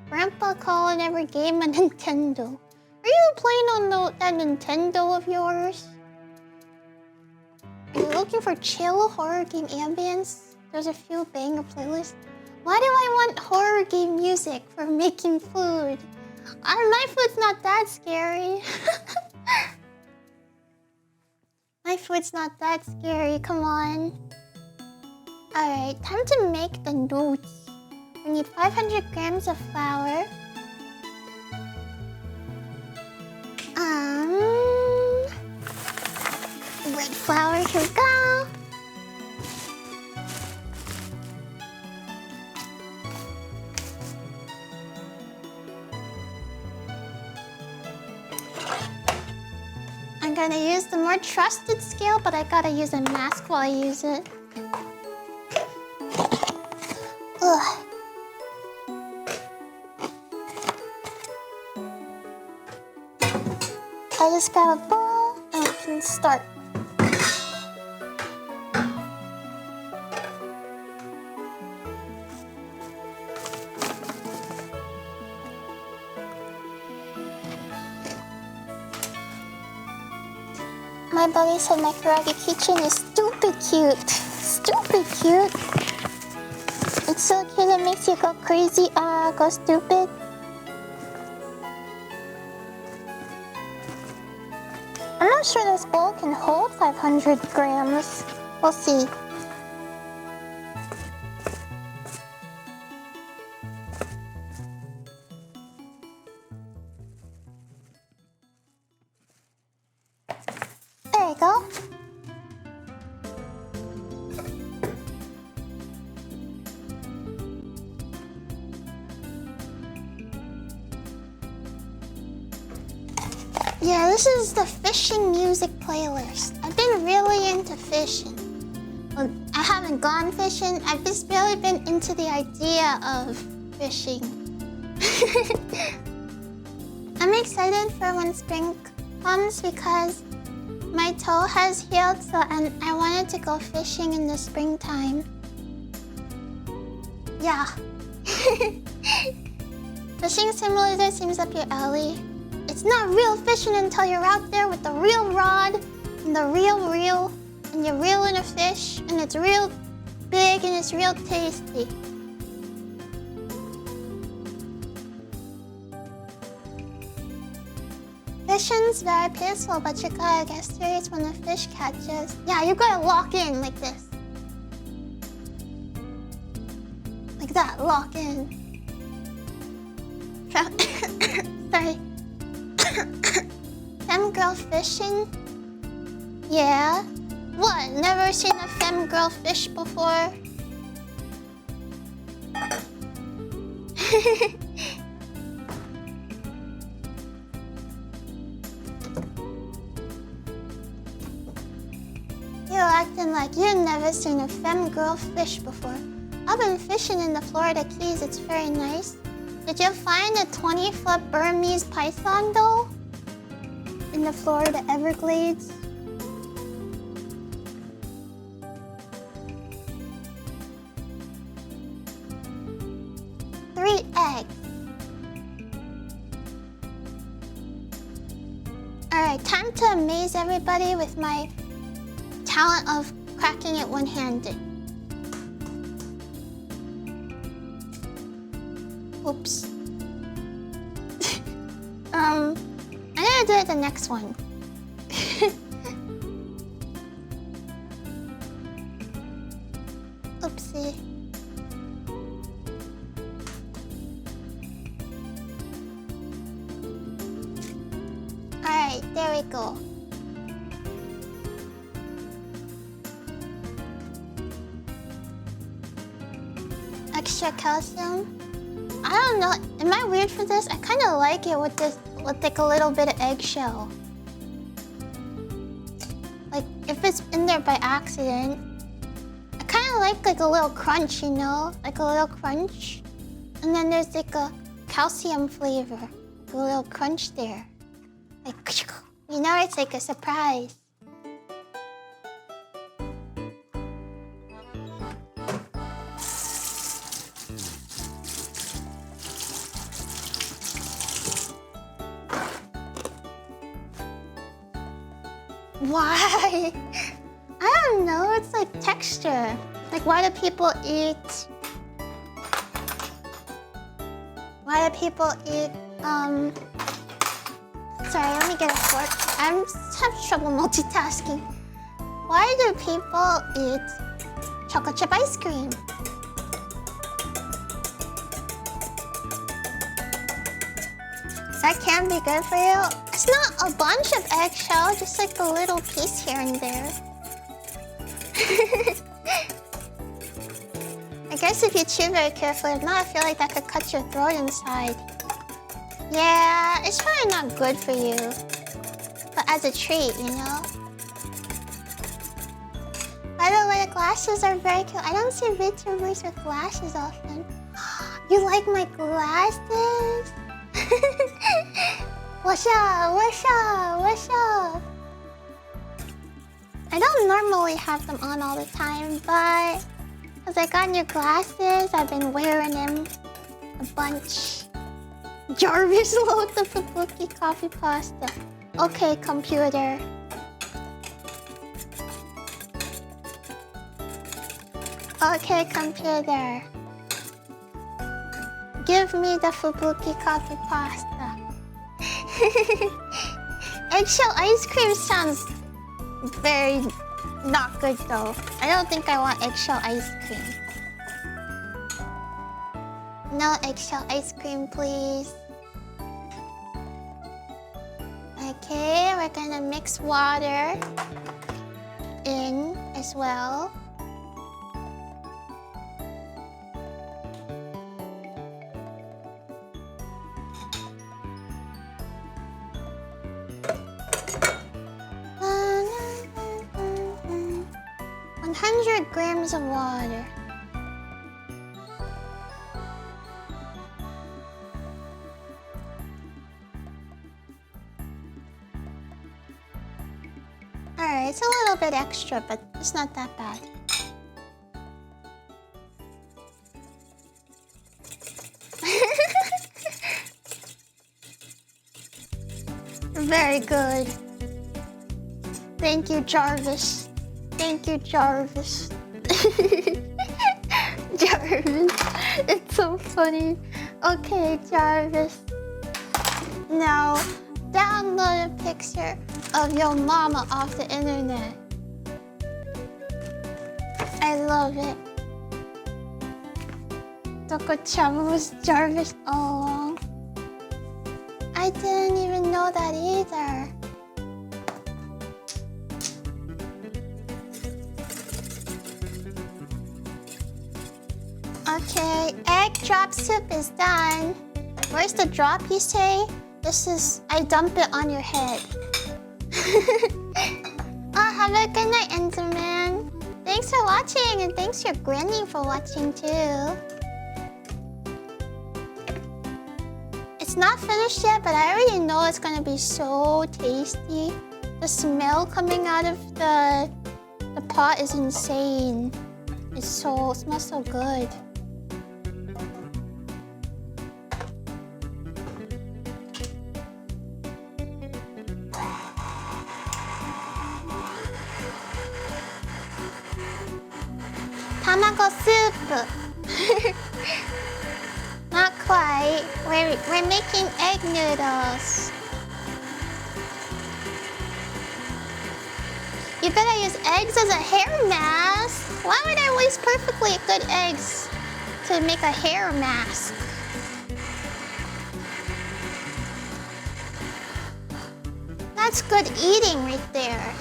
Grandpa calling every game a Nintendo. Are you playing on that Nintendo of yours? Are you looking for chill horror game ambience? There's a few banger playlists. Why do I want horror game music for making food? My food's not that scary. My food's not that scary, come on. Alright, time to make the noodles. We need 500 grams of flour. Red flour, here we go. trying to use the more trusted scale, but I gotta use a mask while I use it. Ugh. I just grab a bowl and we can start. My buddy said my Koragi keychain is stupid cute. Stupid cute. It's so cute it makes you go crazy, go stupid. I'm not sure this bowl can hold 500 grams. We'll see. There you go. Yeah, this is the fishing music playlist. I've been really into fishing. Well, I haven't gone fishing. I've just really been into the idea of fishing. I'm excited for when spring comes because my toe has healed, and I wanted to go fishing in the springtime. Yeah. Fishing simulator seems up your alley. It's not real fishing until you're out there with the real rod and the real reel, and you're reeling a fish, and it's real big and it's real tasty. Fishing's very peaceful, but you gotta get serious when the fish catches. Yeah, you gotta lock in like this. Like that, lock in. Sorry. Femme girl fishing? Yeah. What? Never seen a femme girl fish before? You're acting like you've never seen a femme girl fish before. I've been fishing in the Florida Keys. It's very nice. Did you find a 20-foot Burmese python though? In the Florida Everglades? Three eggs. Alright, time to amaze everybody with my talent of cracking it one-handed. Oops. I'm gonna do it the next one. Oopsie. Alright, there we go. Extra calcium. I don't know. Am I weird for this? I kind of like it with this, with like a little bit of eggshell. Like if it's in there by accident, I kind of like a little crunch, you know, like a little crunch. And then there's like a calcium flavor, like a little crunch there. Like, you know, it's like a surprise. Why? I don't know, it's like texture. Like why do people eat... Why do people eat, Sorry, let me get a fork. I'm having trouble multitasking. Why do people eat chocolate chip ice cream? That can be good for you. It's not a bunch of eggshell, just like a little piece here and there. I guess if you chew very carefully, if not, I feel like that could cut your throat inside. Yeah, it's probably not good for you. but as a treat, you know? By the way, the glasses are very cute. I don't see VTubers with glasses often. You like my glasses? What's up? What's up? What's up? I don't normally have them on all the time, but because I got new glasses, I've been wearing them a bunch. Jarvis load the Fubuki coffee pasta. Okay, computer. Okay, computer. Give me the Fubuki coffee pasta. Eggshell ice cream sounds very not good though. I don't think I want eggshell ice cream. No eggshell ice cream, please. Okay, we're gonna mix water in as well. Grams of water. Alright, it's a little bit extra, but it's not that bad. Very good. Thank you, Jarvis. Thank you, Jarvis. Jarvis. It's so funny. Okay, Jarvis. Now, download a picture of your mama off the internet. I love it. Toko-chan was Jarvis all along. I didn't even know that either. Okay, egg drop soup is done. Where's the drop, you say? This is... I dump it on your head. Oh, have a good night, Enderman. Thanks for watching, and thanks for Granny for watching too. It's not finished yet, but I already know it's gonna be so tasty. The smell coming out of the pot is insane. It smells so good. Tamago soup. Not quite. We're making egg noodles. You better use eggs as a hair mask. Why would I waste perfectly good eggs to make a hair mask? That's good eating right there.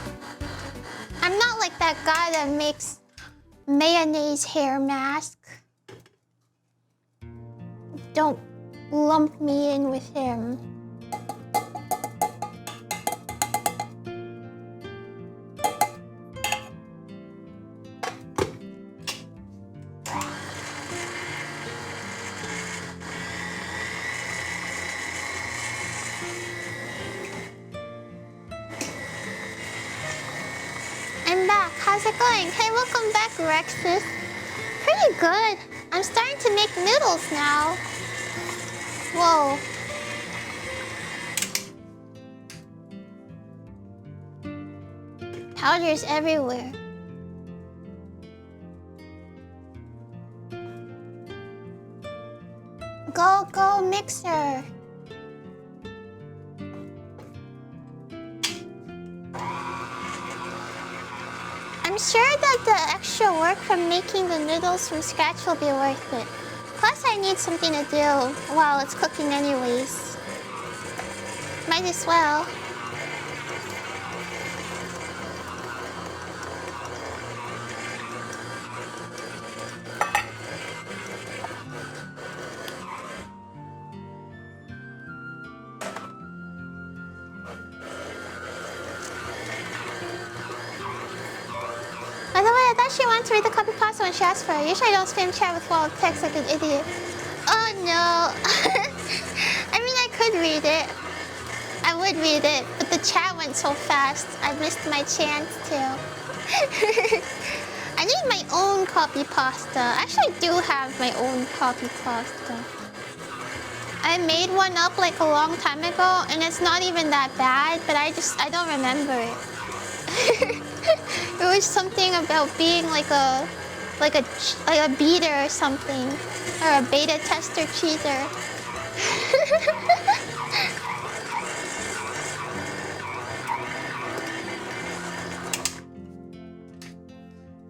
I'm not like that guy that makes mayonnaise hair mask. Don't lump me in with him. I'm back. How's it going? Hey, welcome back, Rexus. Pretty good. I'm starting to make noodles now. Whoa. Powders everywhere. Go, go, mixer. I'm sure that the extra work from making the noodles from scratch will be worth it. Plus, I need something to do while it's cooking anyways. Might as well. she wants to read the copy pasta when she asks for it. Usually I don't spam chat with wall text like an idiot. Oh no. I mean, I could read it. I would read it, but the chat went so fast. I missed my chance to. I need my own copy pasta. Actually, I do have my own copy pasta. I made one up like a long time ago, and it's not even that bad, but I don't remember it. It was something about being like a beater or something, or a beta tester cheater.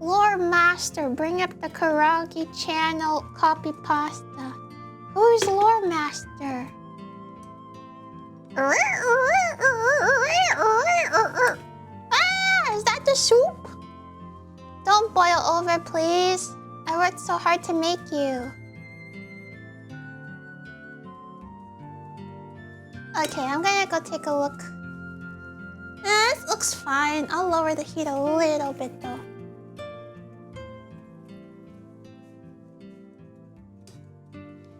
Lore Master, bring up the Koragi channel copy pasta. Who's Lore Master? Ah, is that the soup? Don't boil over, please. I worked so hard to make you. Okay, I'm gonna go take a look. This looks fine. I'll lower the heat a little bit though.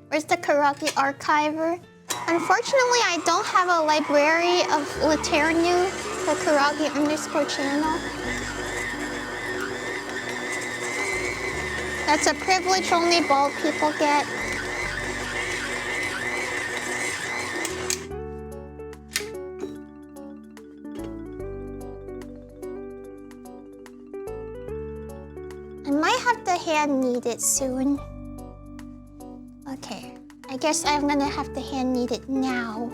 Where's the Koragi archiver? Unfortunately, I don't have a library of Laternu for Koragi_channel. That's a privilege only bald people get. I might have to hand knead it soon. Okay, I guess I'm gonna have to hand knead it now.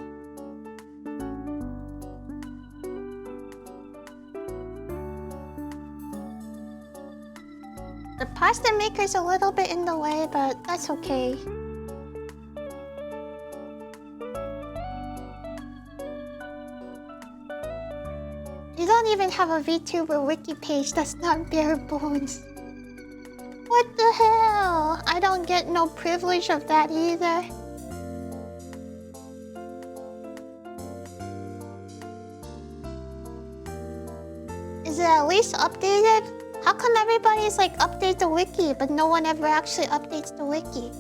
The pasta maker's a little bit in the way, but that's okay. You don't even have a VTuber wiki page that's not bare bones. What the hell? I don't get no privilege of that either. Is it at least updated? How come everybody's like update the wiki, but no one ever actually updates the wiki?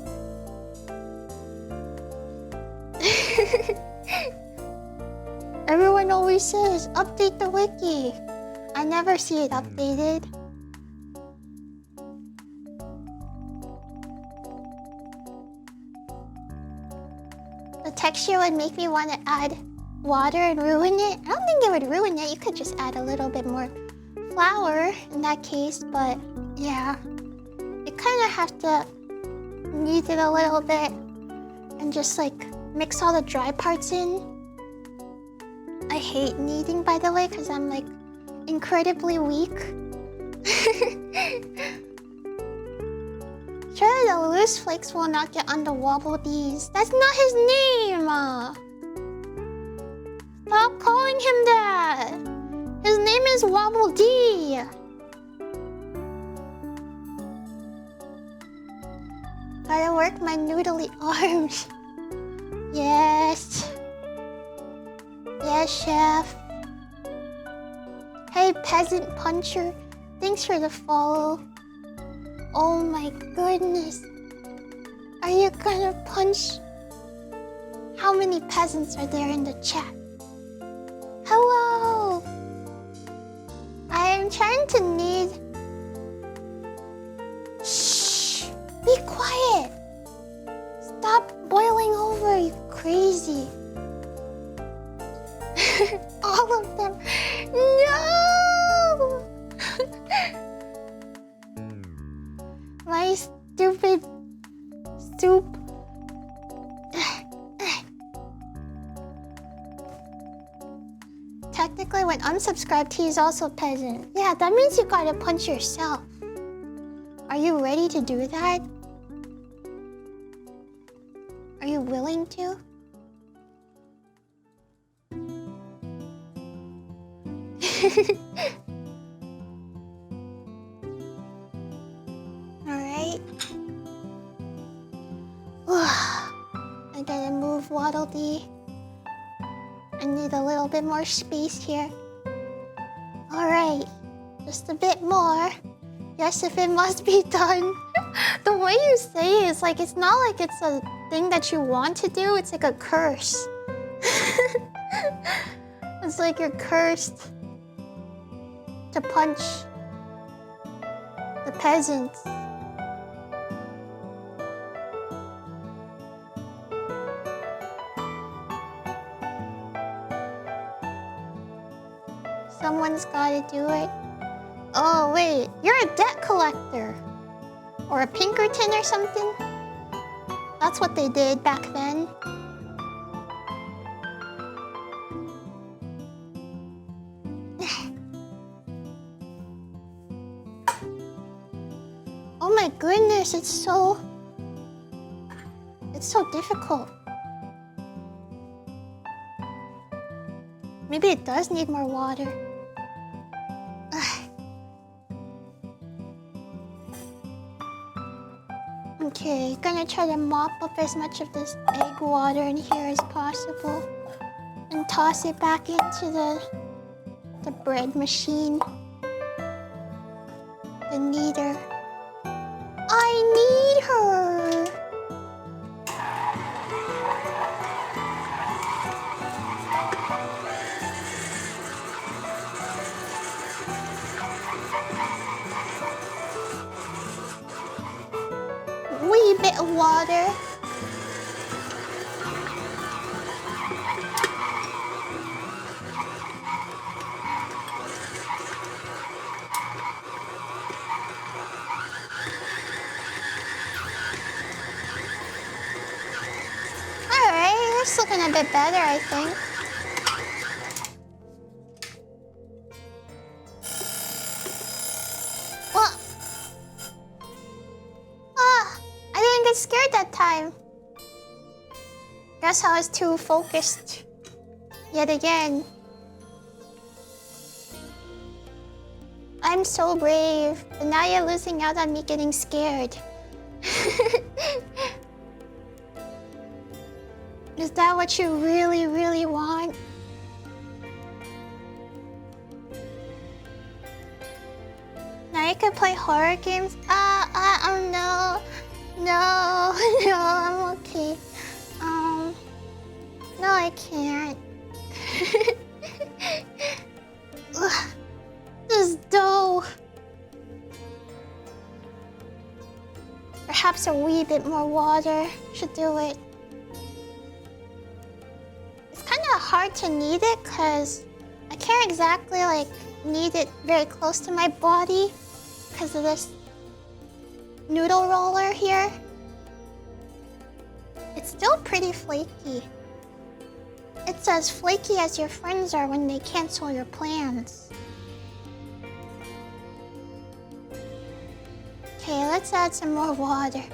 Everyone always says, update the wiki. I never see it updated. The texture would make me want to add water and ruin it. I don't think it would ruin it. You could just add a little bit more flour in that case, but yeah. You kind of have to knead it a little bit and just like mix all the dry parts in. I hate kneading, by the way, because I'm like incredibly weak. Sure, the loose flakes will not get on the wobble D's. That's not his name! Stop calling him that! His name is Wobble D! Gotta work my noodly arms. Yes. Yes, chef. Hey, peasant puncher. Thanks for the follow. Oh my goodness. Are you gonna punch? How many peasants are there in the chat? Hello! I am trying to knead. Shh! Be quiet! Stop boiling over, you crazy. All of them. No! My stupid soup. Technically, when unsubscribed, he is also peasant. Yeah, that means you gotta punch yourself. Are you ready to do that? Are you willing to? Alright. I gotta move Waddle Dee. I need a little bit more space here. Alright. Just a bit more. Yes, if it must be done. The way you say it is like, it's not like it's a thing that you want to do, it's like a curse. It's like you're cursed to punch the peasants. Someone's gotta do it. Oh wait, you're a debt collector. Or a Pinkerton or something? That's what they did back then. Oh my goodness, it's so difficult. Maybe it does need more water. Okay, gonna try to mop up as much of this egg water in here as possible. And toss it back into the bread machine. The kneader. I need her! Wee bit of water. Alright, it's looking a bit better, I think. Well, I didn't get scared that time. Guess I was too focused. Yet again. I'm so brave, but now you're losing out on me getting scared. Is that what you really, really want? Now you can play horror games? No. No, no, I'm okay. No, I can't. Ugh, this dough. Perhaps a wee bit more water should do it. It's kind of hard to knead it because I can't exactly like knead it very close to my body because of this noodle roller here. It's still pretty flaky. It's as flaky as your friends are when they cancel your plans. Okay, let's add some more water.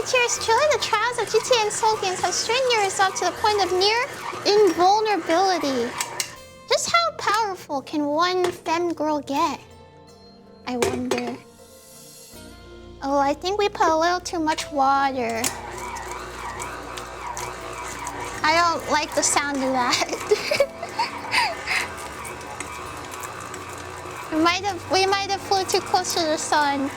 Cheers, truly the trials of GTA and Soul games have strengthened your resolve to the point of near invulnerability. Just how powerful can one femme girl get? I wonder. Oh, I think we put a little too much water. I don't like the sound of that. we might have flew too close to the sun.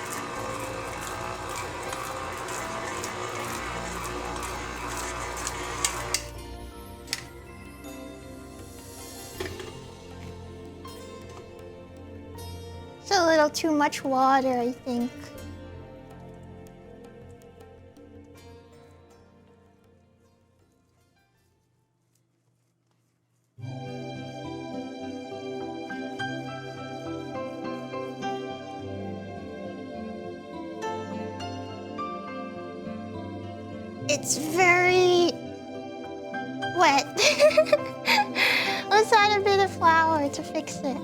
A little too much water, I think. It's very wet. Let's add a bit of flour to fix it.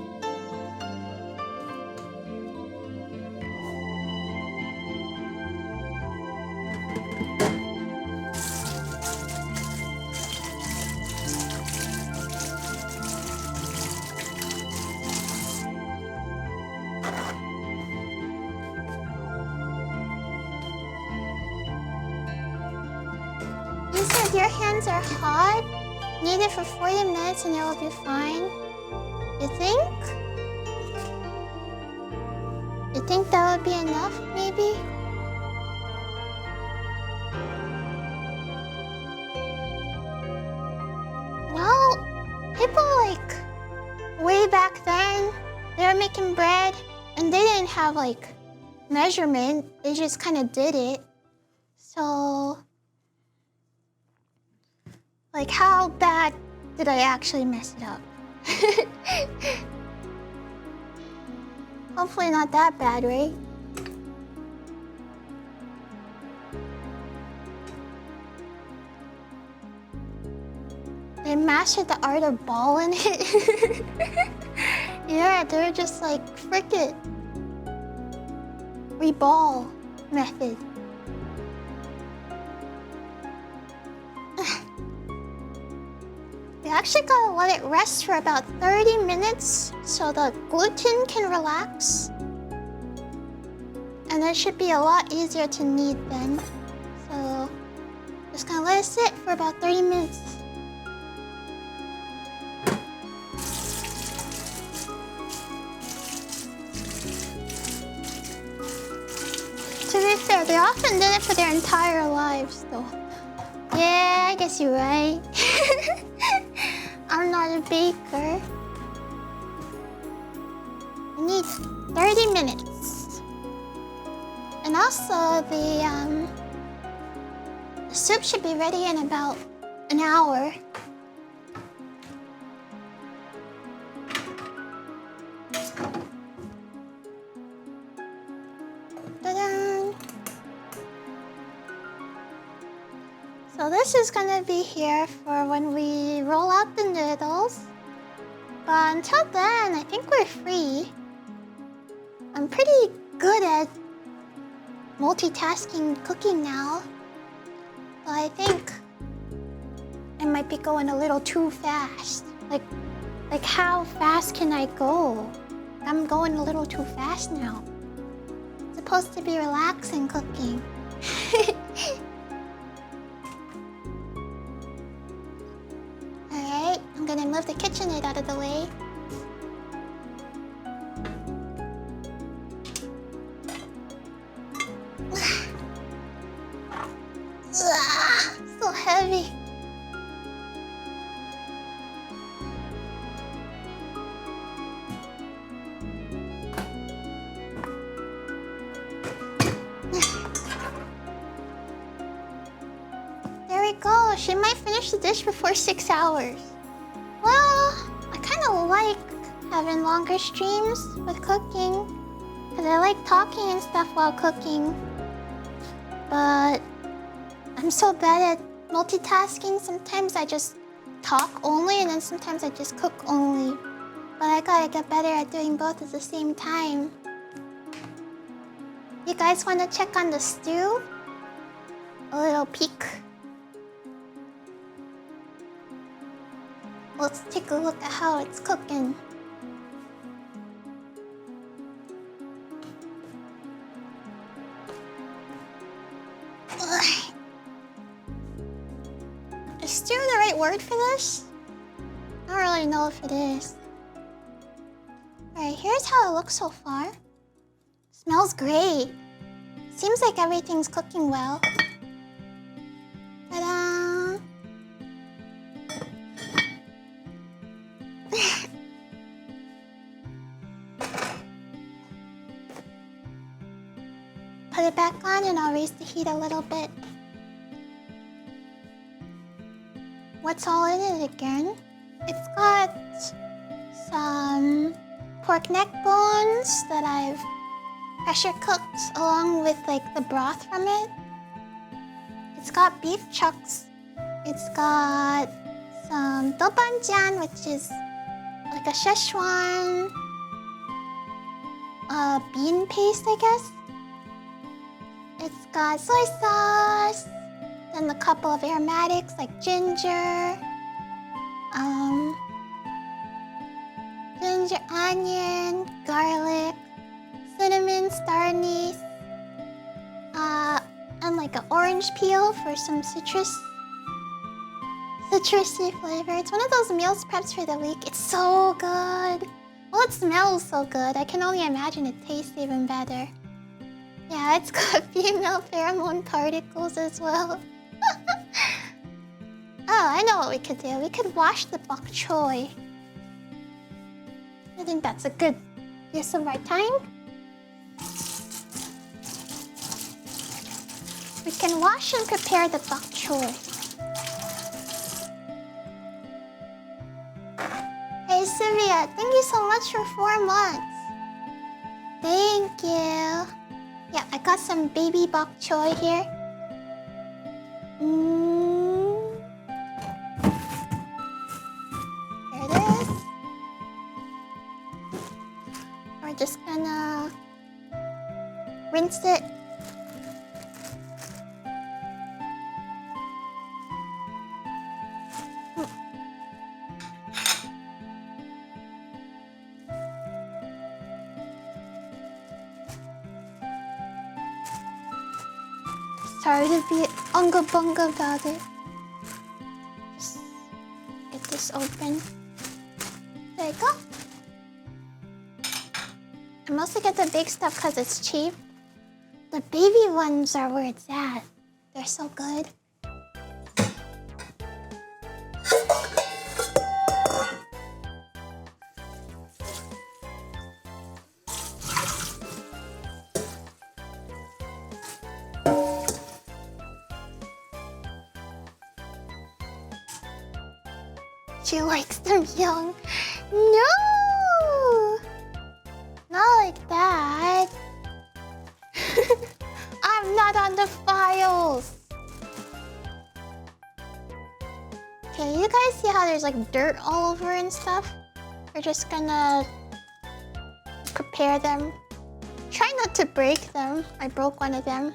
if your hands are hot, knead it for 40 minutes and it will be fine. You think? You think that would be enough, maybe? Well, people like way back then, they were making bread and they didn't have like measurement. They just kind of did it. So, like, how bad did I actually mess it up? Hopefully not that bad, right? They mastered the art of balling it. Yeah, they're just like, frick it. Reball method. You actually gotta let it rest for about 30 minutes so the gluten can relax. And it should be a lot easier to knead then. So, just gonna let it sit for about 30 minutes. To be fair, they often did it for their entire lives though. Yeah, I guess you're right. I'm not a baker. I need 30 minutes. And also the soup should be ready in about an hour. Ta-da! So this is gonna be here for when we roll out the noodles. But until then, I think we're free. I'm pretty good at multitasking cooking now. But I think I might be going a little too fast. Like how fast can I go? I'm going a little too fast now. It's supposed to be relaxing cooking. Alright, I'm gonna move the KitchenAid out of the way. So heavy. There we go. She might finish the dish before 6 hours. Well, I kind of like having longer streams with cooking because I like talking and stuff while cooking. But I'm so bad at multitasking. Sometimes I just talk only and then sometimes I just cook only. But I gotta get better at doing both at the same time. You guys want to check on the stew? A little peek. Let's take a look at how it's cooking. Ugh. Is stew the right word for this? I don't really know if it is. Alright, here's how it looks so far. Smells great. Seems like everything's cooking well. Ta-da! Put it back on and I'll raise the heat a little bit. What's all in it again? It's got some pork neck bones that I've pressure cooked along with like the broth from it. It's got beef chunks. It's got some doubanjian, which is like a Szechuan bean paste, I guess. It's got soy sauce, then a couple of aromatics like ginger, ginger, onion, garlic, cinnamon, star anise, and like an orange peel for some citrus. Citrusy flavor. It's one of those meals preps for the week. It's so good. Well, it smells so good. I can only imagine it tastes even better. Yeah, it's got female pheromone particles as well. Oh, I know what we could do. We could wash the bok choy. I think that's a good use of our time. We can wash and prepare the bok choy. Hey Sylvia, thank you so much for 4 months. Thank you. Yeah, I got some baby bok choy here. There it is. We're just gonna rinse it. Sorry to be unga bunga about it. Just get this open. There you go. I mostly get the big stuff because it's cheap. The baby ones are where it's at. They're so good. She likes them young. No! Not like that. I'm not on the files. Okay, you guys see how there's like dirt all over and stuff? We're just gonna prepare them. Try not to break them. I broke one of them.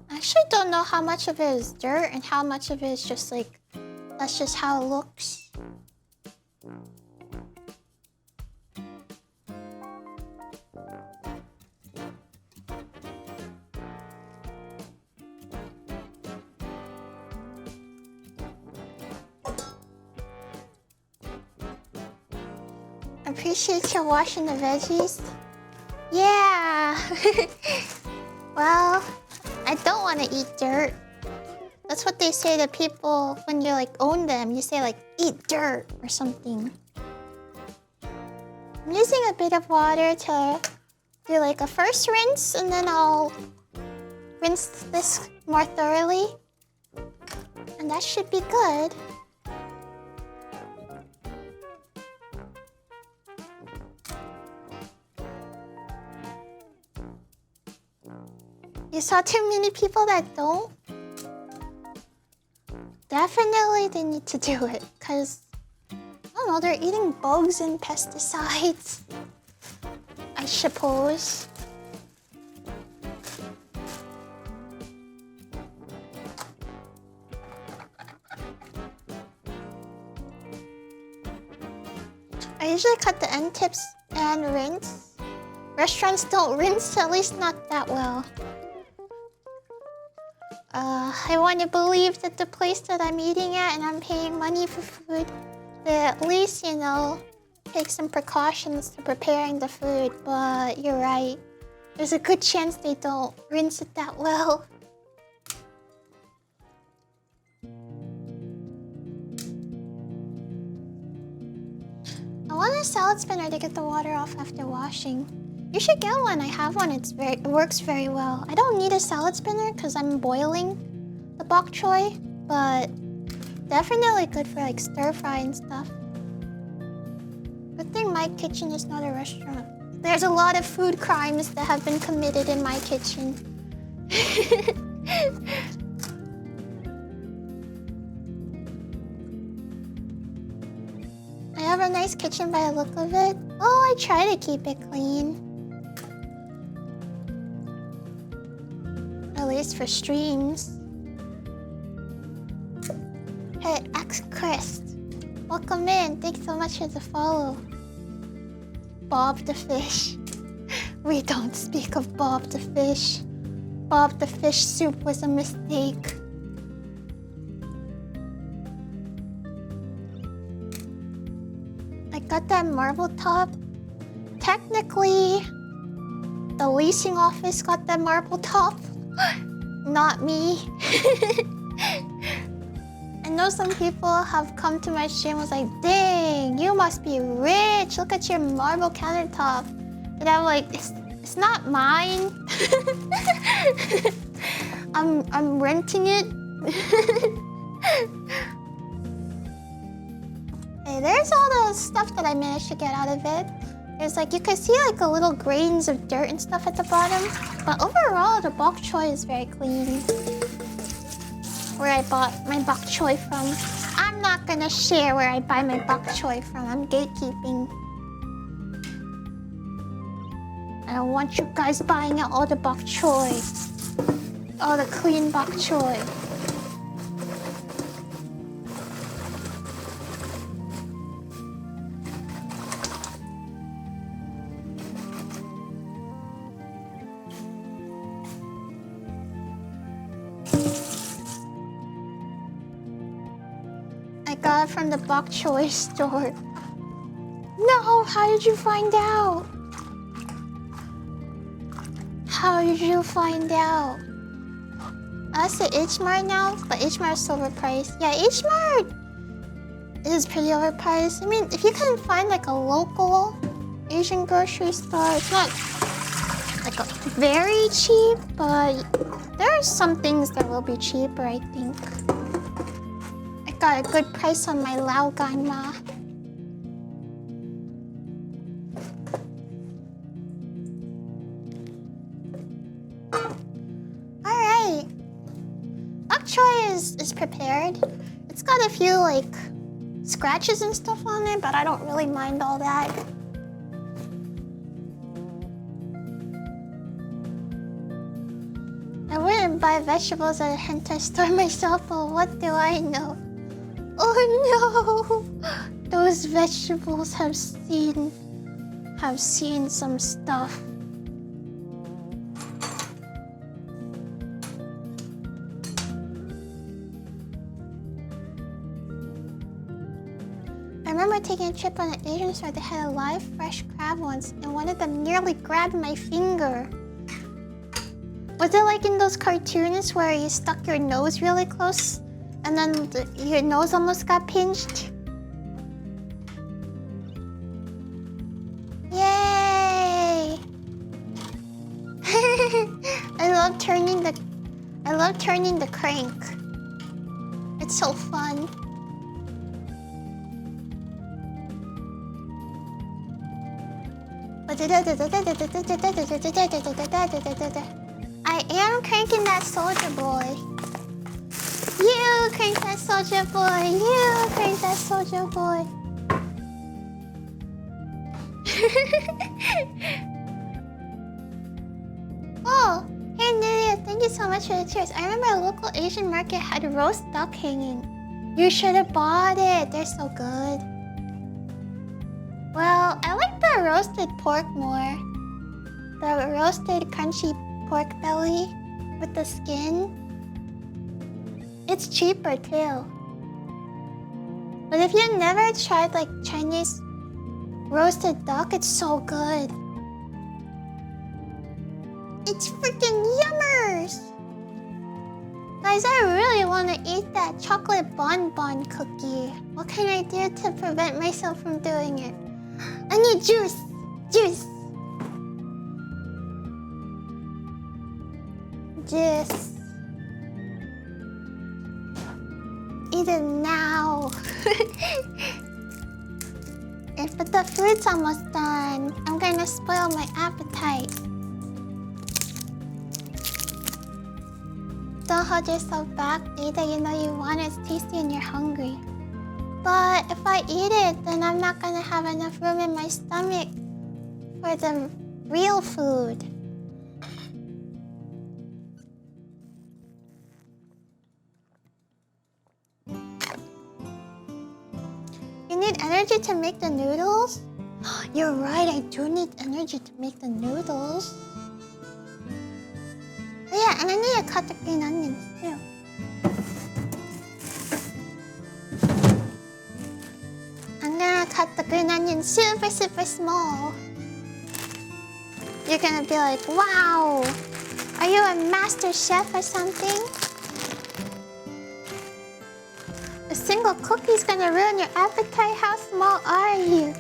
I actually don't know how much of it is dirt and how much of it is just like, that's just how it looks. Appreciate you washing the veggies. Yeah. Well, I don't want to eat dirt. That's what they say to people when you like own them. You say like, eat dirt or something. I'm using a bit of water to do like a first rinse, and then I'll rinse this more thoroughly. And that should be good. You saw too many people that don't? Definitely they need to do it, because, I don't know, they're eating bugs and pesticides, I suppose. I usually cut the end tips and rinse. Restaurants don't rinse, at least not that well. I want to believe that the place that I'm eating at and I'm paying money for food, they at least, you know, take some precautions to preparing the food, but you're right. There's a good chance they don't rinse it that well. I want a salad spinner to get the water off after washing. You should get one. I have one. It works very well. I don't need a salad spinner because I'm boiling the bok choy, but definitely good for like stir fry and stuff. Good thing my kitchen is not a restaurant. There's a lot of food crimes that have been committed in my kitchen. have a nice kitchen by the look of it. Oh, I try to keep it clean. At least for streams. Hey, X Chris. Welcome in. Thanks so much for the follow. Bob the fish. We don't speak of Bob the fish. Bob the fish soup was a mistake. I got that marble top. Technically, the leasing office got that marble top. Not me. I know some people have come to my stream and was like, dang, you must be rich. Look at your marble countertop. And I'm like, it's not mine. I'm renting it. Hey, there's all the stuff that I managed to get out of it. There's like, you can see like a little grains of dirt and stuff at the bottom. But overall, the Bok Choy is very clean. Where I bought my Bok Choy from. I'm not gonna share where I buy my Bok Choy from. I'm gatekeeping. I don't want you guys buying out all the Bok Choy. All the clean Bok Choy. I got it from the Bok Choy store. No, how did you find out? How did you find out? That's the H Mart now, but H Mart is overpriced. Yeah, H Mart is pretty overpriced. I mean, if you can find like a local Asian grocery store, it's not like very cheap, but there are some things that will be cheaper, I think. I got a good price on my Lao Gan Ma. Alright. Bok Choy is prepared. It's got a few like scratches and stuff on it, but I don't really mind all that. I wouldn't buy vegetables at a hentai store myself, but what do I know? Oh no! Those vegetables have seen some stuff. I remember taking a trip on an Asian store that had a live fresh crab once, and one of them nearly grabbed my finger. Was it like in those cartoons where you stuck your nose really close and then your nose almost got pinched? Yay! I love turning the crank. It's so fun. I am cranking that soldier boy. You crank that soldier boy. You crank that soldier boy. Oh, hey Nydia, thank you so much for the cheers. I remember a local Asian market had roast duck hanging. You should have bought it. They're so good. Well, I like the roasted pork more. The roasted crunchy pork belly with the skin. It's cheaper too. But if you never tried like Chinese roasted duck, it's so good. It's freaking yummers! Guys, I really want to eat that chocolate bonbon cookie. What can I do to prevent myself from doing it? I need juice! Juice! Juice. Eat it now. But the food's almost done. I'm gonna spoil my appetite. Don't hold yourself back. Eat it, you know you want it. It's tasty and you're hungry. But if I eat it, then I'm not gonna have enough room in my stomach for the real food. You need energy to make the noodles? You're right, I do need energy to make the noodles. Oh yeah, and I need to cut the green onions too. I'm gonna cut the green onions super, super small. You're gonna be like, wow, are you a master chef or something? A single cookie's gonna ruin your appetite? How small are you?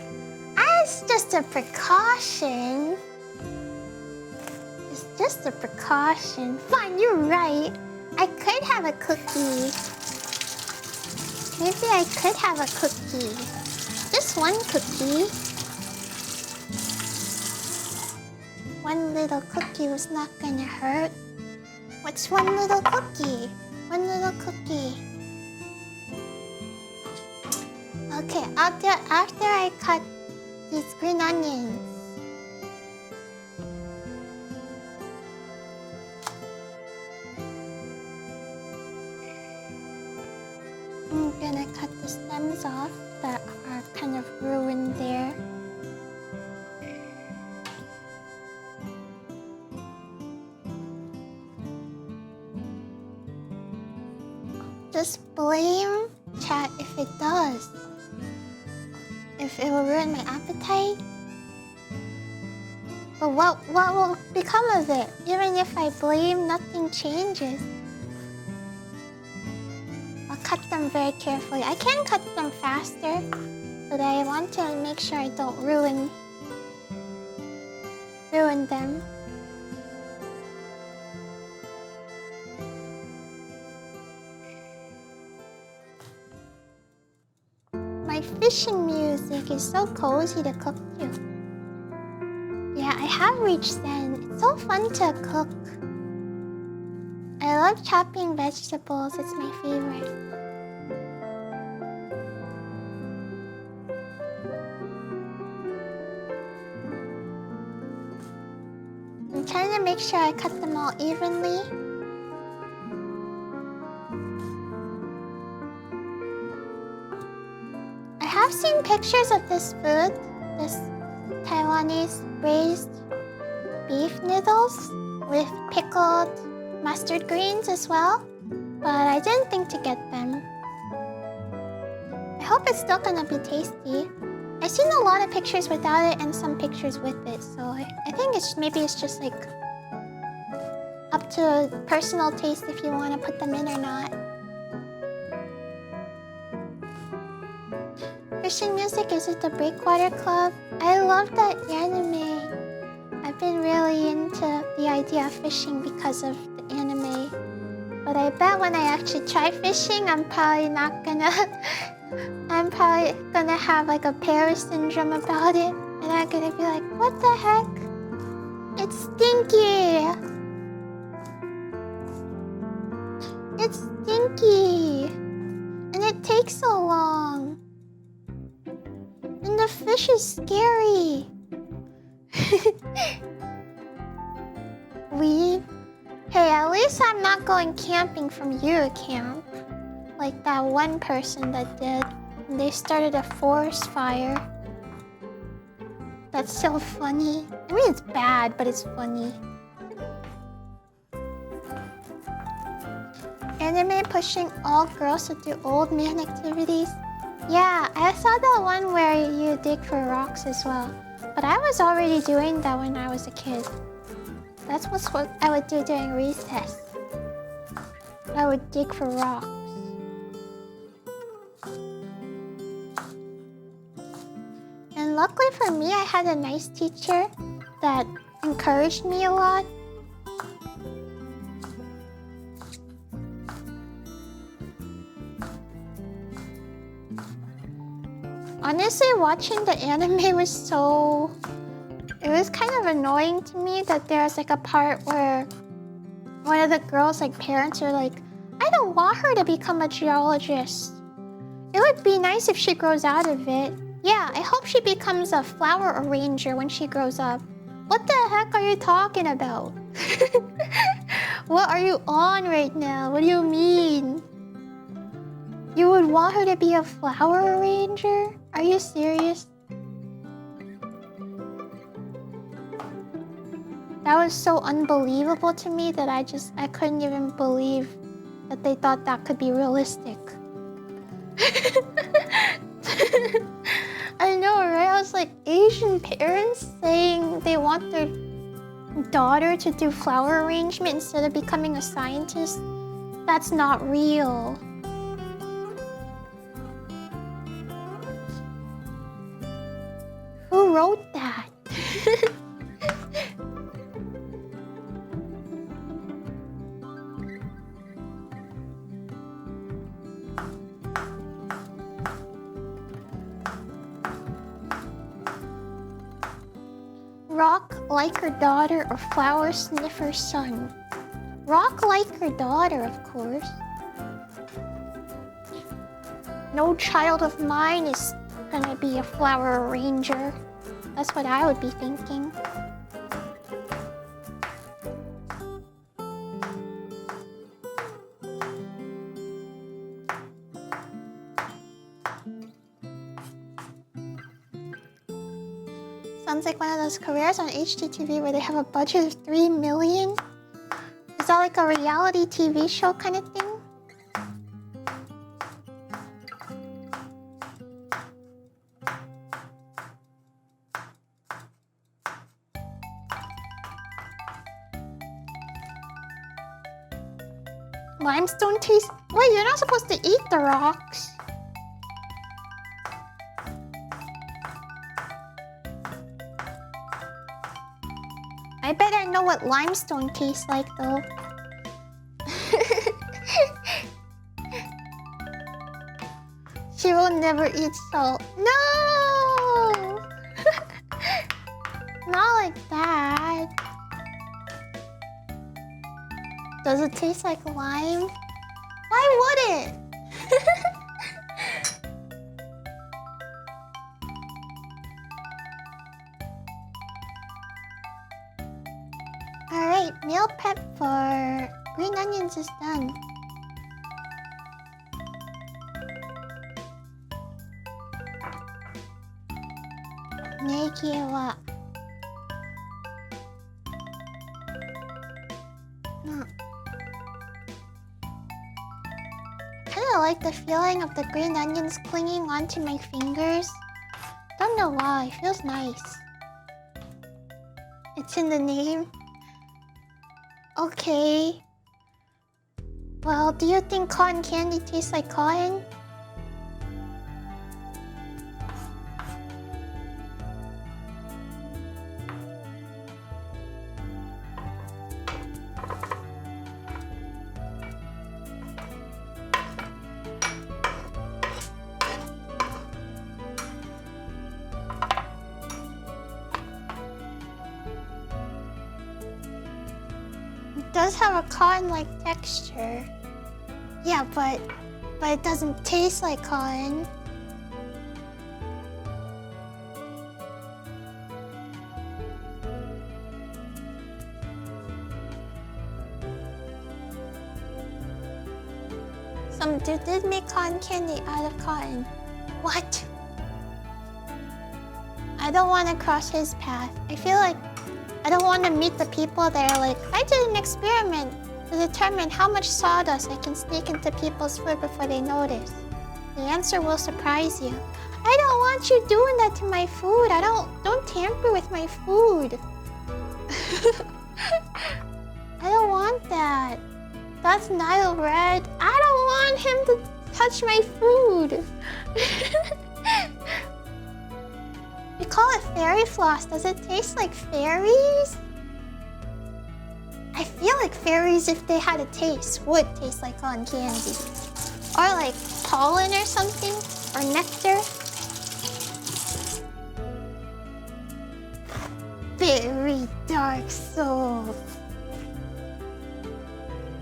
It's just a precaution. It's just a precaution. Fine, you're right. I could have a cookie. Maybe I could have a cookie. Just one cookie. One little cookie was not gonna hurt. What's one little cookie? One little cookie. Okay, after I cut these green onions. I'm gonna cut the stems off that are kind of ruined there. Just blame chat if it does. If it will ruin my appetite. But what will become of it? Even if I blame, nothing changes. I'll cut them very carefully. I can cut them faster, but I want to make sure I don't ruin them. My fishing music is so cozy to cook to. Yeah, I have reached Zen. It's so fun to cook. I love chopping vegetables. It's my favorite. I'm trying to make sure I cut them all evenly. I have seen pictures of this food, this Taiwanese braised beef noodles with pickled mustard greens as well, but I didn't think to get them. I hope it's still gonna be tasty. I've seen a lot of pictures without it and some pictures with it, so I think maybe it's just like up to personal taste if you want to put them in or not. Fishing music, is it the Breakwater Club? I love that anime. I've been really into the idea of fishing because of the anime. But I bet when I actually try fishing, I'm probably gonna have like a Paris syndrome about it. And I'm gonna be like, what the heck? It's stinky! It's stinky! And it takes so long. And the fish is scary. Leave. Hey, at least I'm not going camping from your camp. Like that one person that did. And they started a forest fire. That's so funny. I mean, it's bad, but it's funny. Anime pushing all girls to do old man activities. Yeah, I saw that one where you dig for rocks as well. But I was already doing that when I was a kid. That's what I would do during recess. I would dig for rocks. And luckily for me, I had a nice teacher that encouraged me a lot. Honestly, watching the anime was so... It was kind of annoying to me that there was like a part where one of the girls' like parents are like, I don't want her to become a geologist. It would be nice if she grows out of it. Yeah, I hope she becomes a flower arranger when she grows up. What the heck are you talking about? What are you on right now? What do you mean? You would want her to be a flower arranger? Are you serious? That was so unbelievable to me that I couldn't even believe that they thought that could be realistic. I know, right? I was like, Asian parents saying they want their daughter to do flower arrangement instead of becoming a scientist? That's not real. Who wrote that? Rock like her daughter or flower sniffer son? Rock like her daughter, of course. No child of mine is gonna be a flower arranger. That's what I would be thinking. Sounds like one of those careers on HGTV where they have a budget of 3 million. Is that like a reality TV show kind of thing? Limestone taste? Wait, you're not supposed to eat the rocks. I better know what limestone tastes like, though. She will never eat salt. No! Not like that. Does it taste like lime? Why would it? Alright, meal prep for green onions is done. Negi wa kinda like the feeling of the green onions clinging onto my fingers. Don't know why, it feels nice. It's in the name. Okay. Well, do you think cotton candy tastes like cotton? It does have a cotton-like texture. Yeah, but it doesn't taste like cotton. Some dude did make cotton candy out of cotton. What? I don't want to cross his path. I feel like I don't want to meet the people that are like, I did an experiment to determine how much sawdust I can sneak into people's food before they notice. The answer will surprise you. I don't want you doing that to my food. Don't tamper with my food. I don't want that. That's Nile Red. I don't want him to touch my food. We call it fairy floss. Does it taste like fairies? I feel like fairies, if they had a taste, would taste like cotton candy. Or like pollen or something. Or nectar. Very dark soul.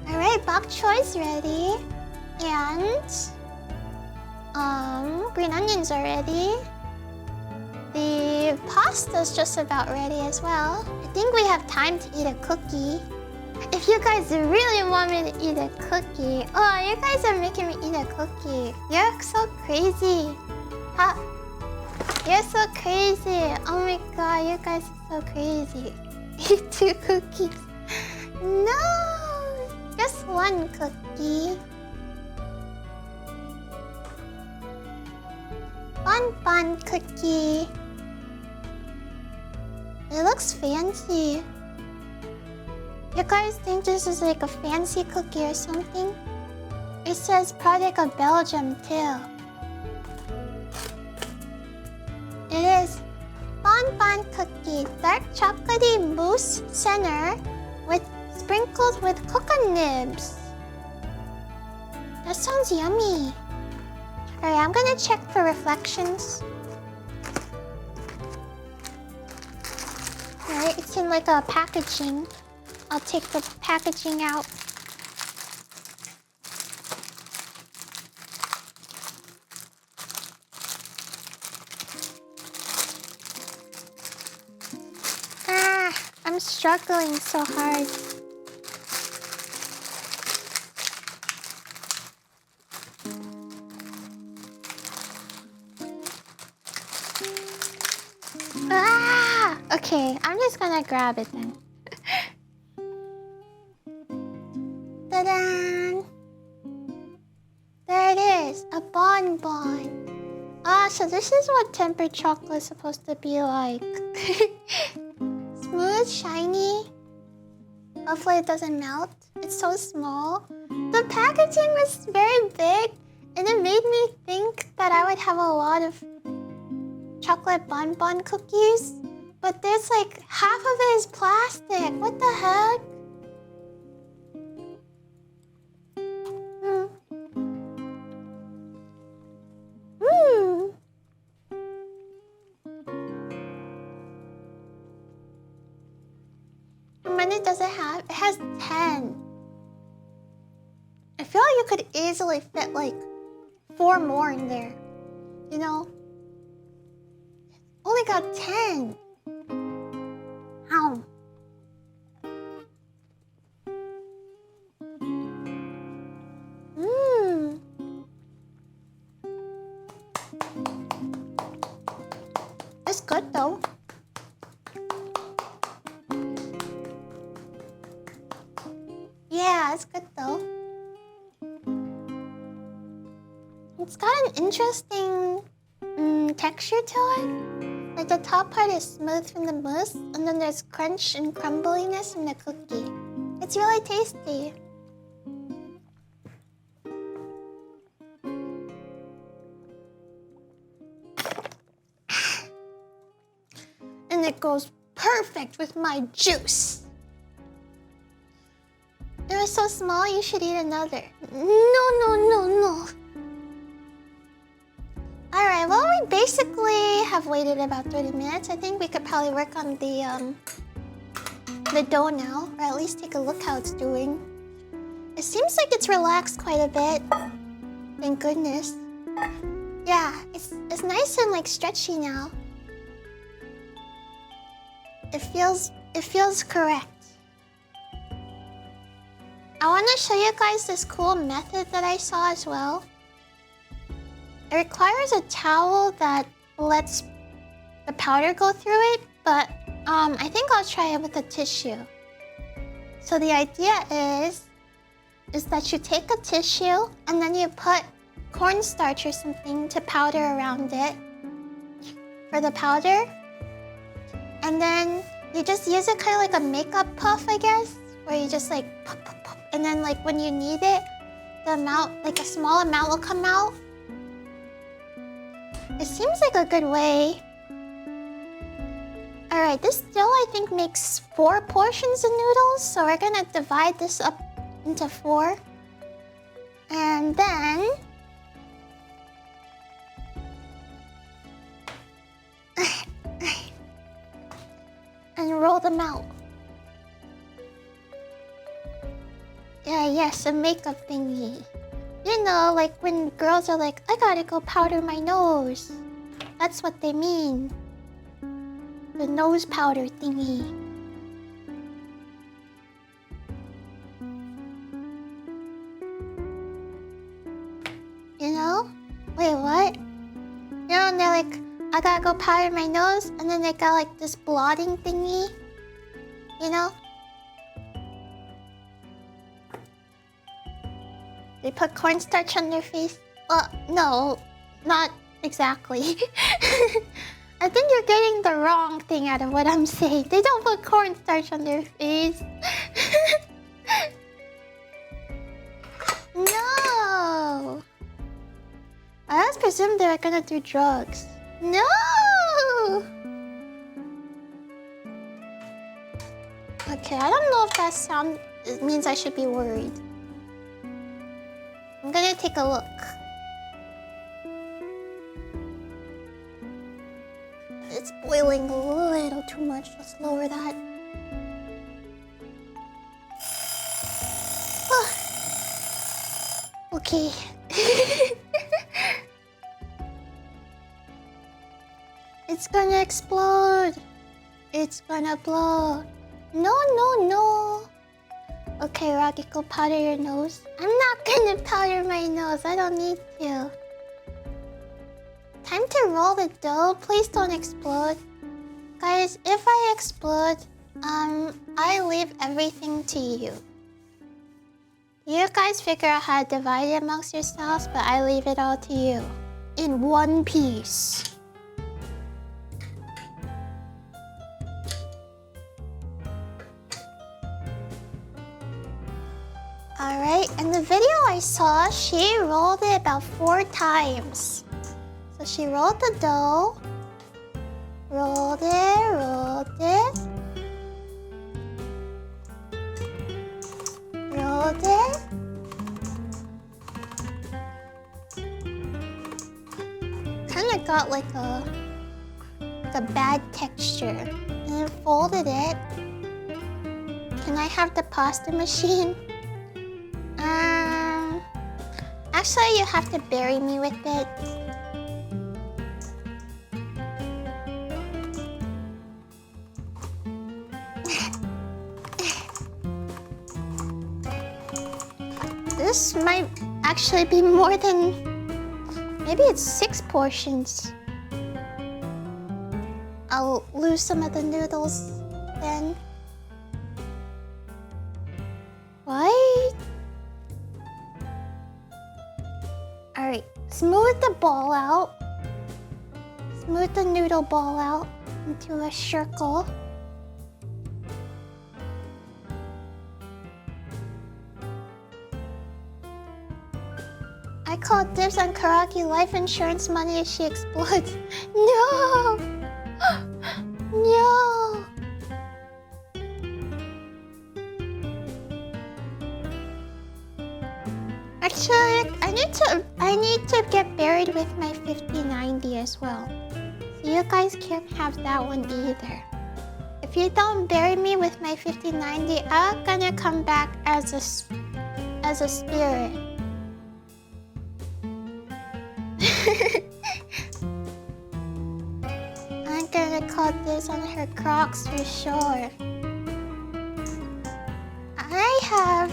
Alright, Bok Choy's ready. And Green onions are ready. The pasta's just about ready as well. I think we have time to eat a cookie. If you guys really want me to eat a cookie... Oh, you guys are making me eat a cookie. You're so crazy. Huh? You're so crazy. Oh my god, you guys are so crazy. Eat 2 cookies. No! Just 1 cookie. Fun cookie. It looks fancy. You guys think this is like a fancy cookie or something? It says product of Belgium too. It is Bon cookie, dark chocolatey mousse center with sprinkled with cocoa nibs. That sounds yummy. Alright, I'm gonna check for reflections. Alright, it's in like a packaging. I'll take the packaging out. I'm struggling so hard. Okay, I'm just gonna grab it then. Ta-da! There it is, a bonbon. So this is what tempered chocolate is supposed to be like. Smooth, shiny. Hopefully it doesn't melt. It's so small. The packaging was very big, and it made me think that I would have a lot of chocolate bonbon cookies. But there's like half of it is plastic. What the heck? How many does it have? It has 10. I feel like you could easily fit like 4 more in there. You know? Only got 10. Ow. It's good though. Yeah, it's good though. It's got an interesting texture to it. Like the top part is smooth from the mousse, and then there's crunch and crumbliness from the cookie. It's really tasty. And it goes perfect with my juice. It was so small, you should eat another. No. Alright, well, we basically have waited about 30 minutes. I think we could probably work on the dough now, or at least take a look how it's doing. It seems like it's relaxed quite a bit. Thank goodness. Yeah, it's nice and like stretchy now. It feels correct. I want to show you guys this cool method that I saw as well. It requires a towel that lets the powder go through it, but I think I'll try it with a tissue. So the idea is that you take a tissue and then you put cornstarch or something to powder around it for the powder. And then you just use it kind of like a makeup puff, I guess, where you just like pop. And then like when you need it, the amount, like a small amount will come out. It seems like a good way. Alright, this dough I think makes 4 portions of noodles, so we're gonna divide this up into 4. And then and roll them out. Yes, a makeup thingy. You know, like when girls are like, I gotta go powder my nose. That's what they mean. The nose powder thingy. You know? Wait, what? You know, and they're like, I gotta go powder my nose, and then they got like this blotting thingy. You know? They put cornstarch on their face. No, not exactly. I think you're getting the wrong thing out of what I'm saying. They don't put cornstarch on their face. No! I always presumed they were gonna do drugs. No! Okay, I don't know if that sound means I should be worried. I'm gonna take a look. It's boiling a little too much. Let's lower that. Okay. It's gonna explode. It's gonna blow. No, no, no. Okay, Rocky, go powder your nose. I'm not gonna powder my nose. I don't need to. Time to roll the dough. Please don't explode. Guys, if I explode, I leave everything to you. You guys figure out how to divide it amongst yourselves, but I leave it all to you. In one piece. Alright, in the video I saw, she rolled it about 4 times. So she rolled the dough. Rolled it, rolled it. Rolled it. Kinda got like a bad texture. And then folded it. Can I have the pasta machine? Actually, you have to bury me with it. This might actually be more than... Maybe it's 6 portions. I'll lose some of the noodles then. What? Alright, smooth the ball out. Smooth the noodle ball out into a circle. I call dibs on Koragi life insurance money if she explodes. No! No! Actually, I need to get buried with my 5090 as well. So you guys can't have that one either. If you don't bury me with my 5090, I'm gonna come back as a spirit. I'm gonna call this on her Crocs for sure. I have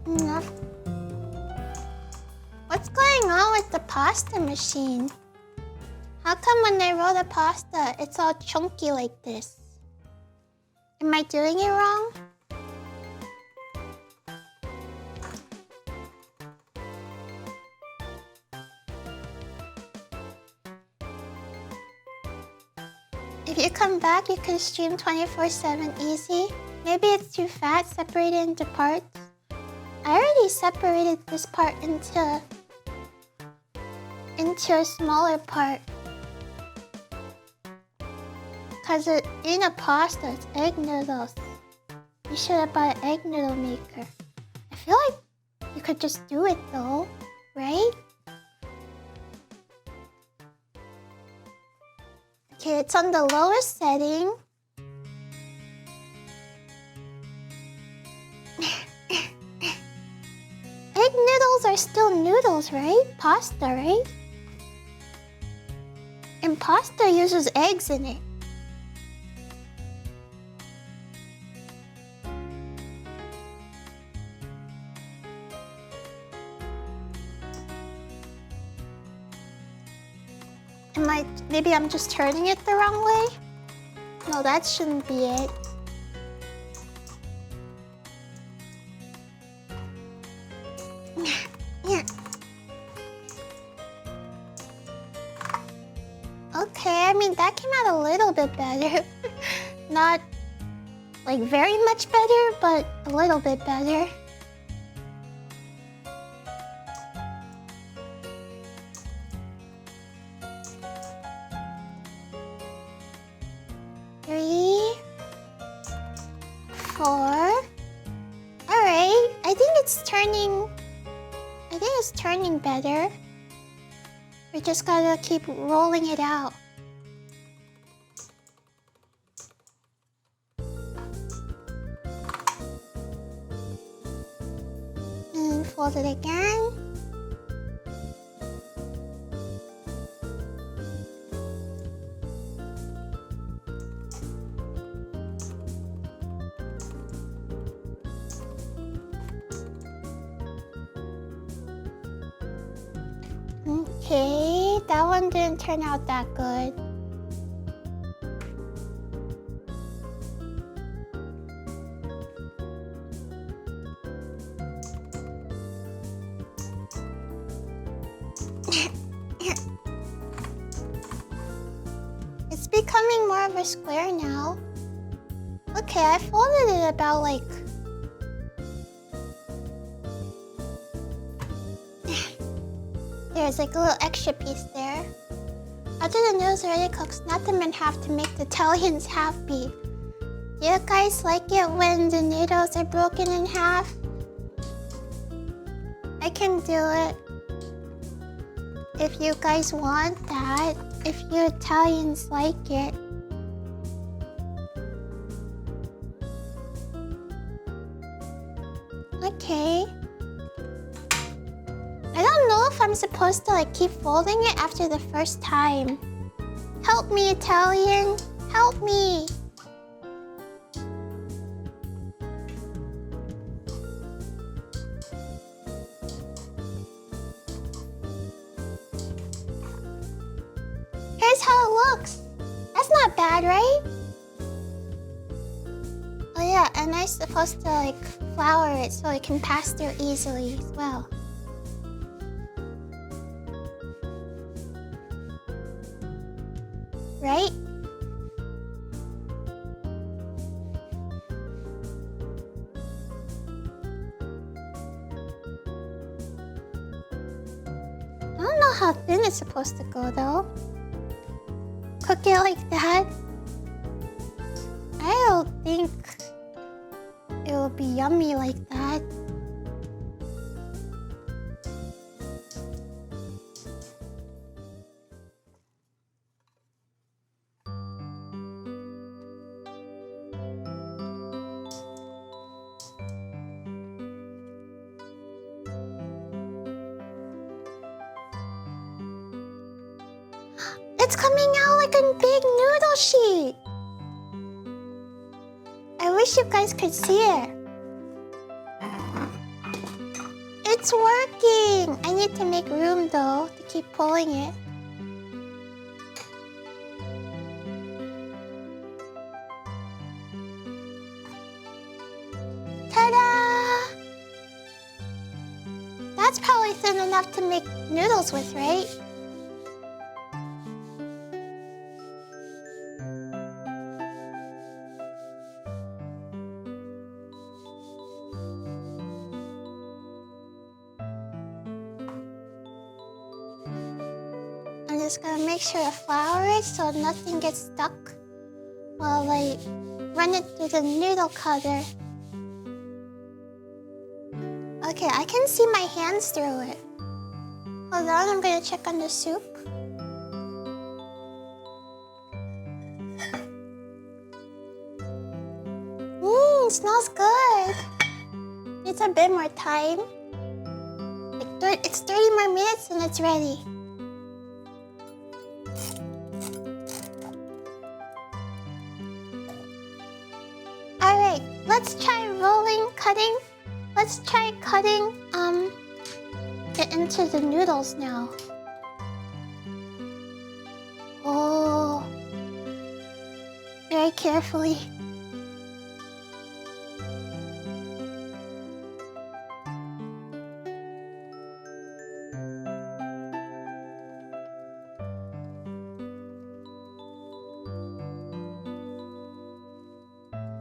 enough. What's going on with the pasta machine? How come when I roll the pasta, it's all chunky like this? Am I doing it wrong? If you come back, you can stream 24/7 easy. Maybe it's too fat, separated into parts. I already separated this part into a smaller part. Cause in a pasta, it's egg noodles. You should have bought an egg noodle maker. I feel like you could just do it though, right? Okay, it's on the lowest setting. there's still noodles, right? Pasta, right? And pasta uses eggs in it. Maybe I'm just turning it the wrong way? No, that shouldn't be it. Okay, I mean, that came out a little bit better. Not, like, very much better, but a little bit better. Better. We just gotta keep rolling it out. And fold it again. Okay, that one didn't turn out that good. It's becoming more of a square now. Okay, I folded it about like... There's like a little extra piece there. After the noodles are ready cooked, snap them in half to make the Italians happy. Do you guys like it when the noodles are broken in half? I can do it. If you guys want that. If you Italians like it. Okay. I don't know if I'm supposed to like keep folding it after the first time. Help me, Italian. Help me. Here's how it looks. That's not bad, right? Oh yeah, and I'm supposed to like flour it so it can pass through easily as well. Right? I don't know how thin it's supposed to go though. Cook it like that. I don't think it will be yummy like that. It's coming out like a big noodle sheet. I wish you guys could see it. It's working. I need to make room though to keep pulling it. Ta-da! That's probably thin enough to make noodles with, right? I'm just gonna make sure to flour it so nothing gets stuck while I run it through the noodle cutter. Okay, I can see my hands through it. Hold on, I'm gonna check on the soup. Mmm, smells good. Needs a bit more time. Like It's 30 more minutes and it's ready. Alright, let's try cutting. Let's try cutting it into the noodles now. Oh, very carefully.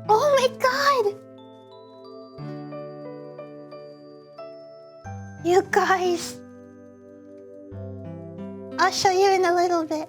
Oh my god! You guys! I'll show you in a little bit.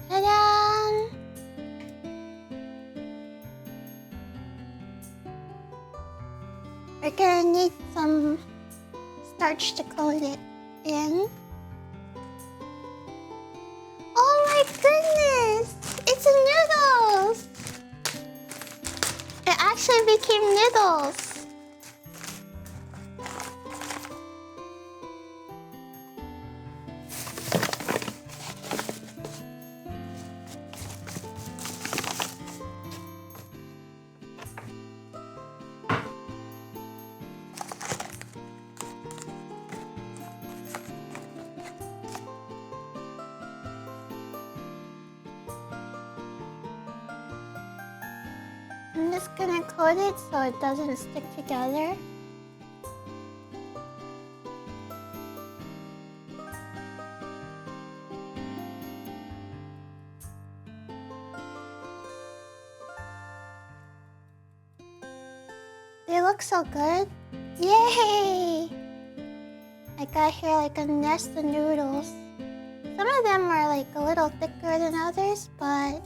Ta-da! We're gonna need some starch to coat it in. Oh my goodness! It's noodles! It actually became noodles. I'm just gonna coat it so it doesn't stick together. They look so good. Yay! I got here like a nest of noodles. Some of them are like a little thicker than others, but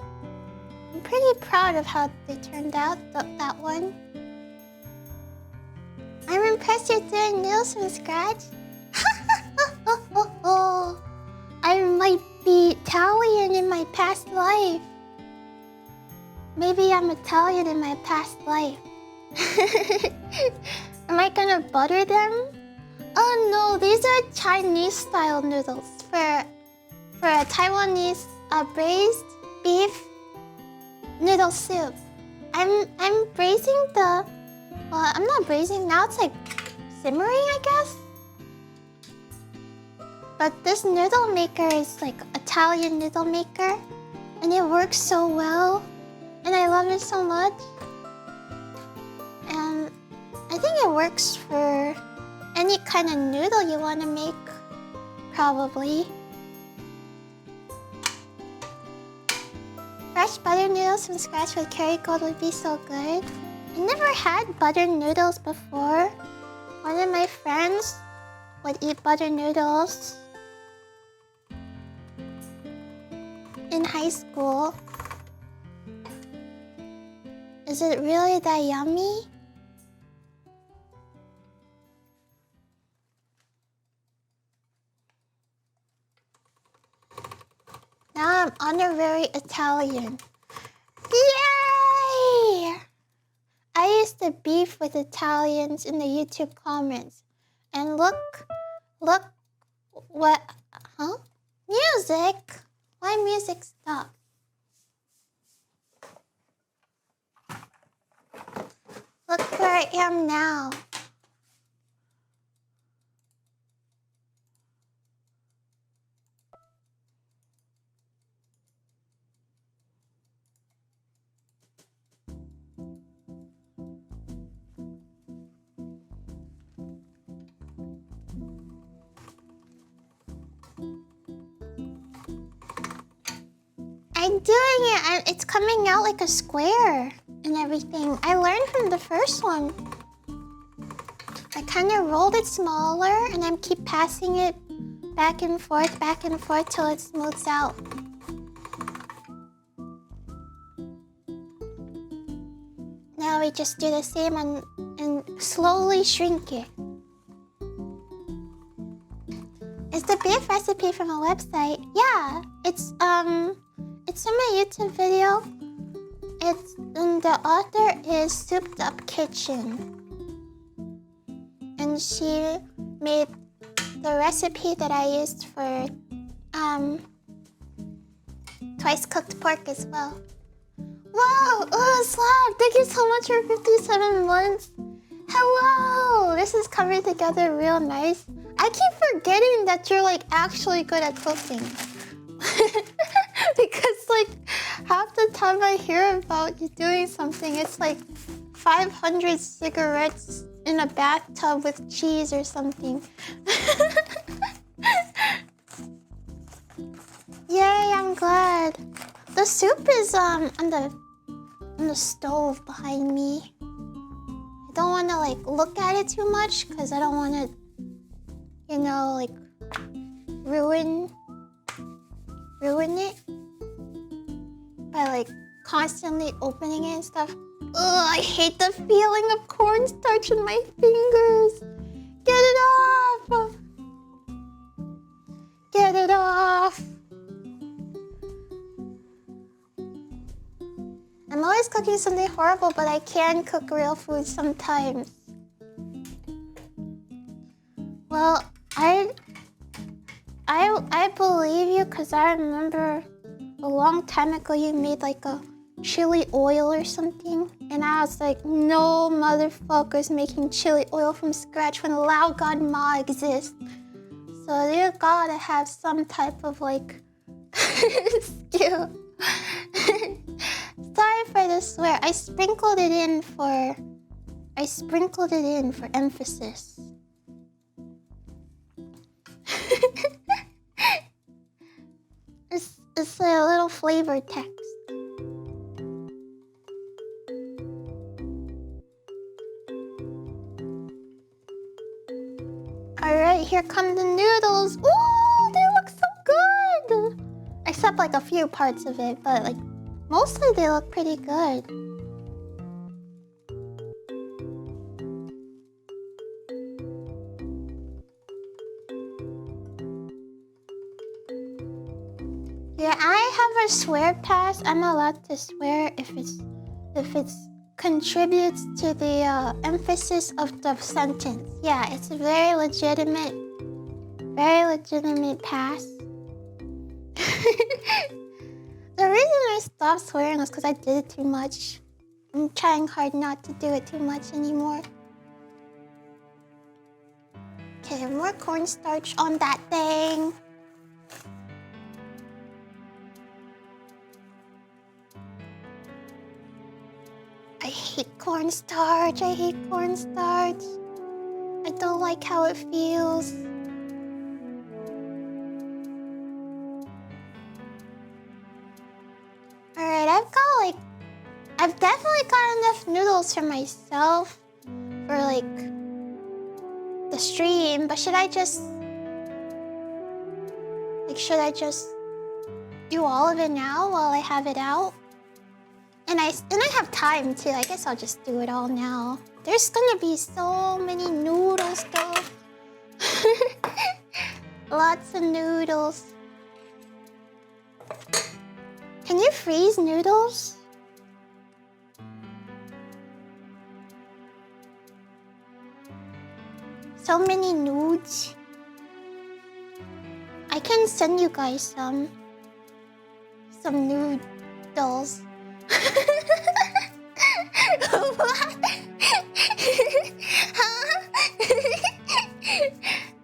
I'm pretty proud of how they turned out, that one. I'm impressed you're doing noodles from scratch. I might be Italian in my past life. Maybe I'm Italian in my past life. Am I gonna butter them? Oh no, these are Chinese style noodles for a Taiwanese braised beef noodle soup. I'm braising the... Well, I'm not braising now. It's like simmering, I guess. But this noodle maker is like Italian noodle maker, and it works so well, and I love it so much. And I think it works for any kind of noodle you want to make, probably. Fresh butter noodles from scratch with Kerrygold would be so good. I never had butter noodles before. One of my friends would eat butter noodles in high school. Is it really that yummy? Now I'm honorary Italian. Yay! I used to beef with Italians in the YouTube comments. And look what, huh? Music? Why music stop? Look where I am now. I'm doing it, and it's coming out like a square and everything. I learned from the first one. I kind of rolled it smaller, and I keep passing it back and forth till it smooths out. Now we just do the same and slowly shrink it. Is the beef recipe from a website? Yeah, it's from a YouTube video. And the author is Souped Up Kitchen. And she made the recipe that I used for twice cooked pork as well. Wow! Oh, Slab! Thank you so much for 57 months. Hello! This is coming together real nice. I keep forgetting that you're like actually good at cooking. Because like half the time I hear about you doing something, it's like 500 cigarettes in a bathtub with cheese or something. Yay, I'm glad. The soup is on the stove behind me. I don't want to like look at it too much because I don't want to, you know, like ruin it by like constantly opening it and stuff. Ugh, I hate the feeling of cornstarch in my fingers. Get it off! Get it off! I'm always cooking something horrible, but I can cook real food sometimes. Well, I believe you because I remember a long time ago you made like a chili oil or something, and I was like, no motherfuckers making chili oil from scratch when Lao God Ma exists. So you gotta have some type of like skill. Sorry for the swear. I sprinkled it in for emphasis. It's a little flavor text. Alright, here come the noodles. Ooh, they look so good! Except like a few parts of it, but like mostly they look pretty good. Yeah, I have a swear pass. I'm allowed to swear if it contributes to the emphasis of the sentence. Yeah, it's a very legitimate pass. The reason I stopped swearing was because I did it too much. I'm trying hard not to do it too much anymore. Okay, more cornstarch on that thing. I hate cornstarch. I don't like how it feels. Alright, I've definitely got enough noodles for myself for like the stream, but should I just do all of it now while I have it out? And I have time too. I guess I'll just do it all now. There's gonna be so many noodles though. Lots of noodles. Can you freeze noodles? So many nudes. I can send you guys some noodles. What? Huh?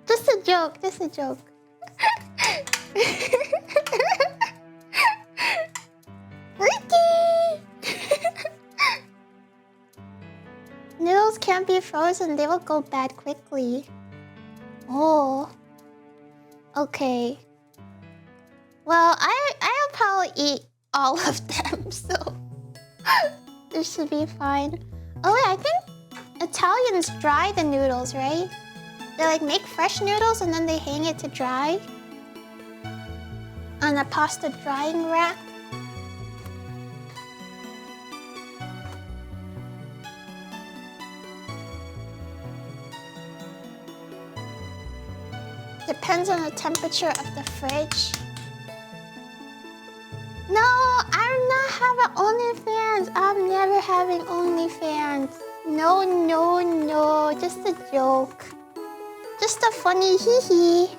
Just a joke. Ricky! Noodles can't be frozen, they will go bad quickly. Oh. Okay. Well, I'll probably eat all of them, so this should be fine. Oh wait, I think Italians dry the noodles, right? They like make fresh noodles and then they hang it to dry on a pasta drying rack. Depends on the temperature of the fridge. No, I'm not having OnlyFans. I'm never having OnlyFans. No, no, no. Just a joke. Just a funny hee-hee.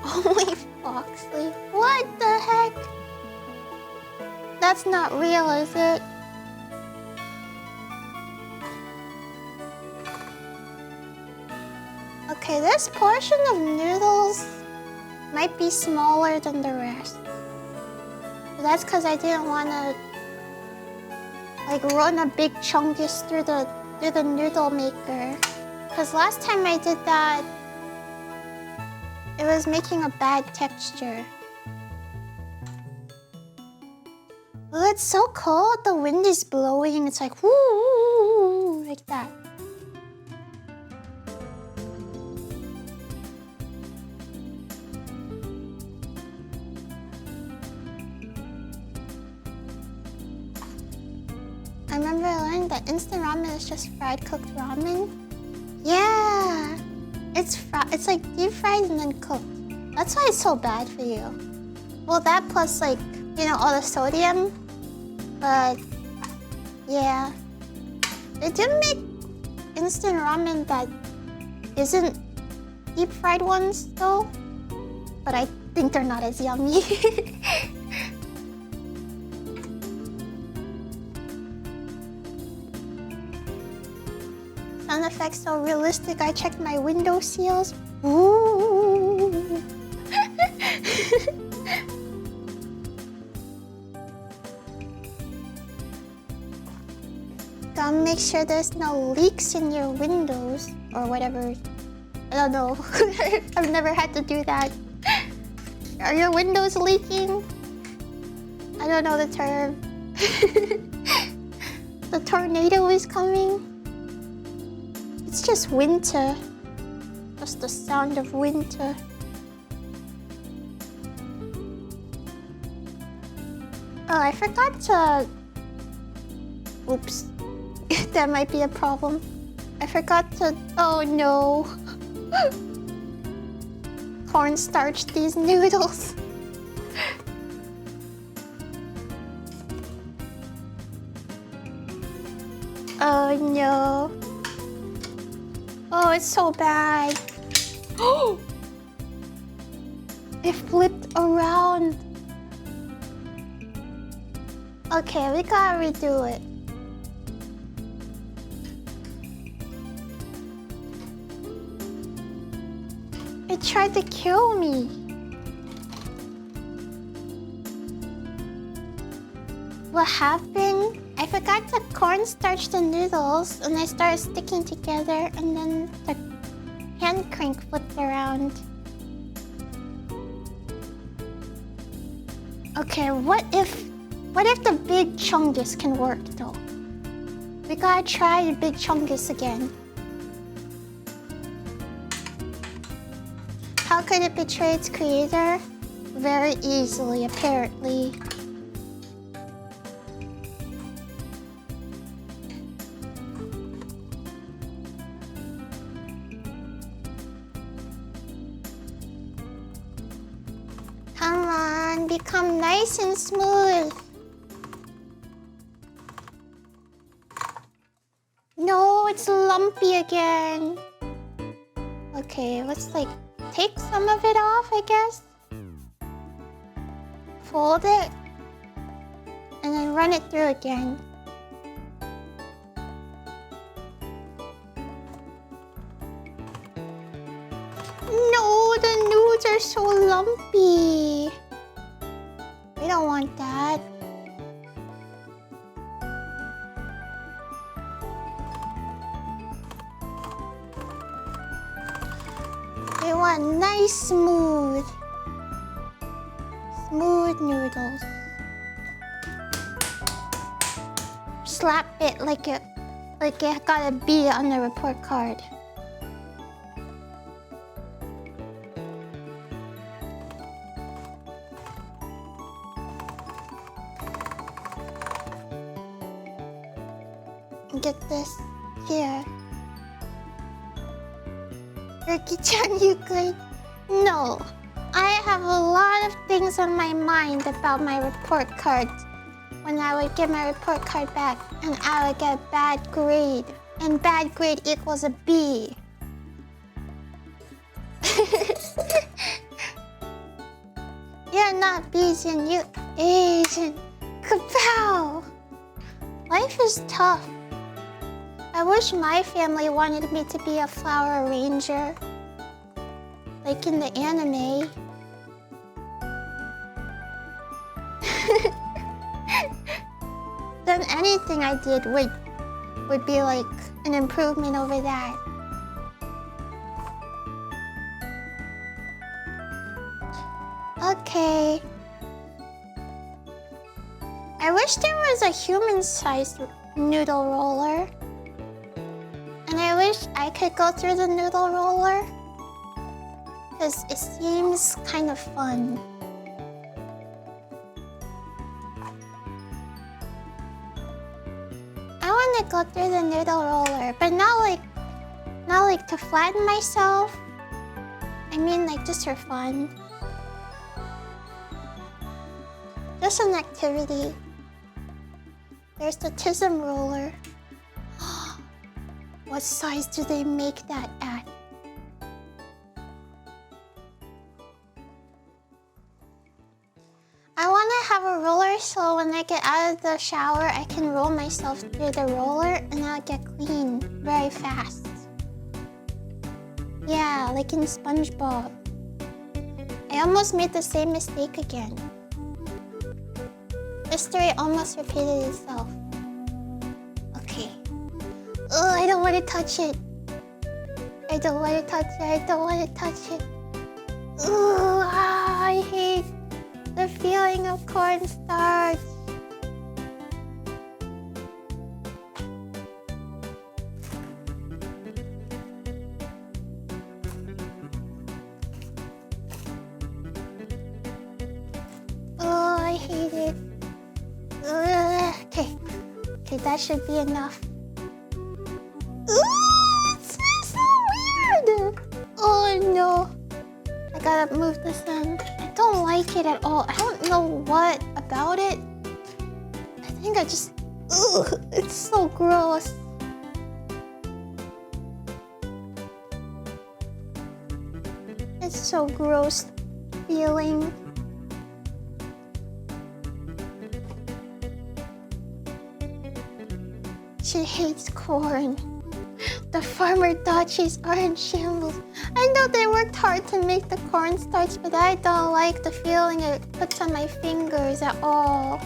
Only Foxley. What the heck? That's not real, is it? Okay, this portion of noodles might be smaller than the rest. But that's because I didn't want to like run a big chungus through the noodle maker. Because last time I did that, it was making a bad texture. Oh, it's so cold. The wind is blowing. It's like whoo, like that. I remember I learned that instant ramen is just fried cooked ramen. Yeah, it's like deep fried and then cooked. That's why it's so bad for you. Well, that plus like, you know, all the sodium. But yeah, they do make instant ramen that isn't deep fried ones though. But I think they're not as yummy. Sound effects so realistic. I checked my window seals. Ooh. Gotta make sure there's no leaks in your windows or whatever. I don't know. I've never had to do that. Are your windows leaking? I don't know the term. The tornado is coming. It's just winter. Just the sound of winter. Oh, I forgot to... Oops. That might be a problem. I forgot to... Oh no. Cornstarch these noodles. Oh no. Oh, it's so bad. Oh! It flipped around. Okay, we gotta redo it. It tried to kill me. What happened? I forgot to cornstarch the noodles and they started sticking together and then the hand crank flipped around. Okay, what if the big chungus can work though? We gotta try the big chungus again. How could it betray its creator? Very easily, apparently. Come on, become nice and smooth. No, it's lumpy again. Okay, let's like take some of it off, I guess. Fold it. And then run it through again. No, the noodles are so lumpy. We don't want that. We want nice, smooth noodles. slap it like it got a B on the report card. Get this here. Ricky-chan, you good? No. I have a lot of things on my mind about my report cards. When I would get my report card back and I would get a bad grade. And bad grade equals a B. You're not Asian, you Asian. Kapow! Life is tough. I wish my family wanted me to be a flower arranger. Like in the anime. Then anything I did would be like an improvement over that. Okay. I wish there was a human-sized noodle roller. And I wish I could go through the noodle roller. Because it seems kind of fun. I want to go through the noodle roller, but not like to flatten myself. I mean like just for fun. Just an activity. There's the Tism roller. What size do they make that at? I want to have a roller so when I get out of the shower, I can roll myself through the roller and I'll get clean very fast. Yeah, like in SpongeBob. I almost made the same mistake again. History almost repeated itself. Okay. Oh, I don't want to touch it. I don't want to touch it. I don't want to touch it. Ooh, I hate the feeling of cornstarch. Oh, I hate it. Okay. Okay, that should be enough. Ooh, it smells so weird. Oh no. I gotta move this in. I don't like it at all. I don't know what about it. I think I just... Ugh, it's so gross. It's so gross feeling. She hates corn. The farmer dodges are in shambles. I know they worked hard to make the cornstarch, but I don't like the feeling it puts on my fingers at all.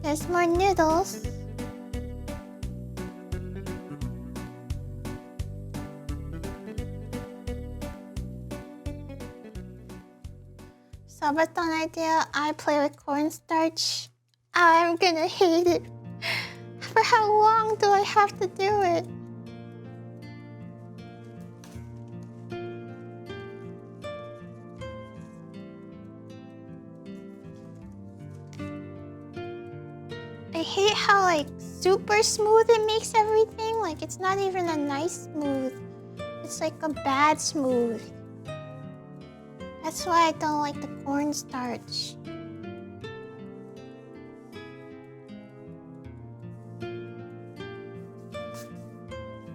There's more noodles. Sabaton idea, I play with cornstarch. I'm gonna hate it. For how long do I have to do it? I hate how like super smooth it makes everything. Like it's not even a nice smooth. It's like a bad smooth. That's why I don't like the cornstarch.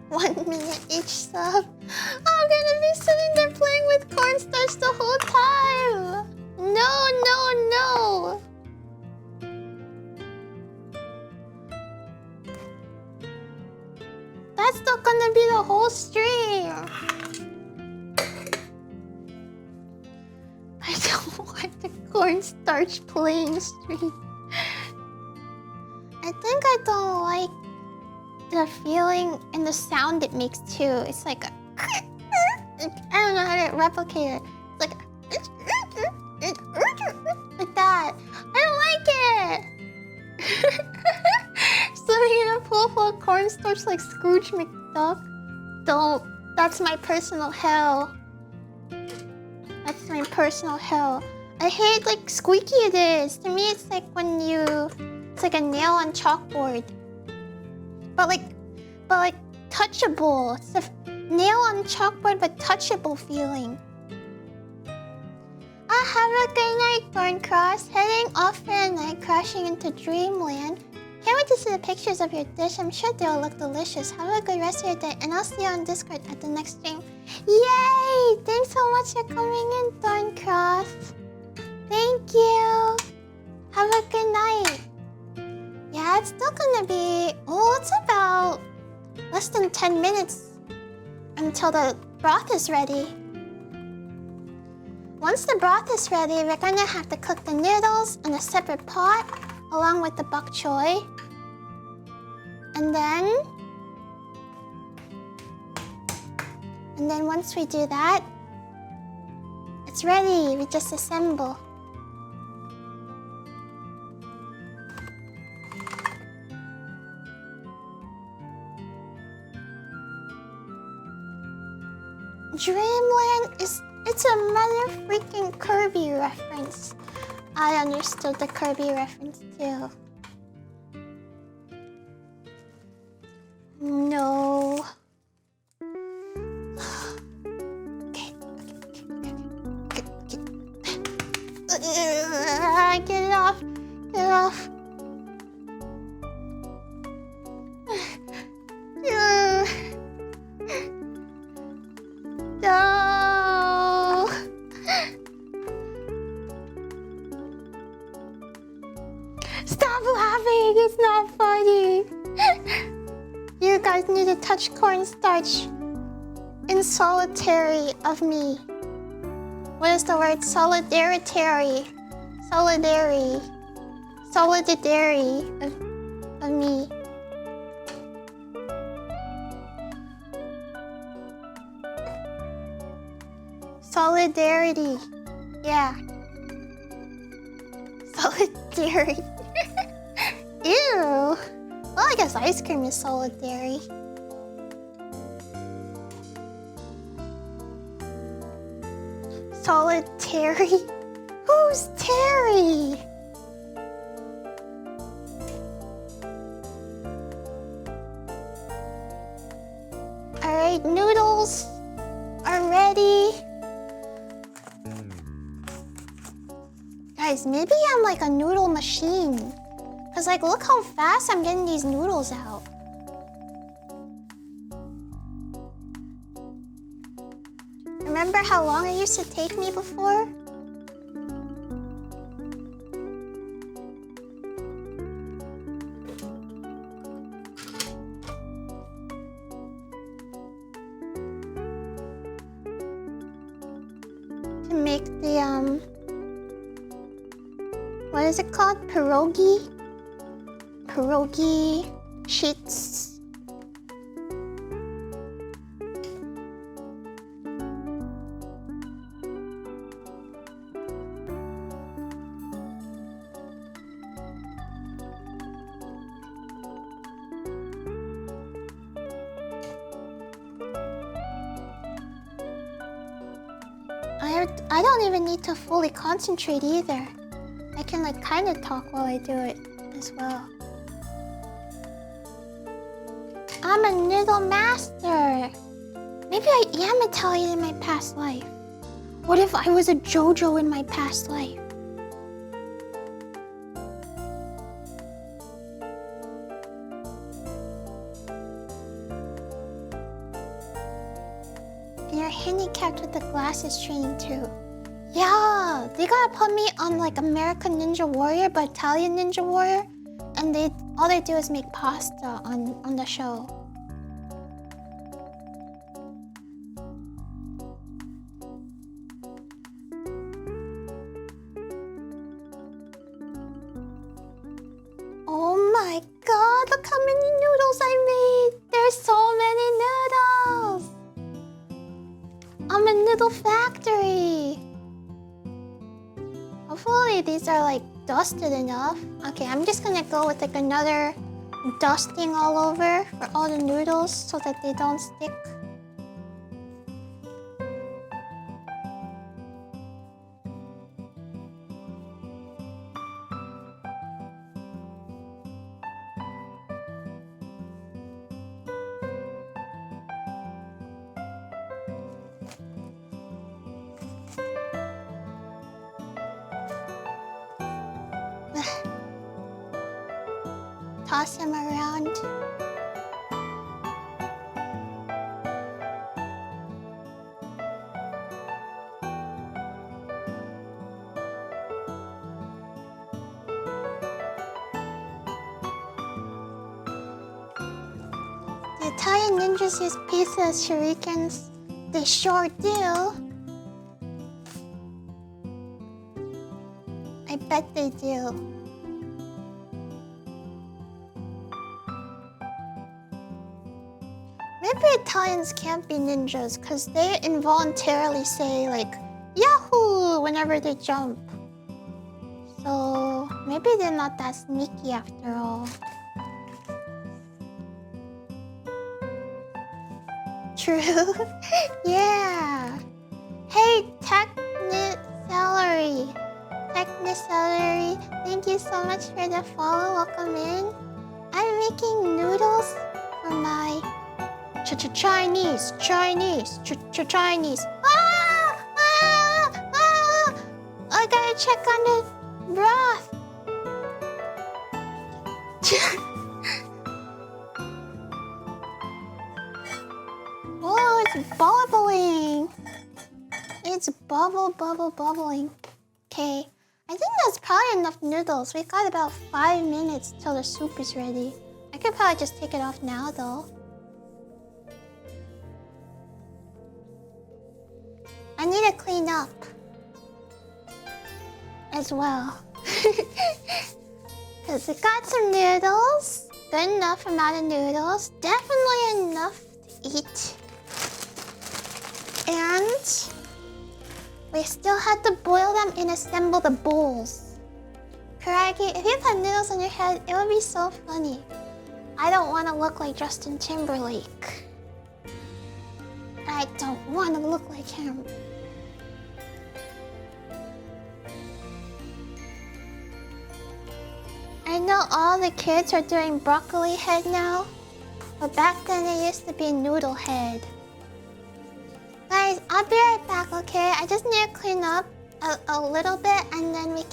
$1 minute each sub. I'm gonna be sitting there playing with cornstarch the whole time. No, no, no. That's not gonna be the whole stream. I don't want the cornstarch playing stream. I think I don't like the feeling and the sound it makes too. It's like a I don't know how to replicate it. It's like that. I don't like it. Swimming in a pool full of cornstarch like Scrooge McDuck. Don't. That's my personal hell. That's my personal hell. I hate like squeaky it is. To me, it's like when you. It's like a nail on chalkboard. But like touchable. It's a nail on chalkboard, but touchable feeling. Have a good night, Thorncross. Heading off for a night, crashing into dreamland. Can't wait to see the pictures of your dish. I'm sure they'll look delicious. Have a good rest of your day, and I'll see you on Discord at the next stream. Yay! Thanks so much for coming in, Thorncross. Thank you. Have a good night. Yeah, it's still gonna be... Oh, it's about less than 10 minutes until the broth is ready. Once the broth is ready, we're gonna have to cook the noodles in a separate pot along with the bok choy. And then once we do that, it's ready. We just assemble. Dreamland it's a mother freaking Kirby reference. I understood the Kirby reference too. No. Okay. Get it off. Get it off. No. Stop laughing, it's not funny. You guys need to touch cornstarch in solitary of me. What is the word? Solidarity. Solidary of me. Solidarity. Yeah. Solidarity. Ew. Well, I guess ice cream is solidary. Solitary? Who's Terry? Alright, noodles are ready. Guys, maybe I'm like a noodle machine. Cause like, look how fast I'm getting these noodles out. Remember how long it used to take me before? To make the, what is it called? Pierogi? Pierogi sheets. I don't even need to fully concentrate either. I can like kind of talk while I do it as well. I'm a noodle master. Maybe I am Italian in my past life. What if I was a JoJo in my past life? And you're handicapped with the glasses training too. Yeah, they gotta put me on like American Ninja Warrior, but Italian Ninja Warrior, and all they do is make pasta on the show. Oh my god, look how many noodles I made! There's so many noodles! I'm a noodle factory. Hopefully these are like dusted enough. Okay, I'm just gonna go with like another dusting all over for all the noodles so that they don't stick. Toss them around. The Italian ninjas use pizza as shurikens. They sure do. I bet they do. Maybe Italians can't be ninjas because they involuntarily say like Yahoo whenever they jump. So maybe they're not that sneaky after all. True. Yeah. Hey, Technicelery. Technicelery, thank you so much for the follow. Welcome in. I'm making noodles for my Chinese. Chinese. I gotta check on the broth. Oh, it's bubbling. It's bubbling. Okay, I think that's probably enough noodles. We got about 5 minutes till the soup is ready. I could probably just take it off now though. I need to clean up as well. Because we got some noodles. Good enough amount of noodles. Definitely enough to eat. And we still had to boil them and assemble the bowls. Koragi, if you had noodles on your head, it would be so funny. I don't want to look like Justin Timberlake. I don't want to look like him. I know all the kids are doing broccoli head now, but back then it used to be noodle head. Guys, I'll be right back, okay? I just need to clean up a little bit and then we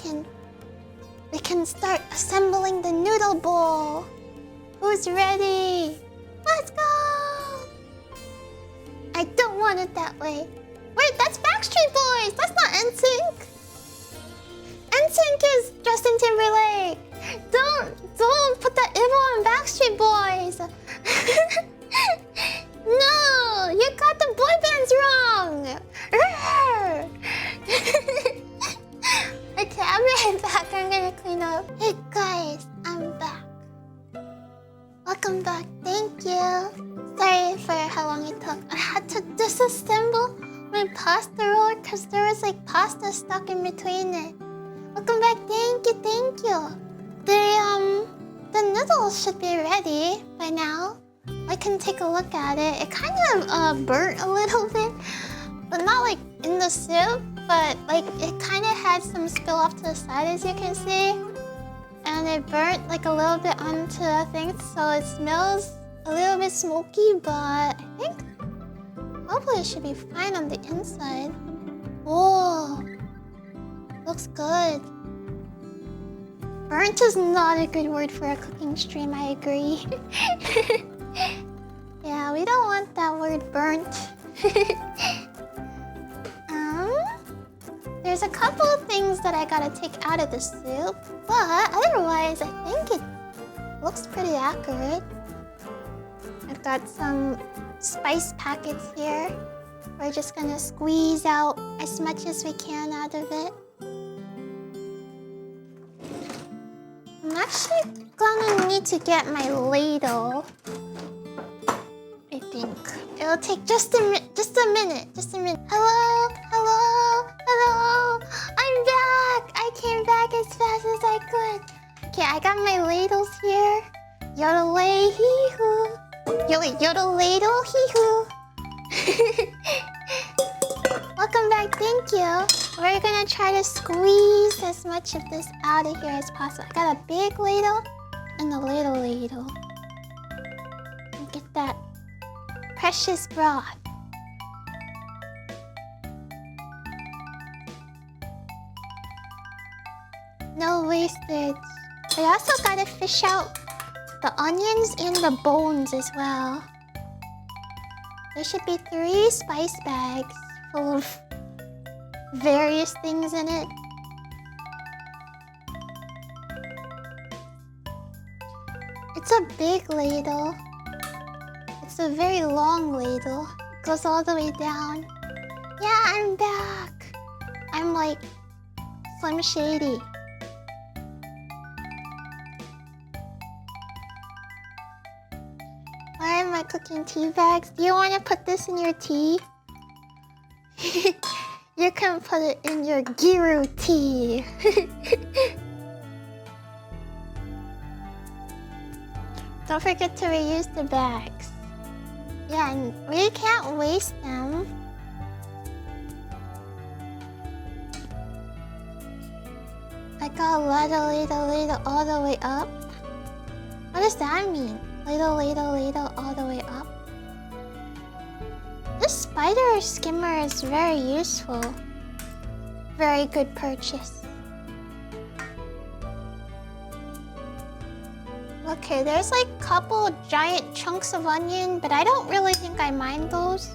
can start assembling the noodle bowl. Who's ready? Let's go! I don't want it that way. Wait, that's Backstreet Boys! That's not NSYNC! NSYNC is Justin Timberlake! Don't put that evil on Backstreet Boys! No! You got the boy bands wrong! Okay, I'll be right back. I'm gonna clean up. Hey guys, I'm back. Welcome back. Thank you. Sorry for how long it took. I had to disassemble my pasta roller because there was like pasta stuck in between it. Welcome back. Thank you. The noodles should be ready by now. I can take a look at it. It kind of burnt a little bit, but not like in the soup, but like it kind of had some spill off to the side, as you can see. And it burnt like a little bit onto the thing, so it smells a little bit smoky, but I think hopefully it should be fine on the inside. Oh, looks good. Burnt is not a good word for a cooking stream, I agree. Yeah, we don't want that word burnt. There's a couple of things that I gotta take out of the soup, but otherwise I think it looks pretty accurate. I've got some spice packets here. We're just gonna squeeze out as much as we can out of it. I'm actually gonna need to get my ladle. I think it'll take just a minute. Yodel ladle, hee hoo. Welcome back, thank you. We're gonna try to squeeze as much of this out of here as possible. I got a big ladle and a little ladle. Get that precious broth. No wastage. We also gotta fish out the onions and the bones as well. There should be 3 spice bags full of various things in it. It's a big ladle. It's a very long ladle. It goes all the way down. Yeah, I'm back. I'm like Slim Shady. Why am I cooking tea bags? Do you want to put this in your tea? You can put it in your Giru tea. Don't forget to reuse the bags. Yeah, and we can't waste them. I got ladle all the way up. What does that mean? Ladle all the way up. This spider skimmer is very useful. Very good purchase. Okay, there's like a couple giant chunks of onion, but I don't really think I mind those.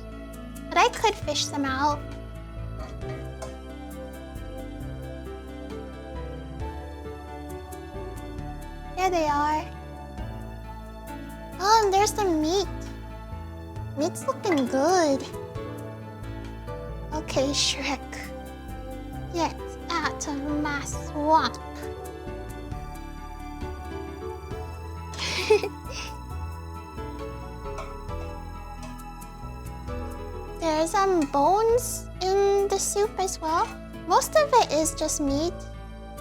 But I could fish them out. There they are. Oh, and there's the meat. Meat's looking good. Okay, Shrek. Get out of my swamp. There's some bones in the soup as well. Most of it is just meat,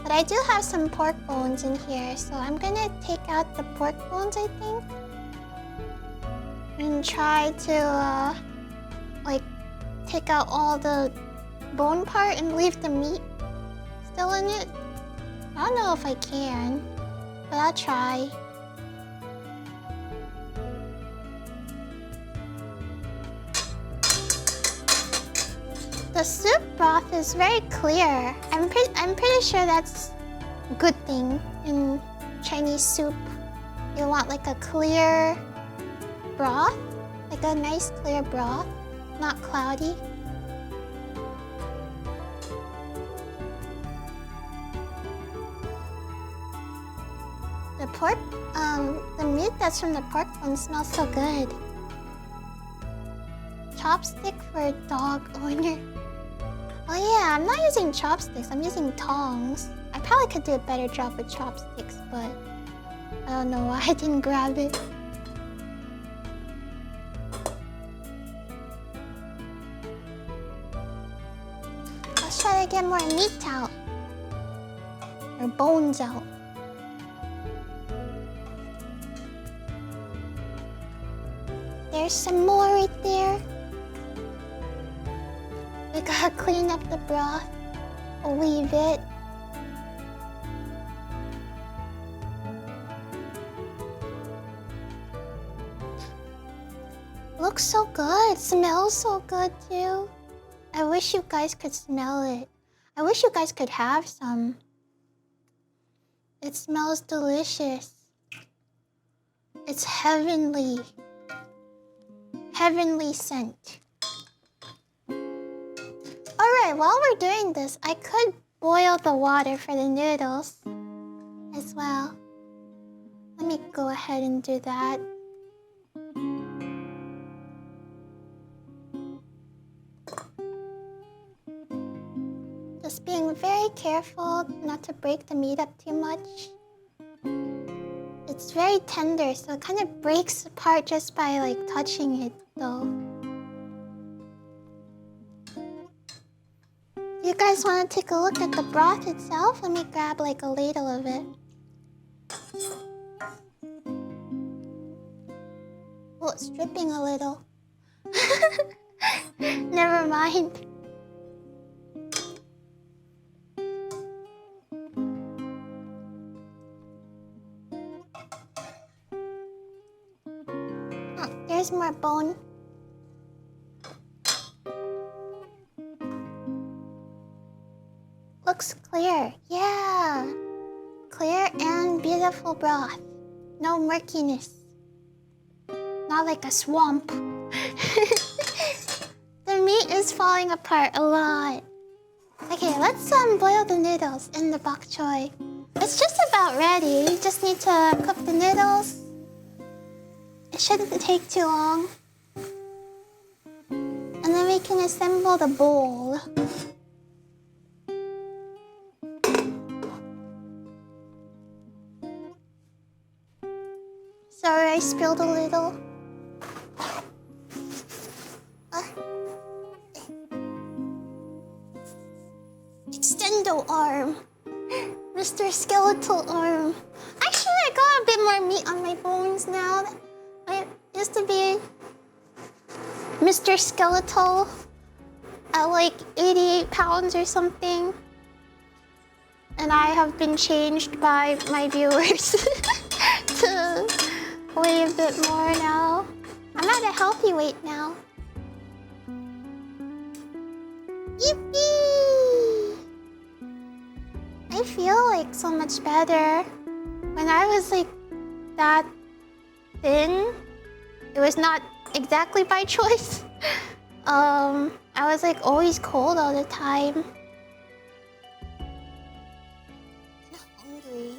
but I do have some pork bones in here, so I'm gonna take out the pork bones, I think. And try to like take out all the bone part and leave the meat still in it. I don't know if I can, but I'll try. The soup broth is very clear. I'm pretty sure that's a good thing in Chinese soup. You want like a clear broth, like a nice clear broth, not cloudy. The pork, the meat that's from the pork bone smells so good. Chopstick for a dog owner. Oh yeah, I'm not using chopsticks, I'm using tongs. I probably could do a better job with chopsticks, but I don't know why I didn't grab it. Let's try to get more meat out. Or bones out. There's some more right there. We gotta clean up the broth a wee bit. Looks so good. Smells so good too. I wish you guys could smell it. I wish you guys could have some. It smells delicious. It's heavenly. Heavenly scent. Alright, while we're doing this, I could boil the water for the noodles as well. Let me go ahead and do that. Just being very careful not to break the meat up too much. It's very tender, so it kind of breaks apart just by like touching it though. You guys want to take a look at the broth itself? Let me grab like a ladle of it. Well, It's dripping a little. Never mind. Oh, there's more bone. Looks clear. Yeah. Clear and beautiful broth. No murkiness. Not like a swamp. The meat is falling apart a lot. Okay, let's boil the noodles in the bok choy. It's just about ready. You just need to cook the noodles. It shouldn't take too long. And then we can assemble the bowl. Sorry, I spilled a little. Extendo arm. Mr. Skeletal arm. Actually, I got a bit more meat on my bones now. I used to be Mr. Skeletal at like 88 pounds or something. And I have been changed by my viewers to weigh a bit more now. I'm at a healthy weight now. Yippee! I feel like so much better. When I was like that thin, it was not exactly by choice. I was like always cold all the time. And hungry.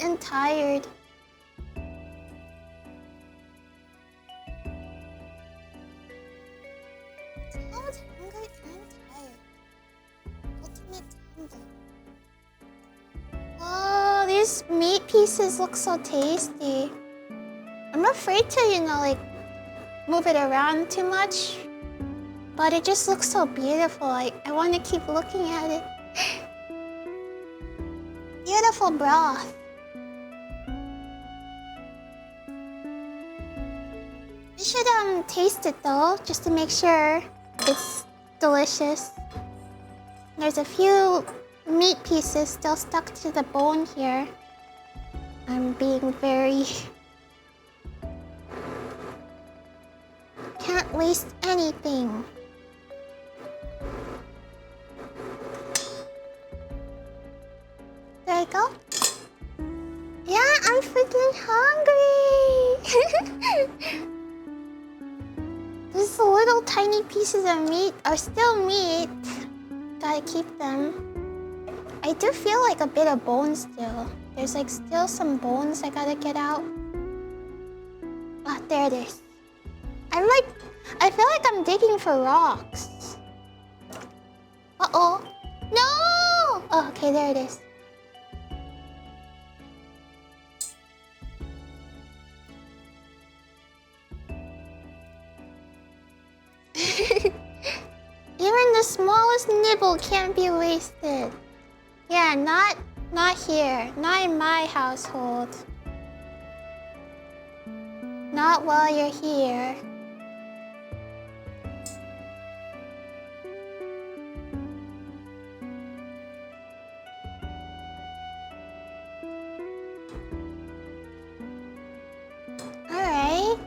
And tired. Cold, hungry, and tired. Ultimate combo. Oh, these meat pieces look so tasty. I'm afraid to, like, move it around too much. But it just looks so beautiful. I want to keep looking at it. Beautiful broth. You should taste it though, just to make sure it's delicious. There's a few meat pieces still stuck to the bone here. I'm being very... Can't waste anything. There you go. Yeah, I'm freaking hungry. These little tiny pieces of meat are still meat. Gotta keep them. I do feel like a bit of bone still. There's like still some bones I gotta get out. Ah, there it is. I feel like I'm digging for rocks. Uh-oh. No! Oh, okay, there it is. Even the smallest nibble can't be wasted. Yeah, not here. Not in my household. Not while you're here. Alright.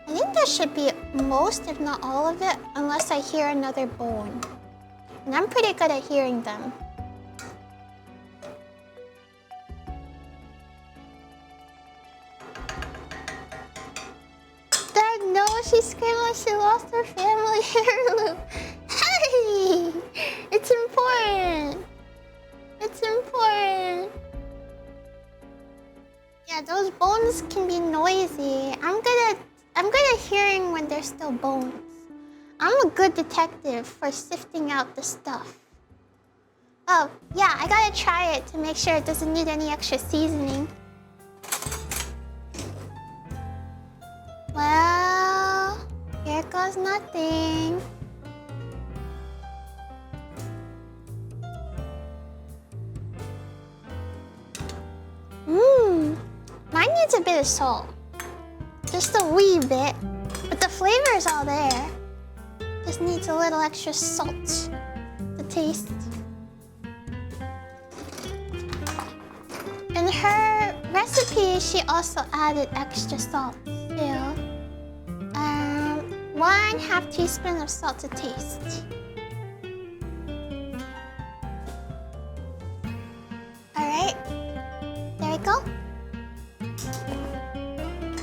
I think that should be most, if not all of it, unless I hear another bone. And I'm pretty good at hearing them. Dad, no, she screamed like she lost her family heirloom. Hey! It's important. It's important. Yeah, those bones can be noisy. I'm good at hearing when there's still bones. I'm a good detective for sifting out the stuff. Oh, yeah, I gotta try it to make sure it doesn't need any extra seasoning. Well, here goes nothing. Mine needs a bit of salt. Just a wee bit. But the flavor is all there. Just needs a little extra salt to taste. In her recipe, she also added extra salt too. 1/2 teaspoon of salt to taste. Alright, there we go.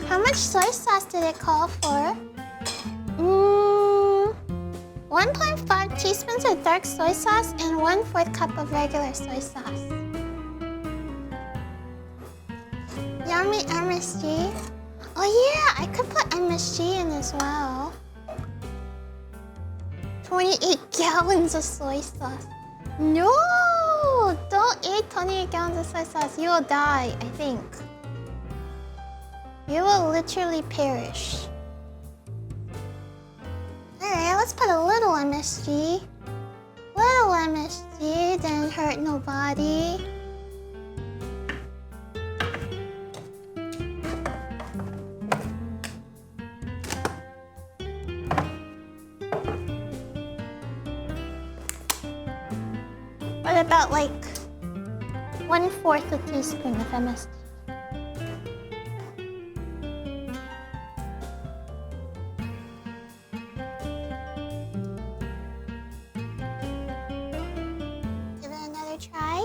How much soy sauce did it call for? 1.5 teaspoons of dark soy sauce and 1/4 cup of regular soy sauce. Yummy MSG. Oh yeah, I could put MSG in as well. 28 gallons of soy sauce. No! Don't eat 28 gallons of soy sauce. You will die, I think. You will literally perish. Alright, let's put a little MSG. Little MSG, didn't hurt nobody. What about like 1/4 a teaspoon of MSG? Give it another try.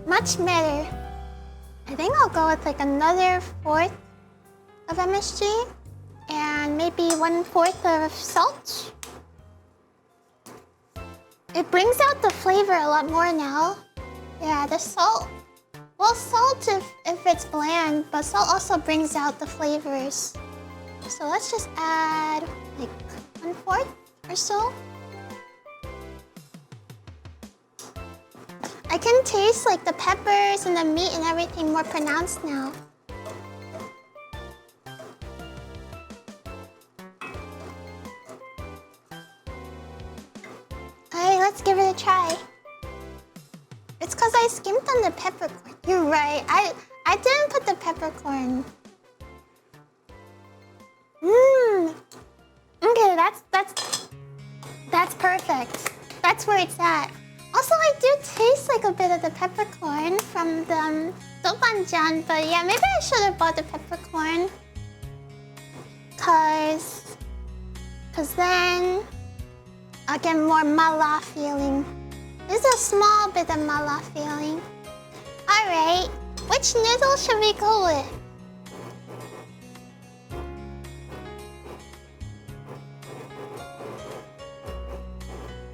Much better. I think I'll go with like another 1/4 of MSG and maybe 1/4 of salt. It brings out the flavor a lot more now. Yeah, the salt. Well, salt if it's bland, but salt also brings out the flavors. So let's just add like 1/4 or so. I can taste like the peppers and the meat and everything more pronounced now. Alright, let's give it a try. It's because I skimped on the peppercorn. You're right. I didn't put the peppercorn. Okay, that's perfect. That's where it's at. Also, I do taste like a bit of the peppercorn from the dobanjan, but yeah, maybe I should have bought the peppercorn. Cause then I'll get more mala feeling. There's a small bit of mala feeling. Alright, which noodle should we go with?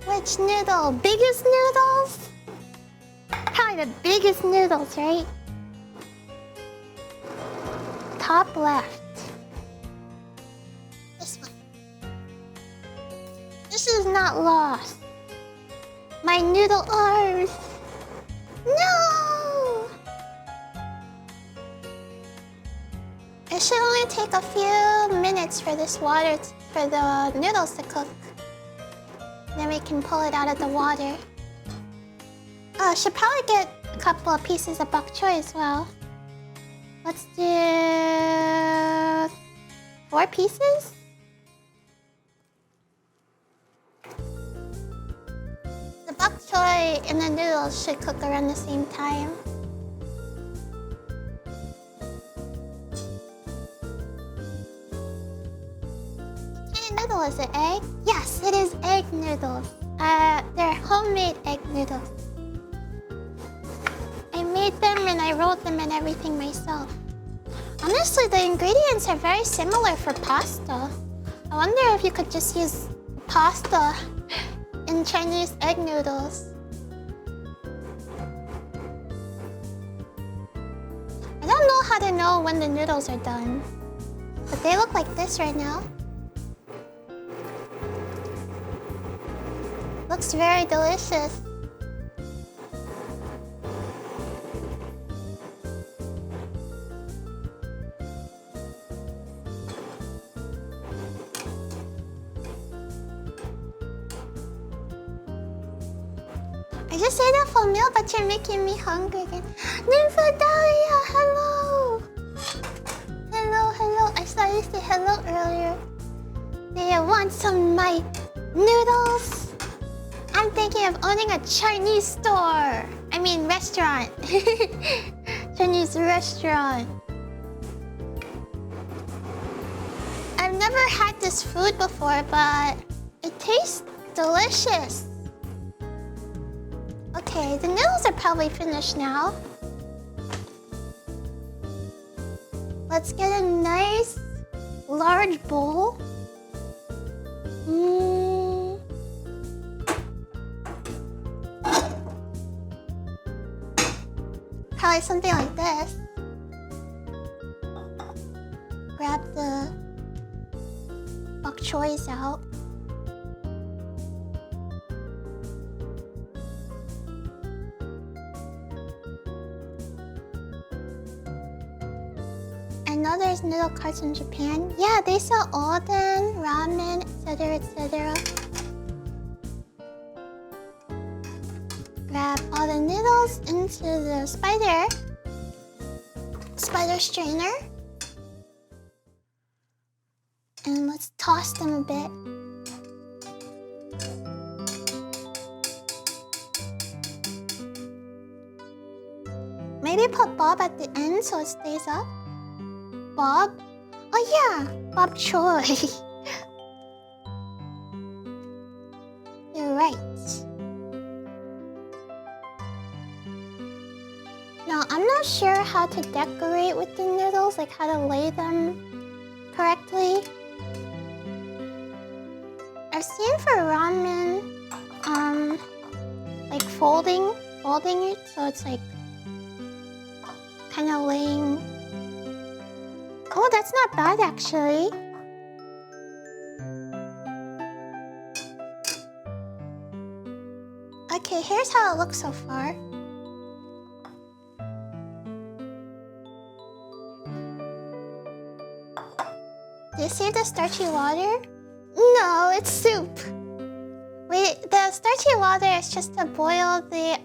Which noodle? Biggest noodles? Probably the biggest noodles, right? Top left. This one. This is not lost. My noodle arms. No! It should only take a few minutes for this water, for the noodles to cook. Then we can pull it out of the water. Oh, should probably get a couple of pieces of bok choy as well. Let's do 4 pieces. The bok choy and the noodles should cook around the same time. Noodle, is it egg? Yes, it is egg noodles. They're homemade egg noodles. I made them and I rolled them and everything myself. Honestly, the ingredients are very similar for pasta. I wonder if you could just use pasta in Chinese egg noodles. I don't know how to know when the noodles are done, but they look like this right now. Looks very delicious. I just ate a full meal, but you're making me hungry again. Nymphodalia, hello! Hello, hello. I saw you say hello earlier. Do you want some of my noodles? I'm thinking of owning a Chinese store. I mean restaurant. Chinese restaurant. I've never had this food before, but it tastes delicious. Okay, the noodles are probably finished now. Let's get a nice large bowl. Probably something like this. Grab the Bok Choys out. I know there's noodle carts in Japan. Yeah, they sell oden, ramen, etc, etc. Grab all the noodles into the spider strainer. And let's toss them a bit. Maybe put Bob at the end so it stays up. Bob? Oh yeah, Bok Choy. You're right. Now, I'm not sure how to decorate with the noodles, like how to lay them correctly. I've seen for ramen, like folding it so it's like kind of laying. Oh, that's not bad actually. Okay, here's how it looks so far. Do you see the starchy water? No, it's soup. Wait, the starchy water is just to boil the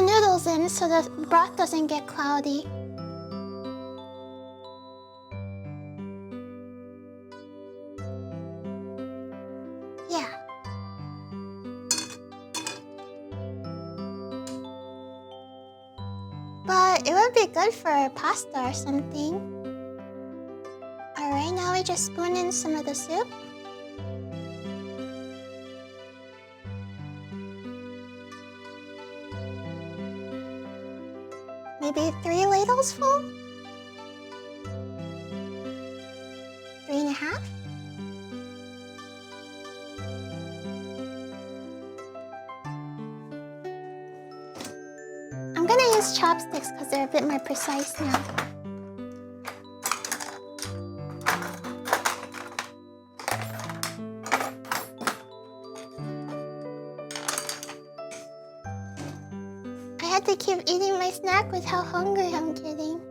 noodles in so the broth doesn't get cloudy. Yeah. But it would be good for pasta or something. Alright, now we just spoon in some of the soup. Maybe 3 ladles full? 3.5? I'm gonna use chopsticks because they're a bit more precise now. I had to keep eating my snack with how hungry I'm getting.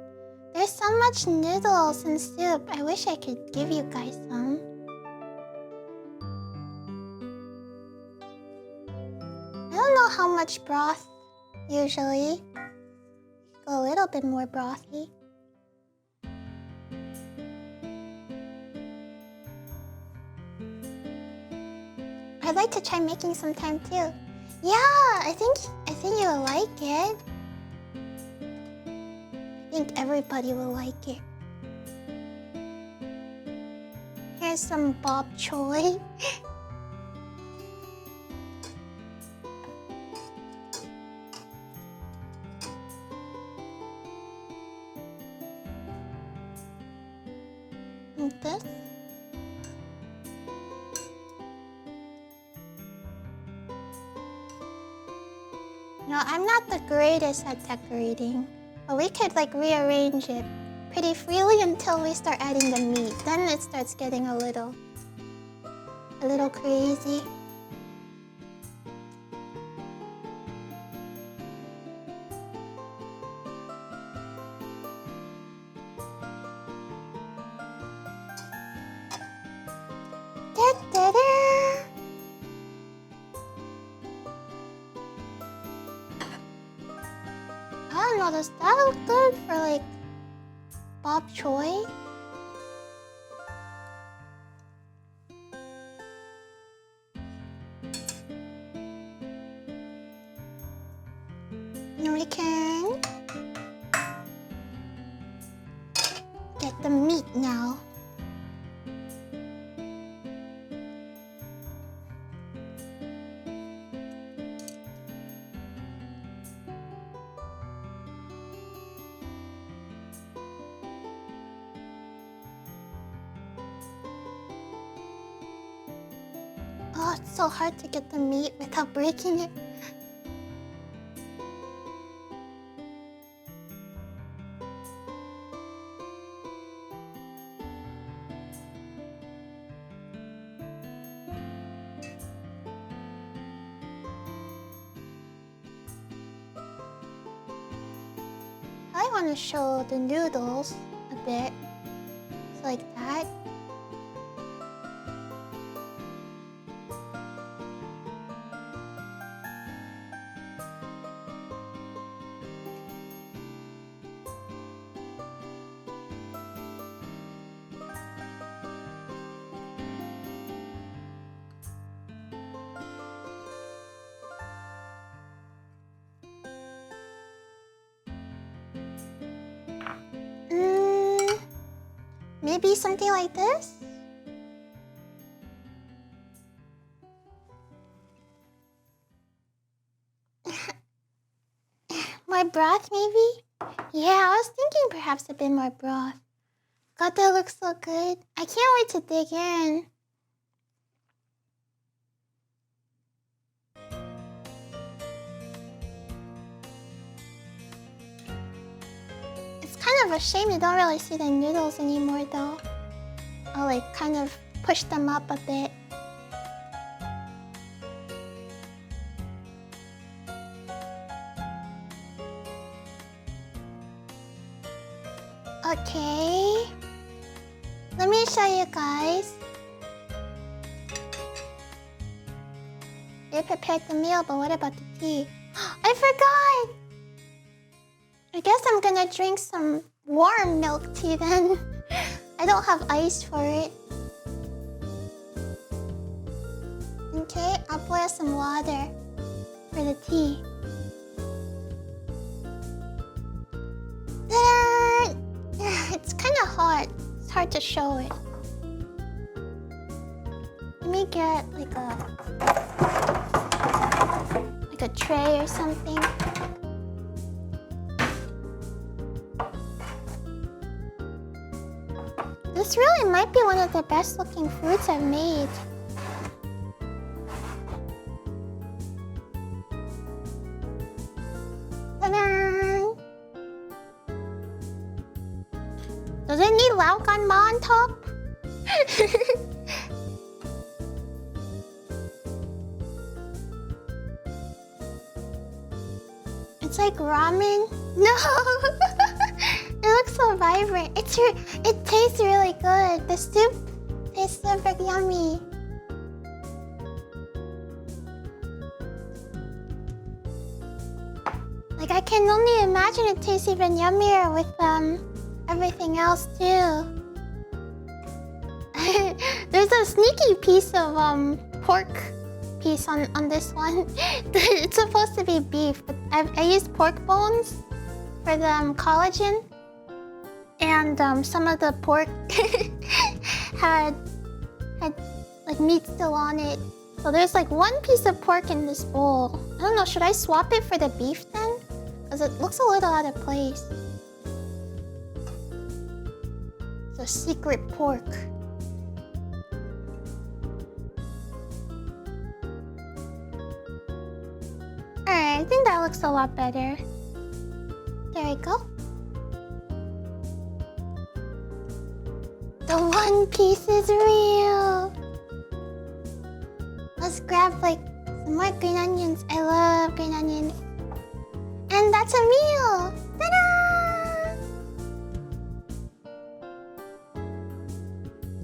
There's so much noodles and soup. I wish I could give you guys some. I don't know how much broth usually. Go a little bit more brothy. I'd like to try making sometime too. Yeah, I think you will like it. I think everybody will like it. Here's some Bok Choy. Like this. No, I'm not the greatest at decorating, but we could like rearrange it pretty freely until we start adding the meat. Then it starts getting a little crazy. Da, da, da. don't know, does that look good for like Bok Choy? And we can get the meat now. Oh, it's so hard to get the meat without breaking it. I want to show the noodles a bit. It's like that. Maybe something like this? More broth, maybe? Yeah, I was thinking perhaps a bit more broth. God, that looks so good. I can't wait to dig in. It's kind of a shame you don't really see the noodles anymore, though. I'll like kind of push them up a bit. Okay. Let me show you guys. They prepared the meal, but what about the tea? I forgot! I guess I'm gonna drink some warm milk tea then. I don't have ice for it. Okay, I'll boil some water for the tea. Ta-da! It's kind of hot. It's hard to show it. Let me get like a tray or something. This really might be one of the best looking fruits I've made. Ta-da! Does it need Laogan Ma on top? It's like ramen. No! It looks so vibrant. It tastes really good. The soup tastes super yummy. Like I can only imagine it tastes even yummier with everything else too. There's a sneaky piece of pork piece on this one. It's supposed to be beef, but I used pork bones for the collagen. And some of the pork had like meat still on it. So there's like one piece of pork in this bowl. I don't know, should I swap it for the beef then? Because it looks a little out of place. It's a secret pork. Alright, I think that looks a lot better. There we go. The one piece is real. Let's grab like some more green onions. I love green onions. And that's a meal. Ta-da!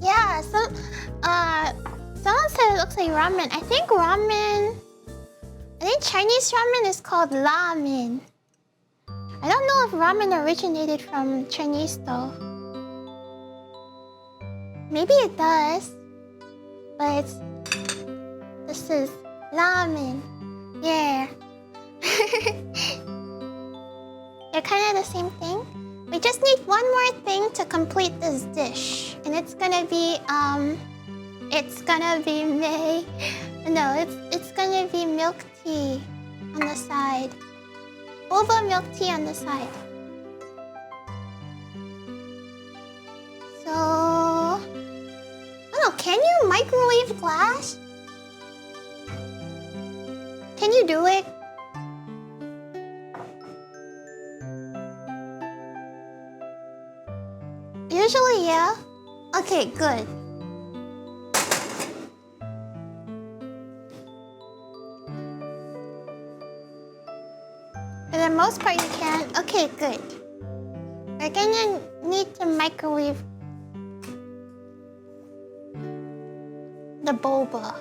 Yeah, someone said it looks like ramen. I think Chinese ramen is called ramen. I don't know if ramen originated from Chinese though. Maybe it does. But this is ramen. Yeah. They're kind of the same thing. We just need one more thing to complete this dish. And it's gonna be it's gonna be it's gonna be milk tea on the side. Boba milk tea on the side. So oh, can you microwave glass? Can you do it? Usually, yeah. Okay, good. For the most part, you can. Okay, good. We're gonna need to microwave the boba.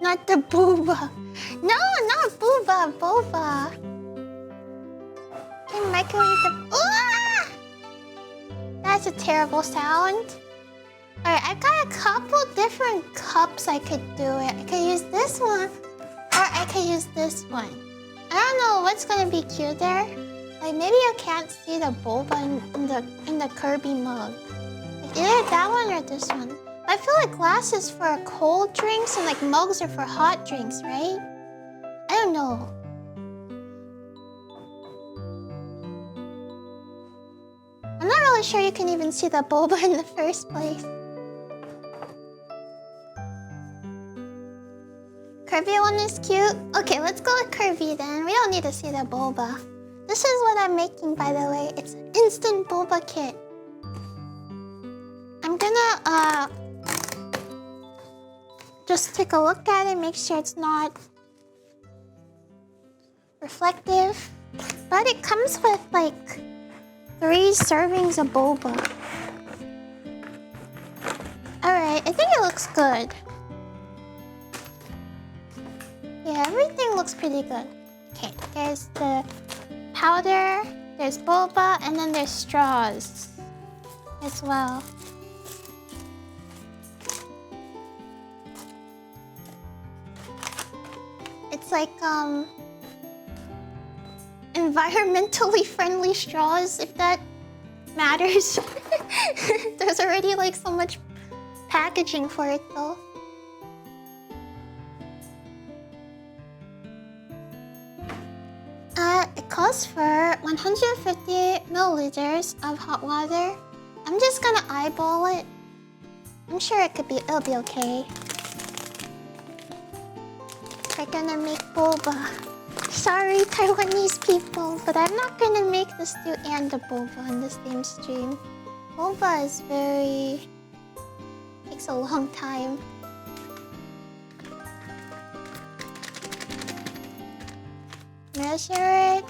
Not the booba. No, not booba, boba. Can microwave the... Ah! That's a terrible sound. Alright, I've got a couple different cups I could do it. I could use this one, or I could use this one. I don't know what's gonna be cuter. Like maybe you can't see the boba in the Kirby mug. Like either that one or this one. I feel like glass is for cold drinks and like mugs are for hot drinks, right? I don't know. I'm not really sure you can even see the boba in the first place. Kirby one is cute. Okay, let's go with Kirby then. We don't need to see the boba. This is what I'm making, by the way. It's an instant boba kit. I'm gonna just take a look at it, make sure it's not reflective. But it comes with like 3 servings of boba. Alright, I think it looks good. Yeah, everything looks pretty good. Okay, there's the powder, there's boba, and then there's straws as well. It's like environmentally friendly straws, if that matters. There's already like so much packaging for it though. It calls for 150 milliliters of hot water. I'm just gonna eyeball it. I'm sure it'll be okay. We're gonna make boba. Sorry, Taiwanese people, but I'm not gonna make the stew and the boba in the same stream. Boba is takes a long time. Measure it.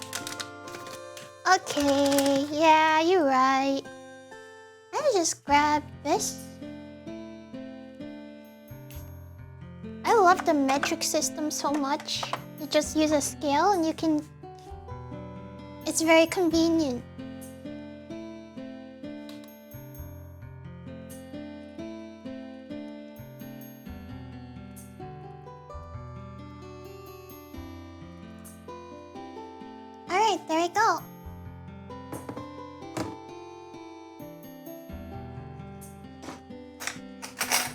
Okay, yeah, you're right. Let me just grab this. I love the metric system so much. You just use a scale and you can... It's very convenient. Alright, there we go.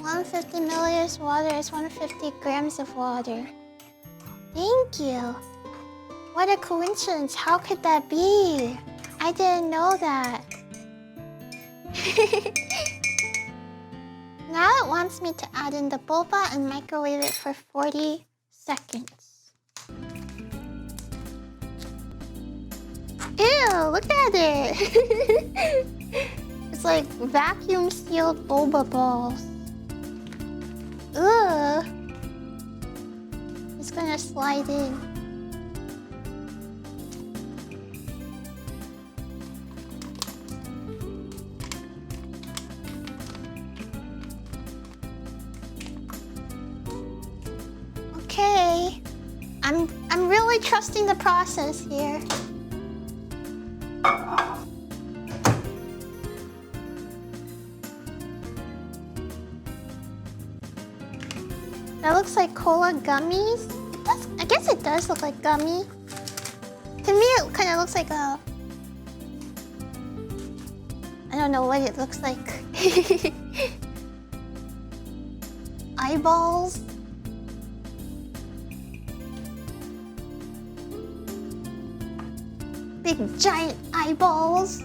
$150 milliliters water is 150 grams of water. Thank you. What a coincidence. How could that be? I didn't know that. Now it wants me to add in the boba and microwave it for 40 seconds. Ew, look at it. It's like vacuum sealed boba balls. Ugh. It's gonna slide in. I'm really trusting the process here. That looks like cola gummies. I guess it does look like gummy. To me, it kind of looks like a... I don't know what it looks like. Eyeballs. Big giant eyeballs.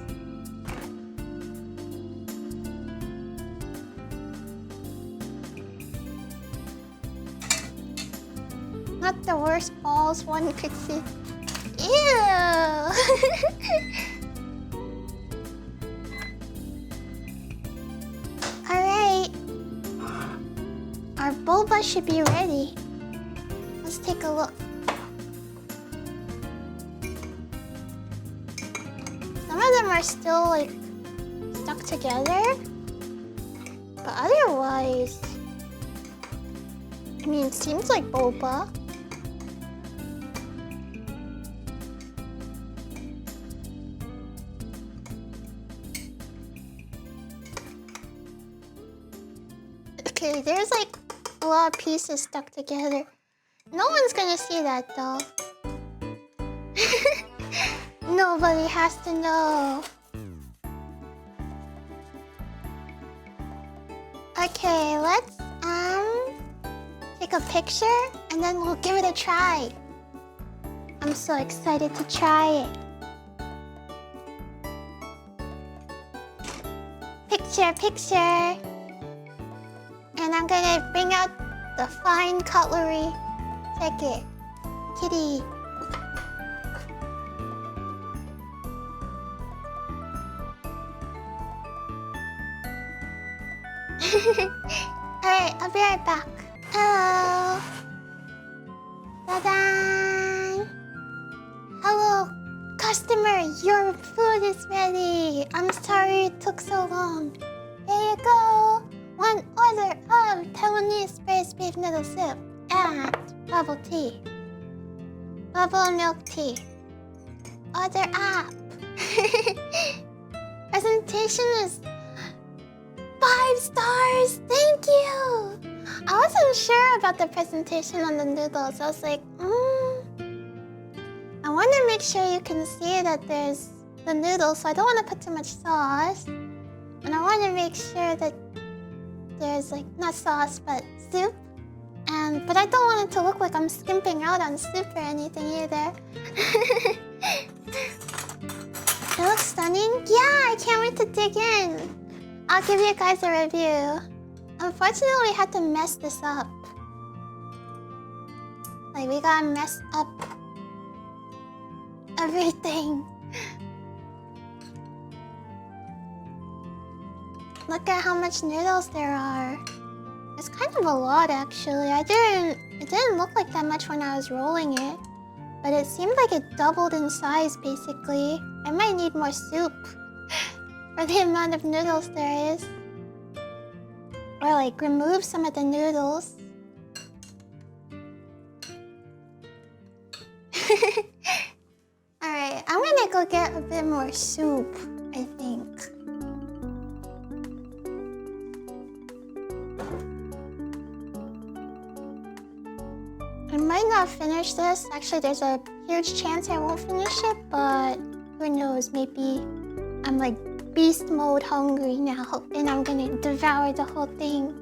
Not the worst balls one could see. Ew! Alright. Our boba should be ready. Let's take a look. Some of them are still like stuck together. But otherwise, I mean, it seems like boba. Okay, there's like a lot of pieces stuck together. No one's gonna see that though. Nobody has to know. Okay, let's take a picture and then we'll give it a try. I'm so excited to try it. Picture, picture. And I'm gonna bring out the fine cutlery. Check it. Kitty. Alright, I'll be right back. Hello. Ta-da! Hello, customer. Your food is ready. I'm sorry it took so long. Here you go. One order of Taiwanese braised beef noodle soup and bubble tea. Bubble milk tea. Order up. Presentation is 5 stars. Thank you. I wasn't sure about the presentation on the noodles. I was like, I want to make sure you can see that there's the noodles, so I don't want to put too much sauce. And I want to make sure that there's like not sauce but soup, but I don't want it to look like I'm skimping out on soup or anything either. It looks stunning. Yeah, I can't wait to dig in. I'll give you guys a review. Unfortunately, we had to mess this up. Like we gotta mess up everything. Look at how much noodles there are. It's kind of a lot, actually. It didn't look like that much when I was rolling it, but it seemed like it doubled in size, basically. I might need more soup for the amount of noodles there is. Or like remove some of the noodles. Alright, I'm gonna go get a bit more soup, I think. I might not finish this. Actually, there's a huge chance I won't finish it, but who knows, maybe I'm like beast mode hungry now and I'm gonna devour the whole thing.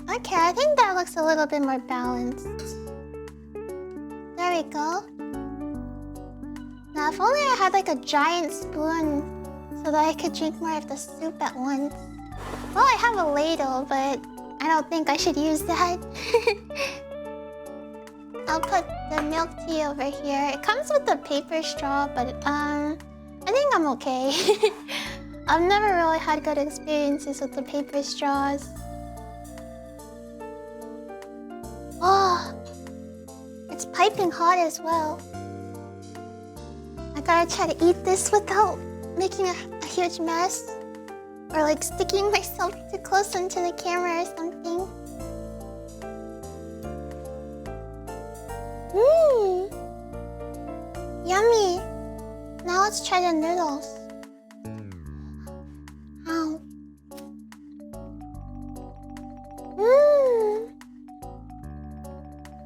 Okay, I think that looks a little bit more balanced. There we go. Now, if only I had like a giant spoon so that I could drink more of the soup at once. Well, I have a ladle, but I don't think I should use that. I'll put the milk tea over here. It comes with a paper straw, but I think I'm okay. I've never really had good experiences with the paper straws. Oh, it's piping hot as well. I gotta try to eat this without making a huge mess. Or like sticking myself too close into the camera or something. Mmm. Yummy. Now let's try the noodles. Ow. Mmm.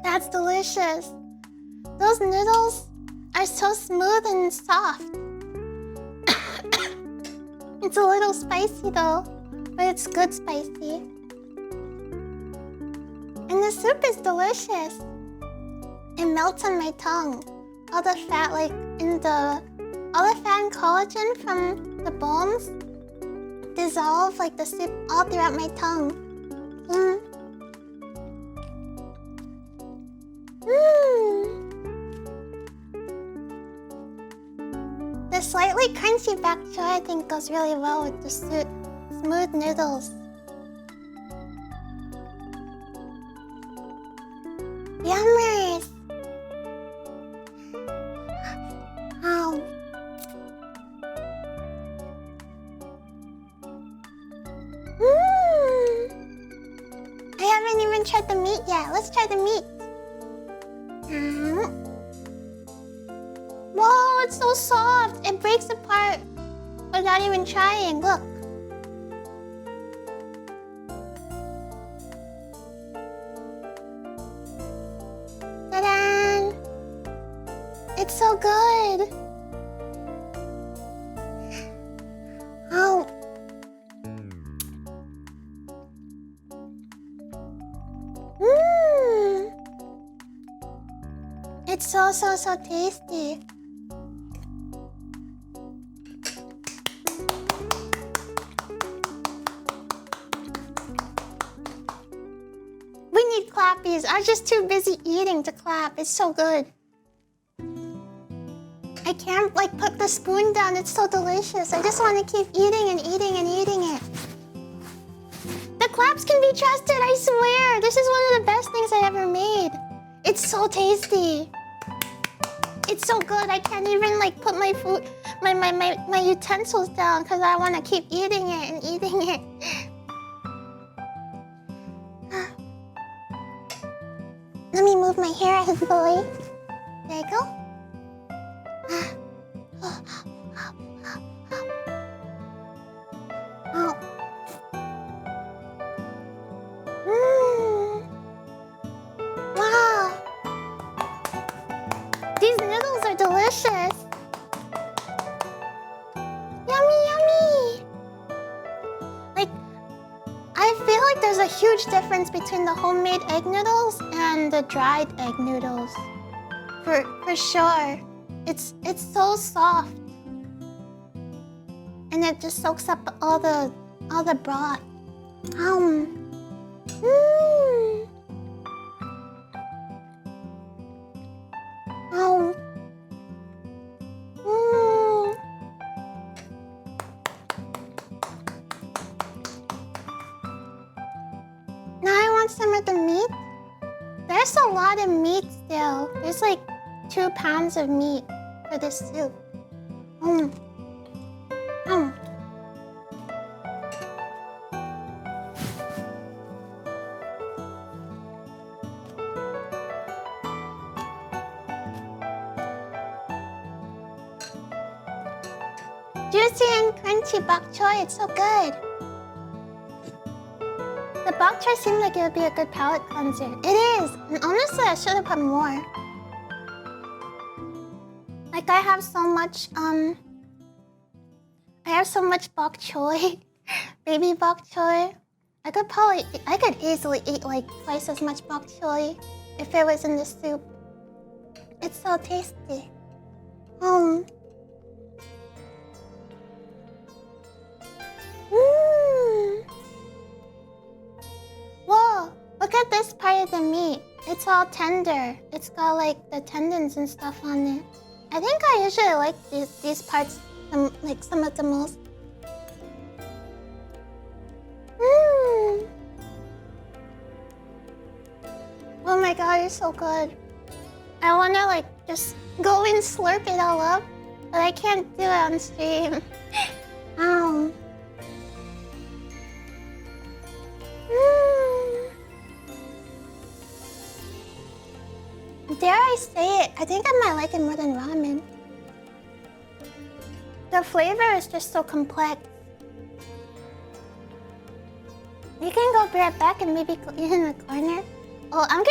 That's delicious. Those noodles are so smooth and soft. It's a little spicy though, but it's good spicy. And the soup is delicious. It melts on my tongue. All the fat, all the fat and collagen from the bones dissolve like the soup all throughout my tongue. Mmm. Mmm. The slightly crunchy bok choy I think goes really well with the smooth noodles. Yummers! Ow. Mmm. I haven't even tried the meat yet. Let's try the meat. Whoa, it's so soft. It breaks apart without even trying. Look. Ta-da! It's so good. Oh. Mmm. It's so tasty. We need clappies. I'm just too busy eating to clap. It's so good. I can't put the spoon down. It's so delicious. I just want to keep eating and eating and eating it. The claps can be trusted, I swear. This is one of the best things I ever made. It's so tasty. It's so good. I can't even put my food, my utensils down because I want to keep eating it and eating it. Let me move my hair out of the way. There you go. Oh. Wow. These noodles are delicious. Yummy, yummy. I feel like there's a huge difference between the homemade egg noodles and the dried egg noodles. For sure. It's so soft. And it just soaks up all the broth. Mmm. Oh. Mmm. Now I want some of the meat. There's a lot of meat still. There's 2 pounds of meat for this soup. Mmm. Mmm. Juicy and crunchy bok choy. It's so good. The bok choy seemed like it would be a good palate cleanser. It is! And honestly, I should have put more. I have so much, bok choy. Baby bok choy. I could easily eat twice as much bok choy if it was in the soup. It's so tasty. Mmm. Whoa, look at this part of the meat. It's all tender. It's got the tendons and stuff on it. I think I usually like these parts some of the most. Mmm. Oh my god, it's so good. I wanna just go and slurp it all up, but I can't do it on stream. Ow. Dare I say it, I think I might like it more than ramen. The flavor is just so complex. You can go right back and maybe go eat in the corner. Oh, I'm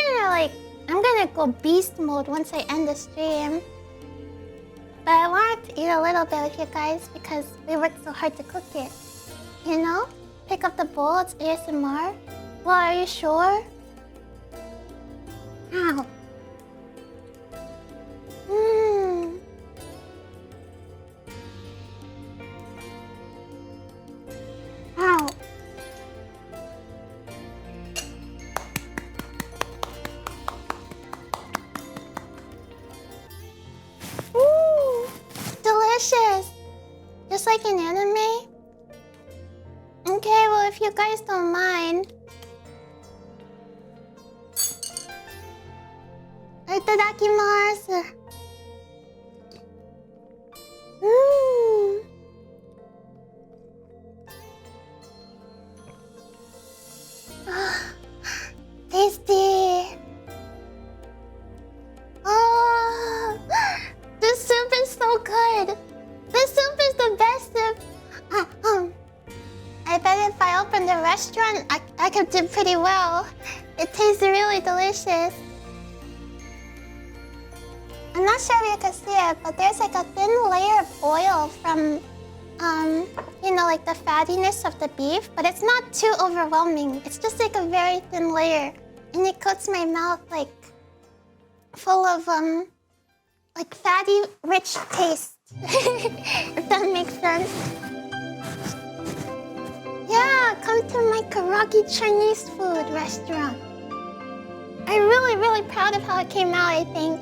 gonna go beast mode once I end the stream. But I wanted to eat a little bit with you guys because we worked so hard to cook it. You know? Pick up the bowl, it's ASMR. Well, are you sure? Ow. Mmm. Ow. Ooh, delicious. Just like an anime? Okay, well, if you guys don't mind. Itadakimasu. Mmm. Tasty. Oh, this soup is so good. This soup is the best soup. I bet if I opened a restaurant, I could do pretty well. It tastes really delicious. I'm not sure if you can see it, but there's like a thin layer of oil from, you know, like the fattiness of the beef, but it's not too overwhelming. It's just like a very thin layer, and it coats my mouth like full of like fatty, rich taste. If that makes sense. Yeah, come to my Koragi Chinese food restaurant. I'm really, really proud of how it came out, I think.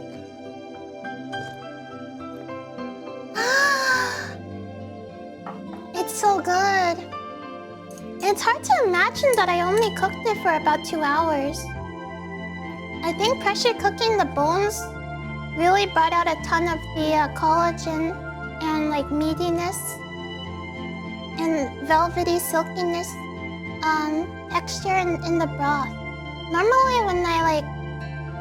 It's so good. It's hard to imagine that I only cooked it for about 2 hours. I think pressure cooking the bones really brought out a ton of the collagen and like meatiness and velvety silkiness texture in the broth. Normally when I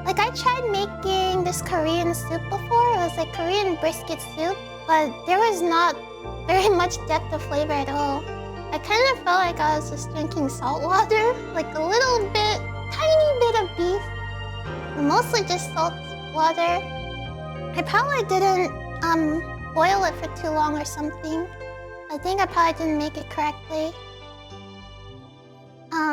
I tried making this Korean soup before. It was like Korean brisket soup, but there was not very much depth of flavor at all. I kind of felt like I was just drinking salt water, like a little bit, tiny bit of beef, mostly just salt water. I probably didn't boil it for too long or something. I think I probably didn't make it correctly.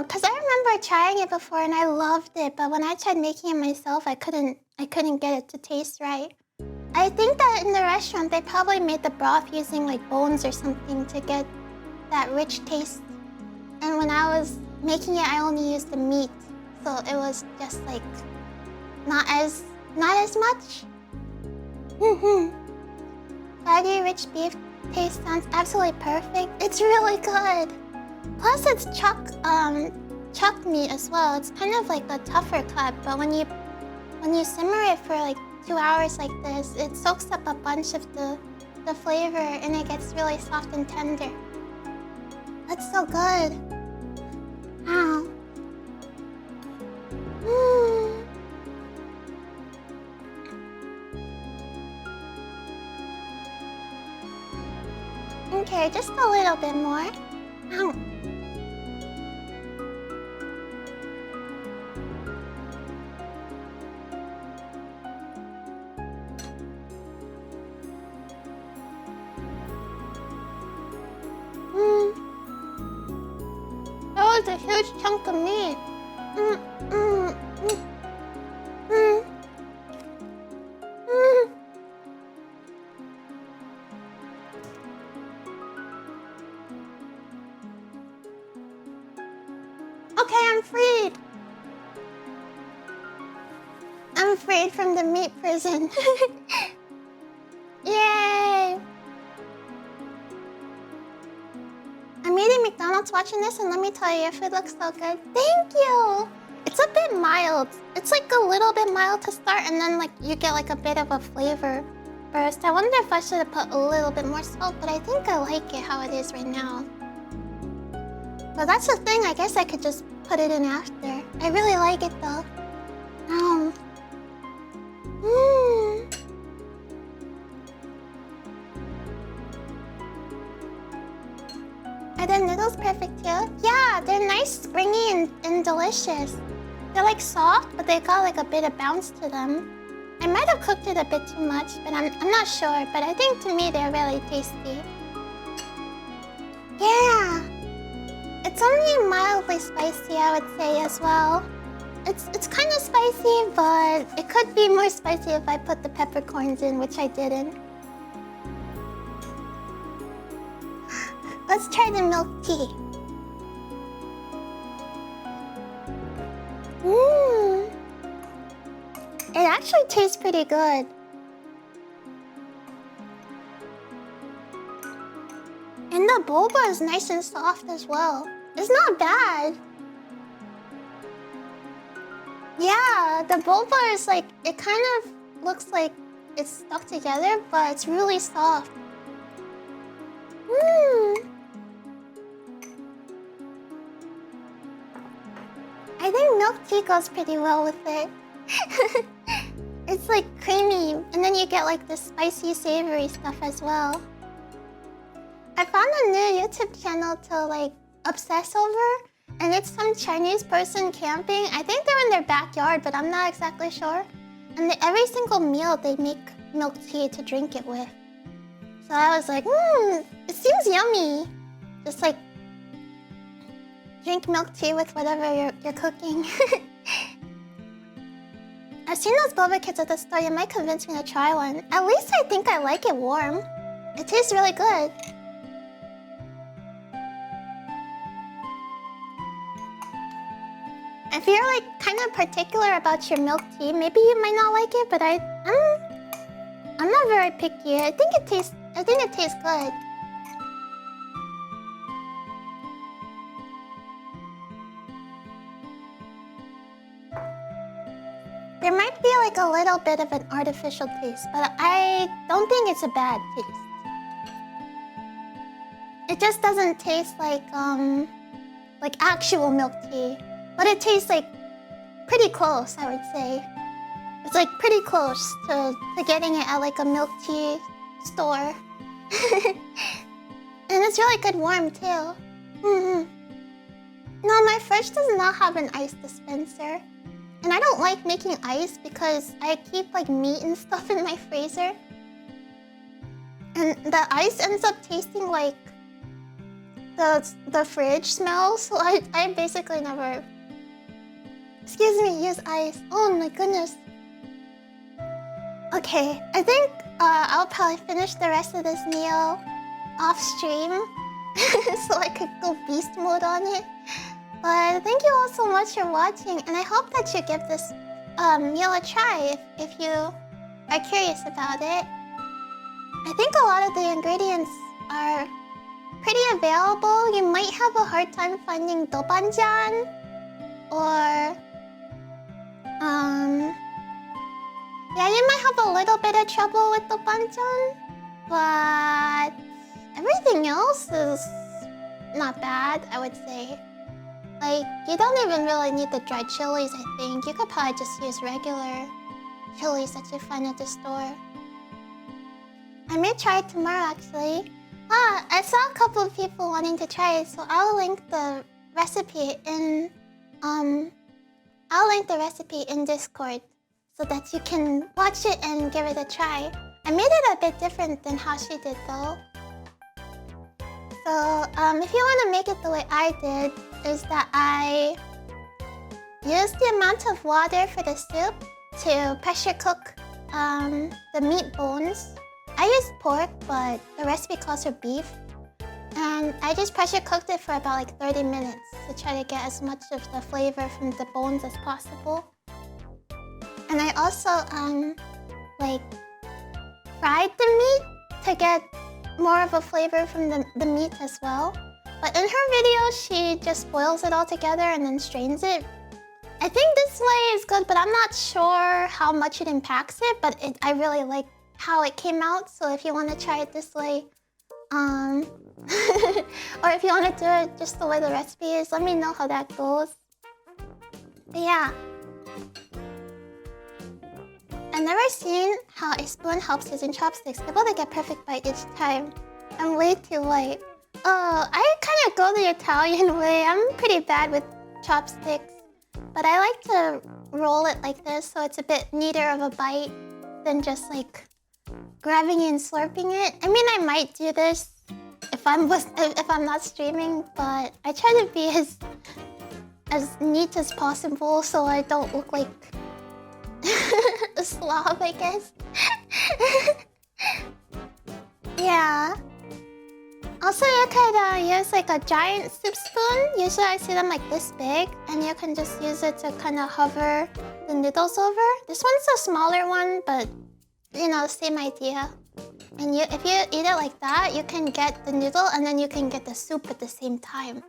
Cause I remember trying it before and I loved it, but when I tried making it myself, I couldn't get it to taste right. I think that in the restaurant they probably made the broth using like bones or something to get that rich taste. And when I was making it, I only used the meat, so it was just like not as much. Fatty, rich beef taste sounds absolutely perfect. It's really good. Plus, it's chuck meat as well. It's kind of like a tougher cut, but when you simmer it for like 2 hours like this, it soaks up a bunch of the flavor and it gets really soft and tender. That's so good. Wow. Okay, just a little bit more. Ow. That was a huge chunk of meat. Okay, I'm freed. I'm freed from the meat prison. Yay! I'm eating McDonald's watching this, and let me tell you, your food looks so good. Thank you! It's a bit mild. It's like a little bit mild to start, and then like you get like a bit of a flavor burst. I wonder if I should have put a little bit more salt, but I think I like it how it is right now. But that's the thing, I guess I could just put it in after. I really like it though. Mmm. Are the noodles perfect too? Yeah, they're nice, springy, and delicious. They're like soft, but they got like a bit of bounce to them. I might have cooked it a bit too much, but I'm not sure. But I think to me they're really tasty. Yeah, it's only mildly spicy, I would say as well. It's kind of spicy, but it could be more spicy if I put the peppercorns in, which I didn't. Let's try the milk tea. Mmm. It actually tastes pretty good. And the boba is nice and soft as well. It's not bad. Yeah, the boba is like, it kind of looks like it's stuck together, but it's really soft. Mmm. I think milk tea goes pretty well with it. It's like creamy, and then you get like the spicy, savory stuff as well. I found a new YouTube channel to like obsess over, and it's some Chinese person camping. I think they're in their backyard, but I'm not exactly sure. And every single meal they make milk tea to drink it with. So I was like, it seems yummy. Just like drink milk tea with whatever you're cooking. I've seen those boba kits at the store. You might convince me to try one. At least I think I like it warm. It tastes really good. If you're like kind of particular about your milk tea, maybe you might not like it, but I'm not very picky. I think it tastes good. There might be like a little bit of an artificial taste, but I don't think it's a bad taste. It just doesn't taste like actual milk tea. But it tastes like pretty close, I would say. It's like pretty close to getting it at like a milk tea store. And it's really good warm too. No, my fridge does not have an ice dispenser. And I don't like making ice because I keep like meat and stuff in my freezer. And the ice ends up tasting like the fridge smells. So I basically never... Excuse me, use ice. Oh my goodness. Okay, I think I'll probably finish the rest of this meal off stream so I could go beast mode on it. But thank you all so much for watching, and I hope that you give this meal a try if you are curious about it. I think a lot of the ingredients are pretty available. You might have a hard time finding doubanjian or yeah, you might have a little bit of trouble with doubanjian, but everything else is not bad, I would say. Like, you don't even really need the dried chilies, I think. You could probably just use regular chilies that you find at the store. I may try it tomorrow, actually. I saw a couple of people wanting to try it, so I'll link the recipe in Discord so that you can watch it and give it a try. I made it a bit different than how she did, though. So, if you want to make it the way I did, is that I use the amount of water for the soup to pressure cook the meat bones. I used pork, but the recipe calls for beef. And I just pressure cooked it for about like 30 minutes to try to get as much of the flavor from the bones as possible. And I also like fried the meat to get more of a flavor from the meat as well. But in her video, she just boils it all together and then strains it. I think this way is good, but I'm not sure how much it impacts it, but I really like how it came out. So if you want to try it this way, or if you want to do it just the way the recipe is, let me know how that goes. But yeah. I've never seen how a spoon helps using chopsticks. Able to get perfect bite each time. I'm way too light. Oh, I kind of go the Italian way. I'm pretty bad with chopsticks. But I like to roll it like this so it's a bit neater of a bite than just like grabbing it and slurping it. I mean, I might do this if I'm not streaming, but I try to be as neat as possible so I don't look like a slob, I guess. Yeah. Also, you could use like a giant soup spoon. Usually I see them like this big, and you can just use it to kind of hover the noodles over. This one's a smaller one, but you know, same idea. And if you eat it like that, you can get the noodle and then you can get the soup at the same time.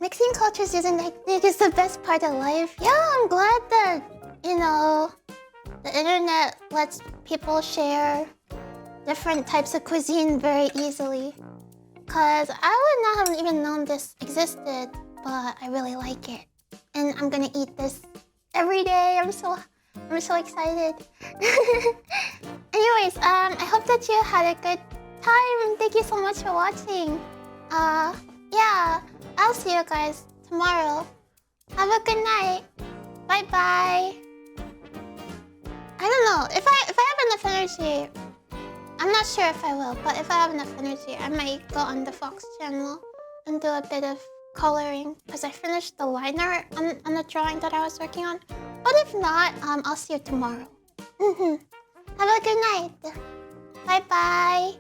Mixing cultures using technique is the best part of life. Yeah, I'm glad that, you know, the internet lets people share different types of cuisine very easily. Cause I would not have even known this existed, but I really like it. And I'm gonna eat this every day. I'm so excited. Anyways, I hope that you had a good time. Thank you so much for watching. Yeah, I'll see you guys tomorrow. Have a good night. Bye bye. I don't know if I have enough energy. I'm not sure if I will, but if I have enough energy, I might go on the Fox channel and do a bit of coloring because I finished the liner on the drawing that I was working on. But if not, I'll see you tomorrow. Have a good night. Bye bye.